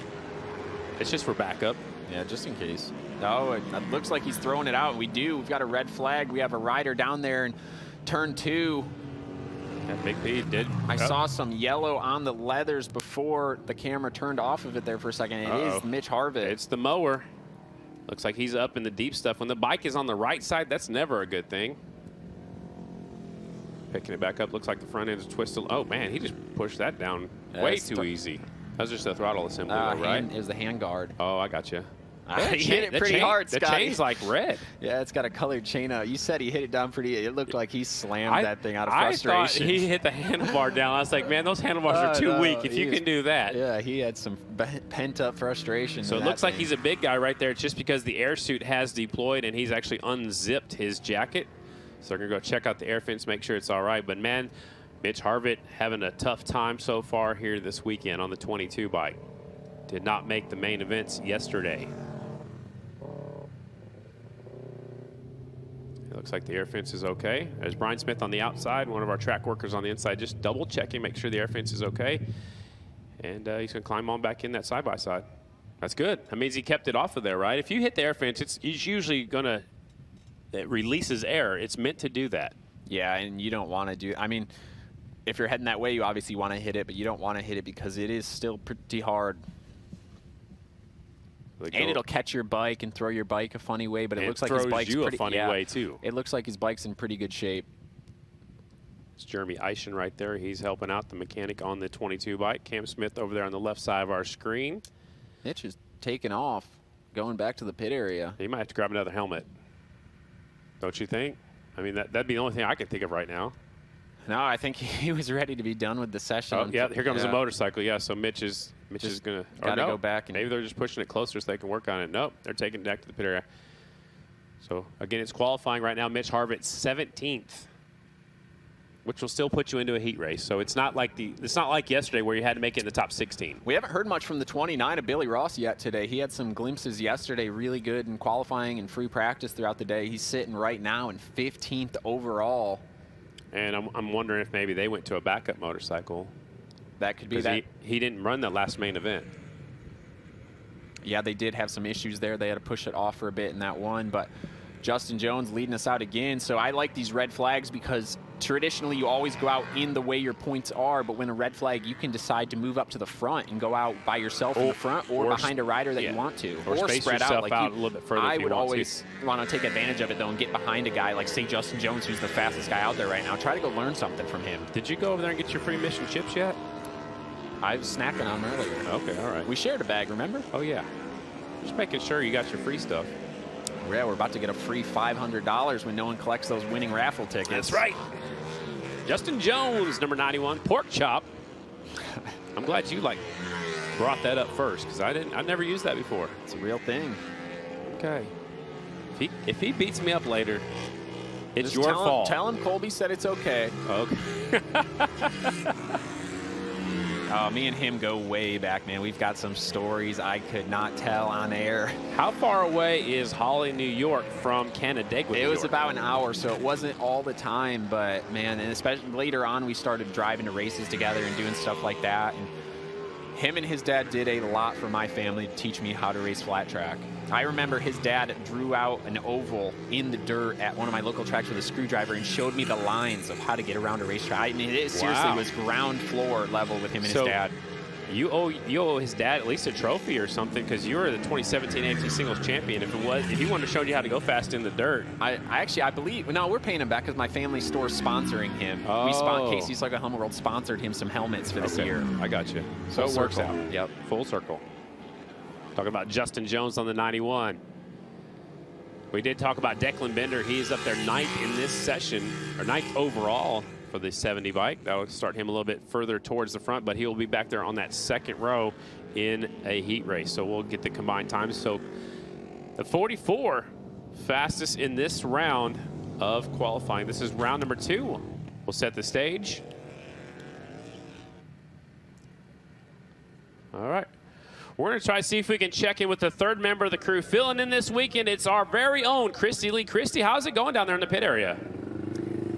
It's just for backup. Yeah, just in case. Oh, it looks like he's throwing it out. We've got a red flag. We have a rider down there in turn 2. That Big P did. I saw some yellow on the leathers before the camera turned off of it there for a second. It is Mitch Harvitt. It's the mower. Looks like he's up in the deep stuff. When the bike is on the right side, that's never a good thing. Picking it back up. Looks like the front end is twisted. Oh, man, he just pushed that down way too easy. That was just a throttle assembly, though, right? It was the hand guard. Oh, I got you. He hit it pretty hard, Scotty. The chain's like red. Yeah, it's got a colored chain out. You said he hit it down pretty. It looked like he slammed that thing out of frustration. I thought he hit the handlebar down. I was like, man, those handlebars are too weak if you can do that. Yeah, he had some pent-up frustration. So it looks like he's a big guy right there. It's just because the air suit has deployed and he's actually unzipped his jacket. So they're going to go check out the air fence, make sure it's all right. But, man, Mitch Harvitt having a tough time so far here this weekend on the 22 bike. Did not make the main events yesterday. It looks like the air fence is okay. There's Brian Smith on the outside, one of our track workers on the inside, just double checking, make sure the air fence is okay. And he's going to climb on back in that side-by-side. That's good. That means he kept it off of there, right? If you hit the air fence, it's usually going to, it releases air. It's meant to do that. Yeah, and you don't want to do, I mean, if you're heading that way, you obviously want to hit it, but you don't want to hit it because it is still pretty hard. And it'll catch your bike and throw your bike a funny way, but it looks like his bike's a funny way too. It looks like his bike's in pretty good shape. It's Jeremy Eischen right there. He's helping out the mechanic on the 22 bike. Cam Smith over there on the left side of our screen. Mitch is taking off, going back to the pit area. He might have to grab another helmet. Don't you think? I mean, that'd be the only thing I can think of right now. No, I think he was ready to be done with the session. Oh, yeah, here comes the motorcycle. Yeah, so Mitch is going to go back. And maybe they're just pushing it closer so they can work on it. Nope, they're taking it back to the pit area. So, again, it's qualifying right now. Mitch Harvitt 17th, which will still put you into a heat race. So it's not like yesterday where you had to make it in the top 16. We haven't heard much from the 29 of Billy Ross yet today. He had some glimpses yesterday, really good in qualifying and free practice throughout the day. He's sitting right now in 15th overall. And I'm wondering if maybe they went to a backup motorcycle. That could be that. He didn't run that last main event. Yeah, they did have some issues there. They had to push it off for a bit in that one. But Justin Jones leading us out again. So I like these red flags because traditionally you always go out in the way your points are. But when a red flag, you can decide to move up to the front and go out by yourself in the front or behind a rider that you want to. Or space spread yourself out a little bit further. I would always want to take advantage of it, though, and get behind a guy like, say, Justin Jones, who's the fastest guy out there right now. Try to go learn something from him. Did you go over there and get your free mission chips yet? I was snacking on them earlier. Okay, all right. We shared a bag, remember? Oh, yeah. Just making sure you got your free stuff. Yeah, we're about to get a free $500 when no one collects those winning raffle tickets. That's right. Justin Jones, number 91, pork chop. I'm glad you brought that up first because I never used that before. It's a real thing. Okay. If he beats me up later, it's Just your fault. Tell him Colby said it's okay. Okay. Me and him go way back, man. We've got some stories I could not tell on air. How far away is Holly, New York from Canandaigua, New It was York? about an hour, so it wasn't all the time, but, man, and especially later on, we started driving to races together and doing stuff like that. And him and his dad did a lot for my family to teach me how to race flat track. I remember his dad drew out an oval in the dirt at one of my local tracks with a screwdriver and showed me the lines of how to get around a racetrack. I mean, it seriously was ground floor level with him and his dad. You owe his dad at least a trophy or something because you were the 2017 AFC Singles Champion. If he wanted to show you how to go fast in the dirt, I believe we're paying him back because my family store's sponsoring him. Oh. Casey Slugga Helmet World sponsored him some helmets for this year. I got you. So it works out. Yep, full circle. Talking about Justin Jones on the 91. We did talk about Declan Bender. He's up there 9th in this session, or 9th overall for the 70 bike. That'll start him a little bit further towards the front, but he'll be back there on that second row in a heat race. So we'll get the combined times. So the 44 fastest in this round of qualifying. This is round number 2. We'll set the stage. All right. We're going to try to see if we can check in with the third member of the crew. Filling in this weekend, it's our very own Christy Lee. Christy, how's it going down there in the pit area?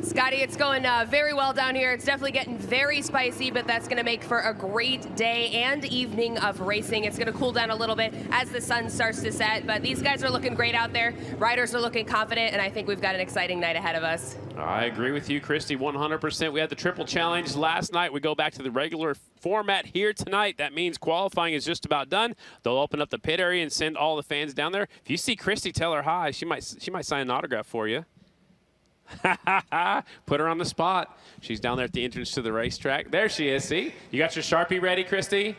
Scotty, it's going very well down here. It's definitely getting very spicy, but that's going to make for a great day and evening of racing. It's going to cool down a little bit as the sun starts to set, but these guys are looking great out there. Riders are looking confident, and I think we've got an exciting night ahead of us. I agree with you, Christy, 100%. We had the triple challenge last night. We go back to the regular format here tonight. That means qualifying is just about done. They'll open up the pit area and send all the fans down there. If you see Christy, tell her hi. She might sign an autograph for you. Put her on the spot. She's down there at the entrance to the racetrack. There she is. See? You got your Sharpie ready, Christy?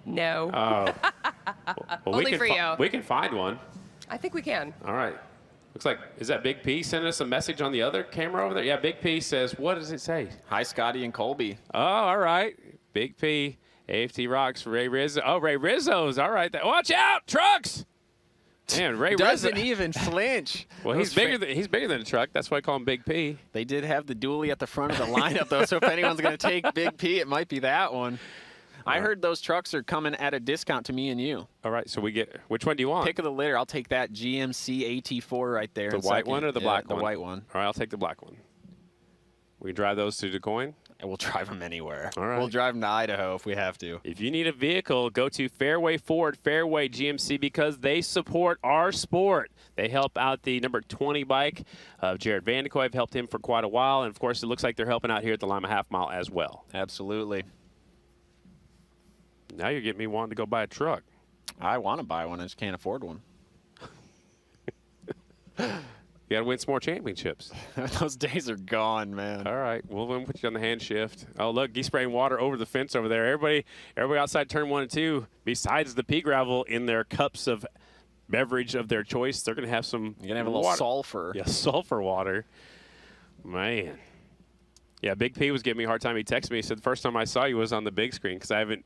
No. Well, Only for you. We can find one. I think we can. All right. Looks like, is that Big P sending us a message on the other camera over there? Yeah, Big P says, what does it say? Hi, Scotty and Colby. Oh, all right. Big P, AFT Rocks, Ray Rizzo. Oh, Ray Rizzo's. All right. Watch out, trucks. Man, Ray Doesn't Rizzo. even flinch. Well, he's bigger than a truck. That's why I call him Big P. They did have the dually at the front of the lineup, though, so if anyone's going to take Big P, it might be that one. I heard those trucks are coming at a discount to me and you. All right, so we get, which one do you want? Pick of the litter. I'll take that GMC AT4 right there. The white one or the black one? The white one. All right, I'll take the black one. We can drive those to Du Quoin? And we'll drive them anywhere. All right. We'll drive them to Idaho if we have to. If you need a vehicle, go to Fairway Ford, Fairway GMC, because they support our sport. They help out the number 20 bike of Jared Vandekoy. I've helped him for quite a while. And, of course, it looks like they're helping out here at the Lima Half Mile as well. Absolutely. Now you're getting me wanting to go buy a truck. I want to buy one. I just can't afford one. You got to win some more championships. Those days are gone, man. All right. Well, we'll put you on the hand shift. Oh, look, he's spraying water over the fence over there. Everybody outside turn 1 and 2, besides the pea gravel in their cups of beverage of their choice, they're going to have some You're going to have a little sulfur. Yeah, sulfur water. Man. Yeah, Big P was giving me a hard time. He texted me. He said the first time I saw you was on the big screen because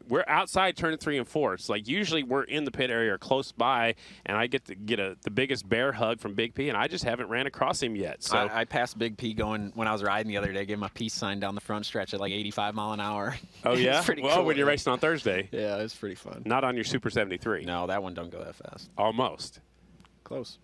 we're outside turning 3 and 4. It's like usually we're in the pit area or close by, and I get to get the biggest bear hug from Big P, and I just haven't ran across him yet. So I passed Big P going when I was riding the other day, gave him a peace sign down the front stretch at like 85 mile an hour. Oh, yeah? It's pretty well, cool. when you're racing on Thursday. Yeah, it was pretty fun. Not on your Super 73. No, that one don't go that fast. Almost. Close.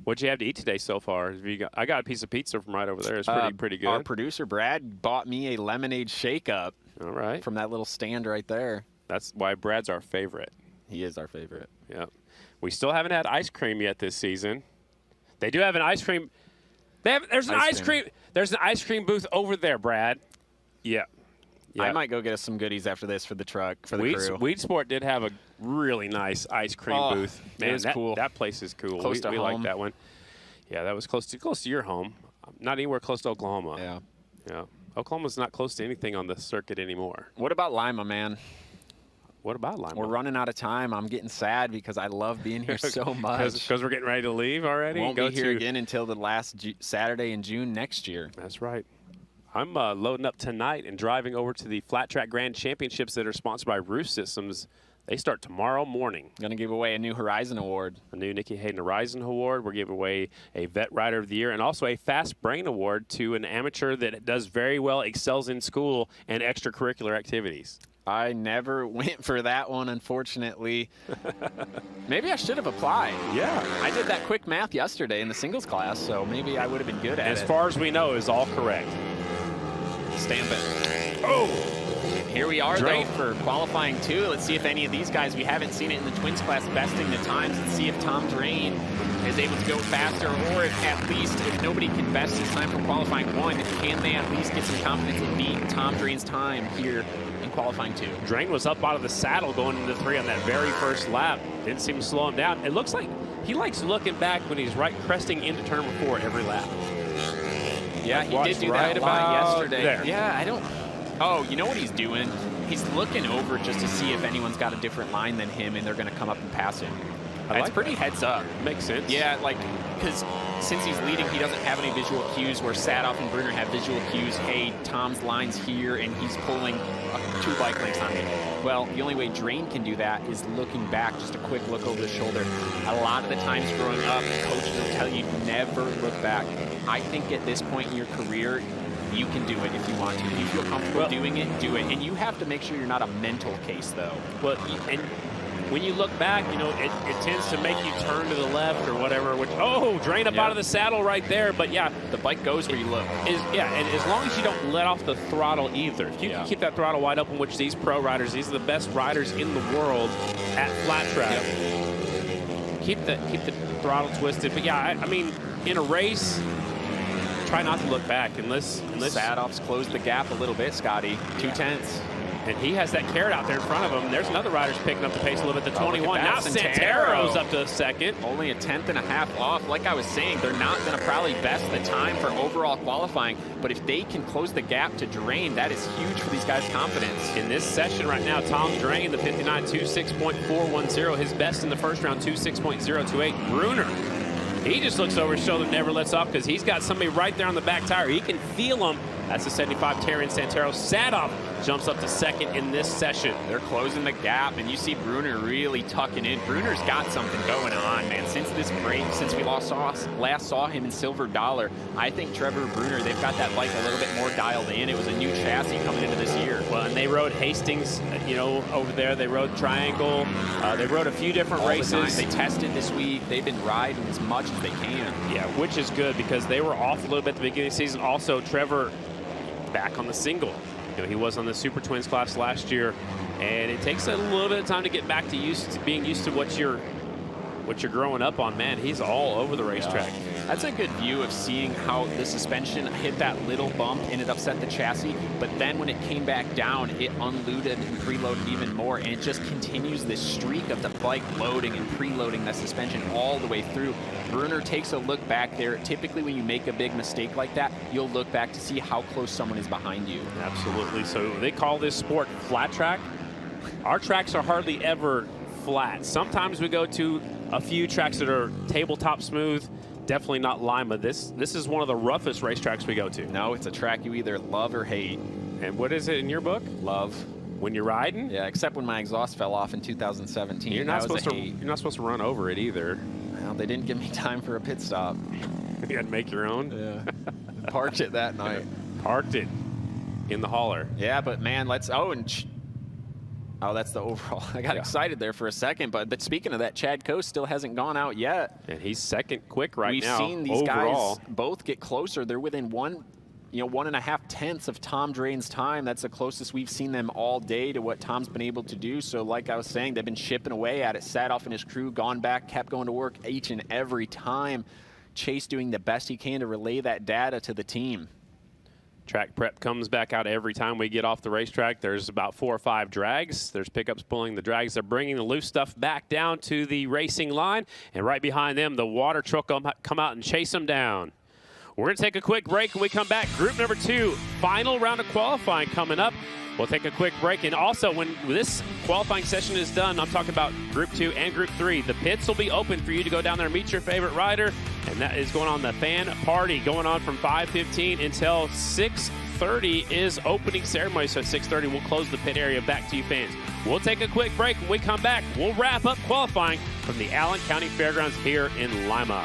What'd you have to eat today so far? I got a piece of pizza from right over there. It's pretty good. Our producer, Brad, bought me a lemonade shake-up. All right. From that little stand right there. That's why Brad's our favorite. He is our favorite. Yeah. We still haven't had ice cream yet this season. They do have an ice cream. There's an ice cream. There's an ice cream booth over there, Brad. Yeah. I might go get us some goodies after this for the truck, for the crew. Weed Sport did have a really nice ice cream booth. Man, it was cool. That place is cool. Close to we home. like that one. Yeah, that was close to your home. Not anywhere close to Oklahoma. Yeah. Yeah. Oklahoma's not close to anything on the circuit anymore. What about Lima, man? What about Lima? We're running out of time. I'm getting sad because I love being here so much. Because we're getting ready to leave already? Won't be here again until the last Saturday in June next year. That's right. I'm loading up tonight and driving over to the Flat Track Grand Championships that are sponsored by Roof Systems. They start tomorrow morning. Going to give away a new Horizon Award. A new Nikki Hayden Horizon Award. We're giving away a Vet Rider of the Year and also a Fast Brain Award to an amateur that does very well, excels in school and extracurricular activities. I never went for that one, unfortunately. Maybe I should have applied. Yeah. I did that quick math yesterday in the singles class, so maybe I would have been good at it. As far as we know, is all correct. Stamp it. Oh! Here we are, Drain. though, for qualifying 2. Let's see if any of these guys, we haven't seen it in the twins class, besting the times. Let's see if Tom Drain is able to go faster, or if at least, if nobody can best his time from qualifying 1, can they at least get some confidence and beat Tom Drain's time here in qualifying 2? Drain was up out of the saddle going into 3 on that very first lap. Didn't seem to slow him down. It looks like he likes looking back when he's cresting into turn 4 every lap. Yeah, he did do right that a lot about yesterday. there. Yeah, I don't... Oh, you know what he's doing? He's looking over just to see if anyone's got a different line than him, and they're going to come up and pass him. That's pretty heads up. Makes sense. Yeah, like, because since he's leading, he doesn't have any visual cues, where Sadoff and Bruner have visual cues. Hey, Tom's line's here, and he's pulling 2 bike lengths on me. Well, the only way Drain can do that is looking back, just a quick look over the shoulder. A lot of the times growing up, coaches will tell you never look back. I think at this point in your career, you can do it if you want to. If you feel comfortable doing it, do it. And you have to make sure you're not a mental case, though. Well, and when you look back, you know, it tends to make you turn to the left or whatever. Which, Drain up out of the saddle right there. But, yeah. The bike goes where you look. And as long as you don't let off the throttle either. If you can keep that throttle wide open, which these pro riders, these are the best riders in the world at flat track. Yep. Keep the throttle twisted. But, yeah, I mean, in a race, try not to look back unless Sadoff's closed the gap a little bit, Scotty. 2/10. And he has that carrot out there in front of him. There's another rider's picking up the pace a little bit, the 21. Now Santaro's up to second. Only a 10.5 off. Like I was saying, they're not going to probably best the time for overall qualifying, but if they can close the gap to Drain, that is huge for these guys' confidence. In this session right now, Tom Drain, the 59, 26.410. His best in the first round, 26.028. Bruner, he just looks over his shoulder, never lets off because he's got somebody right there on the back tire. He can feel him. That's the 75, Terry Santero. Sadov jumps up to second in this session. They're closing the gap, and you see Bruner really tucking in. Bruner's got something going on, man. Since this break, since we last saw him in Silver Dollar, I think Trevor Bruner, they've got that bike a little bit more dialed in. It was a new chassis coming into this year. Well, and they rode Hastings, you know, over there. They rode Triangle. They rode a few different races. They tested this week. They've been riding as much as they can. Yeah, which is good because they were off a little bit at the beginning of the season. Also, Trevor back on the single. You know, he was on the Super Twins class last year, and it takes a little bit of time to get back to being used to what you're growing up on. Man, he's all over the racetrack. Yeah. That's a good view of seeing how the suspension hit that little bump and it upset the chassis, but then when it came back down, it unloaded and preloaded even more, and it just continues this streak of the bike loading and preloading that suspension all the way through. Bruner takes a look back there. Typically when you make a big mistake like that, you'll look back to see how close someone is behind you. Absolutely. So they call this sport flat track. Our tracks are hardly ever flat. Sometimes we go to a few tracks that are tabletop smooth. Definitely not Lima. This is one of the roughest racetracks we go to. No, it's a track you either love or hate. And what is it in your book? Love. When you're riding? Yeah, except when my exhaust fell off in 2017. You're not supposed to run over it either. Well, they didn't give me time for a pit stop. You had to make your own? Yeah. Parked it that night. Parked it in the hauler. Yeah, but man, let's, oh, that's the overall. I got excited there for a second, but speaking of that, Chad Coe still hasn't gone out yet. And he's second quick now. We've seen these guys both get closer. They're within 1.5 tenths of Tom Drain's time. That's the closest we've seen them all day to what Tom's been able to do. So like I was saying, they've been chipping away at it. Sadov and his crew gone back, kept going to work each and every time. Chase doing the best he can to relay that data to the team. Track prep comes back out every time we get off the racetrack. There's about 4 or 5 drags. There's pickups pulling the drags. They're bringing the loose stuff back down to the racing line. And right behind them, the water truck will come out and chase them down. We're going to take a quick break. When we come back, group number 2, final round of qualifying coming up. We'll take a quick break. And also, when this qualifying session is done, I'm talking about Group 2 and Group 3. The pits will be open for you to go down there and meet your favorite rider. And that is going on the fan party, going on from 5:15 until 6:30 is opening ceremony. So at 6:30, we'll close the pit area back to you fans. We'll take a quick break. When we come back, we'll wrap up qualifying from the Allen County Fairgrounds here in Lima.